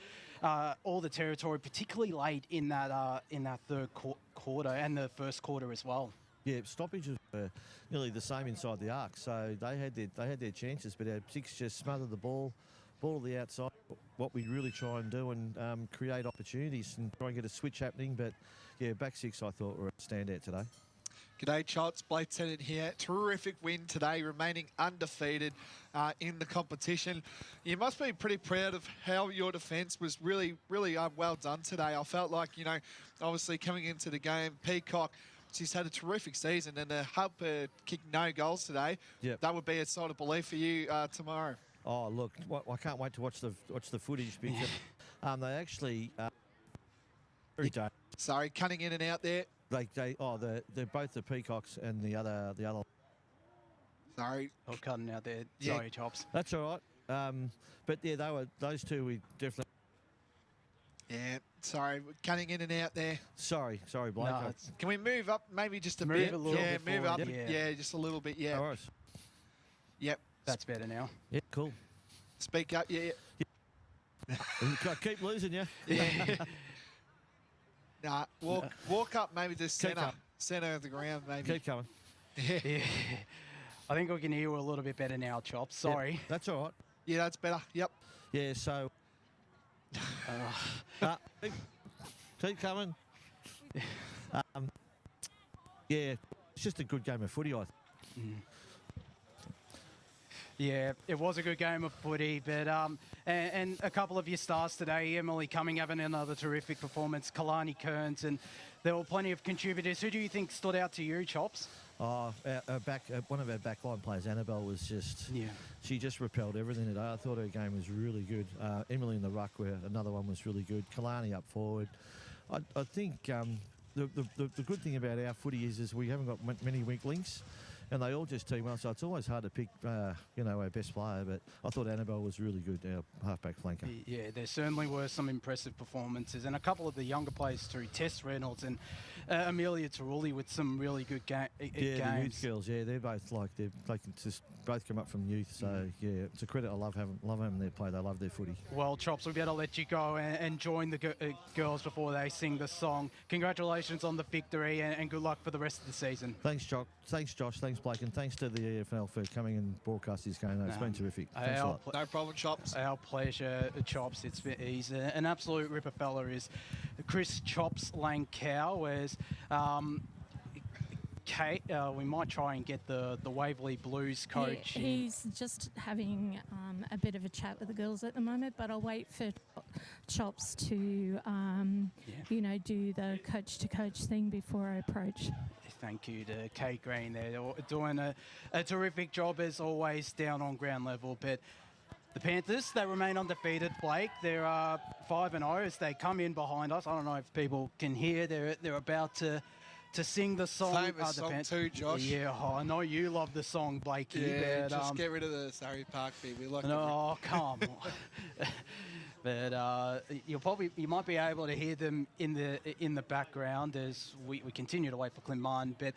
all the territory, particularly late in that third quarter and the first quarter as well. Yeah, stoppages were nearly the same inside the arc, so they had their chances, but our six just smothered the ball to the outside. What we really try and do, and create opportunities and try and get a switch happening. But yeah, back six I thought were a standout today. G'day, Chots. Blake Tennant here. Terrific win today, remaining undefeated in the competition. You must be pretty proud of how your defence was really well done today. I felt like, you know, obviously coming into the game, Peacock, she's had a terrific season, and to help her kick no goals today, that would be a sort of belief for you tomorrow. Oh, look, I can't wait to watch the footage because they actually very dangerous. Sorry, cutting in and out there. They're both the Peacocks and the other. Sorry. Oh, cutting out there. Sorry, Chops. That's all right. But yeah, those two we definitely. Yeah, sorry, we're cutting in and out there. Sorry, Blake. No, can we move up maybe just a move bit? A little bit move forward. up. Yeah, just a little bit. Yeah. All right. Yep. That's better now. Yeah, cool. Speak up. Yeah. I keep losing you. Yeah. Nah, walk up maybe to centre of the ground maybe. Keep coming. Yeah. I think we can hear you a little bit better now, Chops. Sorry. Yeah, that's all right. Yeah, that's better. Yep. Yeah, so... keep coming. Yeah, it's just a good game of footy, I think. Yeah, it was a good game of footy, but and a couple of your stars today, Emily Cumming having another terrific performance, Kalani Kearns, and there were plenty of contributors. Who do you think stood out to you, Chops? One of our backline players, Annabelle, was just... Yeah. She just repelled everything today. I thought her game was really good. Emily in the ruck, where another one was really good. Kalani up forward. I think the good thing about our footy is we haven't got many weak links. And they all just team well, so it's always hard to pick, our best player. But I thought Annabelle was really good, our halfback flanker. Yeah, there certainly were some impressive performances, and a couple of the younger players too, Tess Reynolds and Amelia Tarulli with some really good games. Yeah, the youth girls, they're both they can just both come up from youth. So yeah, it's a credit. I love having their play. They love their footy. Well, Chops, we better let you go and join the girls before they sing the song. Congratulations on the victory, and good luck for the rest of the season. Thanks, Josh. Thanks, Blake, and thanks to the EFL for coming and broadcast this game. It's been terrific. Thanks a lot. No problem, Chops. Our pleasure, Chops. He's an absolute ripper fella. Is Chris Chops Langkow, as Kate, we might try and get the Waverley Blues coach. He's just having a bit of a chat with the girls at the moment, but I'll wait for Chops to, do the coach-to-coach thing before I approach. Thank you to Kate Green there. They're doing a terrific job as always down on ground level. But the Panthers, they remain undefeated, Blake. They're 5-0 as they come in behind us. I don't know if people can hear. They're about to sing the song. Famous song too, Josh. Yeah, I know you love the song, Blakey. Yeah, but, just get rid of the Surrey Park bit. We like no, come on. But you might be able to hear them in the background as we continue to wait for Clint Martin. But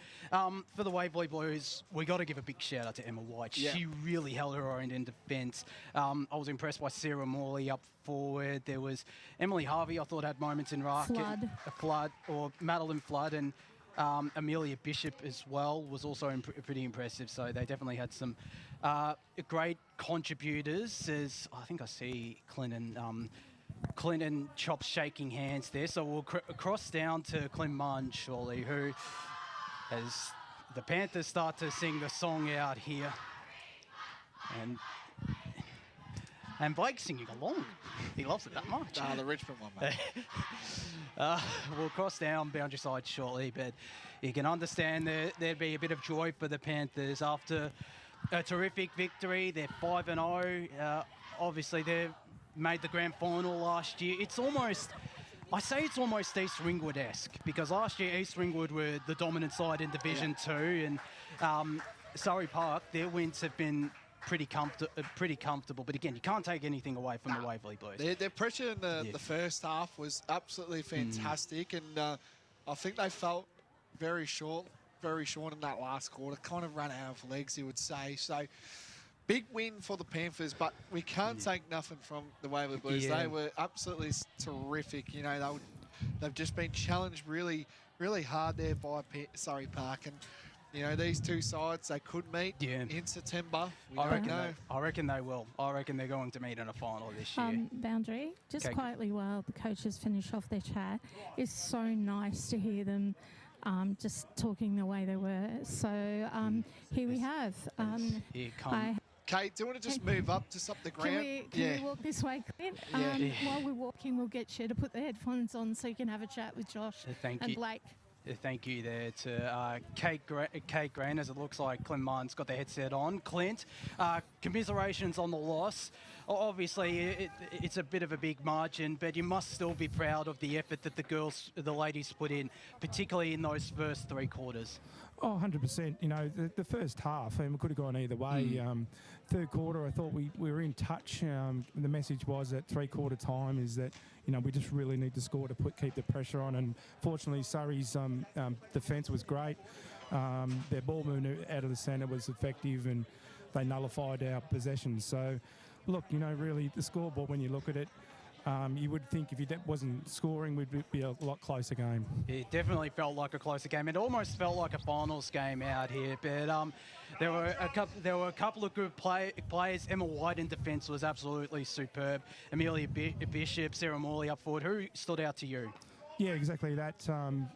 for the Waverley Blues, we got to give a big shout out to Emma White. Yeah. She really held her own in defence. I was impressed by Sarah Morley up forward. There was Emily Harvey. I thought had moments in ruck. Flood or Madeline Flood, and Amelia Bishop as well was also pretty impressive. So they definitely had some great contributors. As I think I see Clint and Chops shaking hands there. So we'll cross down to Clint Martin shortly, who, as the Panthers start to sing the song out here, and Blake's singing along. He loves it that much. The Richmond one, mate. We'll cross down boundary side shortly, but you can understand there'd be a bit of joy for the Panthers after a terrific victory. They're 5-0. Obviously, they've made the grand final last year. It's almost East Ringwood-esque, because last year East Ringwood were the dominant side in Division 2, and Surrey Park, their wins have been pretty comfortable. But again, you can't take anything away from the Waverley Blues. Their pressure in the first half was absolutely fantastic, and I think they felt very short in that last quarter. Kind of run out of legs, you would say. So big win for the Panthers, but we can't take nothing from the Waverley Blues. Yeah. They were absolutely terrific. You know, they've just been challenged really hard there by Surrey Park, and you know, these two sides, they could meet in September. I reckon they will. I reckon they're going to meet in a final this year. Boundary, just quietly while the coaches finish off their chat, it's so nice to hear them just talking the way they were. So here we have. Here come. Kate, do you want to just move up to up the ground? Can we walk this way, Clint? While we're walking, we'll get you to put the headphones on so you can have a chat with Josh and Blake. Thank you there to Kate Green, as it looks like Clint Martin's got the headset on. Clint, commiserations on the loss. Obviously, it's a bit of a big margin, but you must still be proud of the effort that the ladies put in, particularly in those first 3 quarters. Oh, 100%. You know, the first half, and we could have gone either way. Third quarter, I thought we were in touch. The message was at 3-quarter time is that, you know, we just really need to score to keep the pressure on. And fortunately, Surrey's defence was great. Their ball movement out of the centre was effective, and they nullified our possessions. So, look, you know, really the scoreboard, when you look at it, you would think if you wasn't scoring, we'd be a lot closer game. It definitely felt like a closer game. It almost felt like a finals game out here. But there were a couple of good players. Emma White in defence was absolutely superb. Amelia Bishop, Sarah Morley up forward. Who stood out to you? Yeah, exactly that.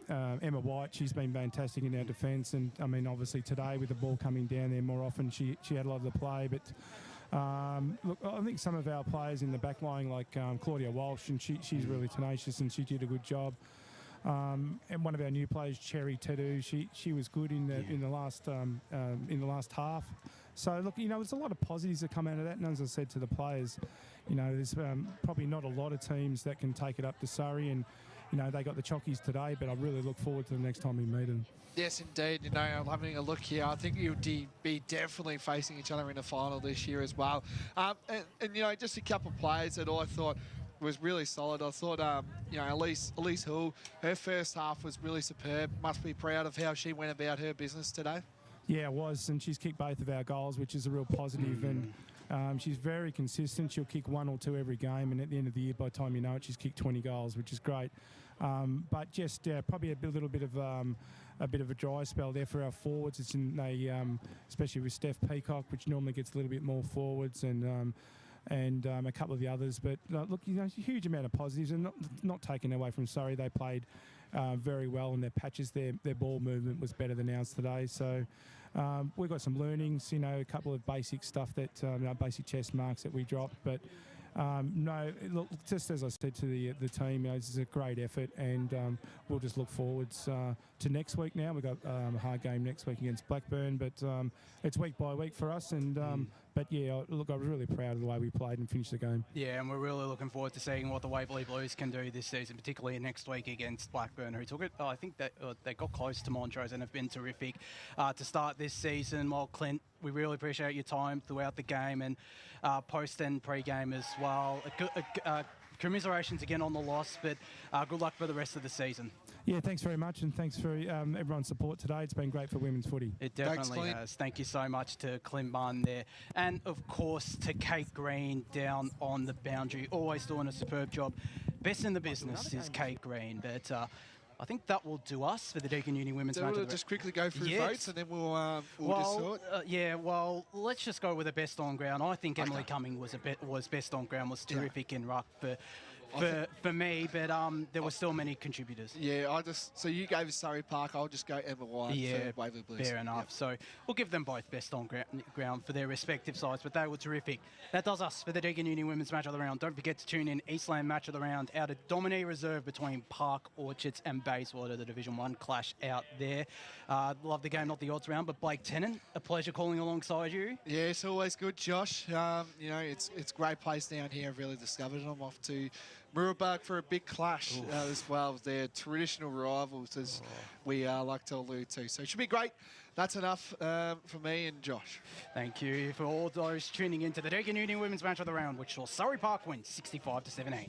Emma White, she's been fantastic in our defence. And, I mean, obviously today with the ball coming down there more often, she had a lot of the play. But look, I think some of our players in the back line, like Claudia Walsh, and she's really tenacious and she did a good job. And one of our new players, Cherry Tedu, she was good in the last half. So look, you know, there's a lot of positives that come out of that. And as I said to the players, you know, there's probably not a lot of teams that can take it up to Surrey, and you know, they got the Chockies today, but I really look forward to the next time we meet them. Yes, indeed. You know, I'm having a look here. I think you'll be definitely facing each other in the final this year as well. And you know, just a couple of players that I thought was really solid. I thought, you know, Elise Hull, her first half was really superb. Must be proud of how she went about her business today. Yeah, it was, and she's kicked both of our goals, which is a real positive. And she's very consistent. She'll kick 1 or 2 every game, and at the end of the year, by the time you know it, she's kicked 20 goals, which is great. But just probably a little bit of a dry spell there for our forwards. It's in especially with Steph Peacock, which normally gets a little bit more forwards, and a couple of the others. But look, you know, a huge amount of positives, and not taken away from Surrey. They played very well in their patches. Their ball movement was better than ours today. So we've got some learnings, you know, a couple of basic stuff that basic chest marks that we dropped, but. No, look, just as I said to the team, you know, this is a great effort, and we'll just look forwards to next week now. We've got a hard game next week against Blackburn, but it's week by week for us. And but yeah, look, I was really proud of the way we played and finished the game. Yeah, and we're really looking forward to seeing what the Waverley Blues can do this season, particularly next week against Blackburn, who took it. I think that they got close to Montrose and have been terrific to start this season. While Clint, we really appreciate your time throughout the game and post and pre-game as well. Commiserations again on the loss, but good luck for the rest of the season. Yeah, thanks very much, and thanks for everyone's support today. It's been great for women's footy. It definitely has. Thank you so much to Clint Martin there. And, of course, to Kate Green down on the boundary, always doing a superb job. Best in the business is Kate Green, but I think that will do us for the Deakin Uni Women's Match. We'll just quickly go through votes, and then we'll just sort. Well, let's just go with the best on ground. I think Emily Cumming was best on ground, was terrific in ruck for me, but there were still many contributors. Yeah, so you gave us Surrey Park. I'll just go Emma White for Waverley Blues. Fair enough. Yep. So we'll give them both best on ground for their respective sides, but they were terrific. That does us for the Deakin Uni Women's Match of the Round. Don't forget to tune in Eastland Match of the Round out at Dominee Reserve between Park Orchards and Bayswater, the Division 1 clash out there. Love the game, not the odds round, but Blake Tennant, a pleasure calling alongside you. Yeah, it's always good, Josh. You know, it's a great place down here. I've really discovered it. I'm off to Mooroolbark for a big clash as well. They're traditional rivals, as we like to allude to. So it should be great. That's enough for me and Josh. Thank you for all those tuning into the Deakin Uni Women's Match of the Round, which saw Surrey Park win 65-17.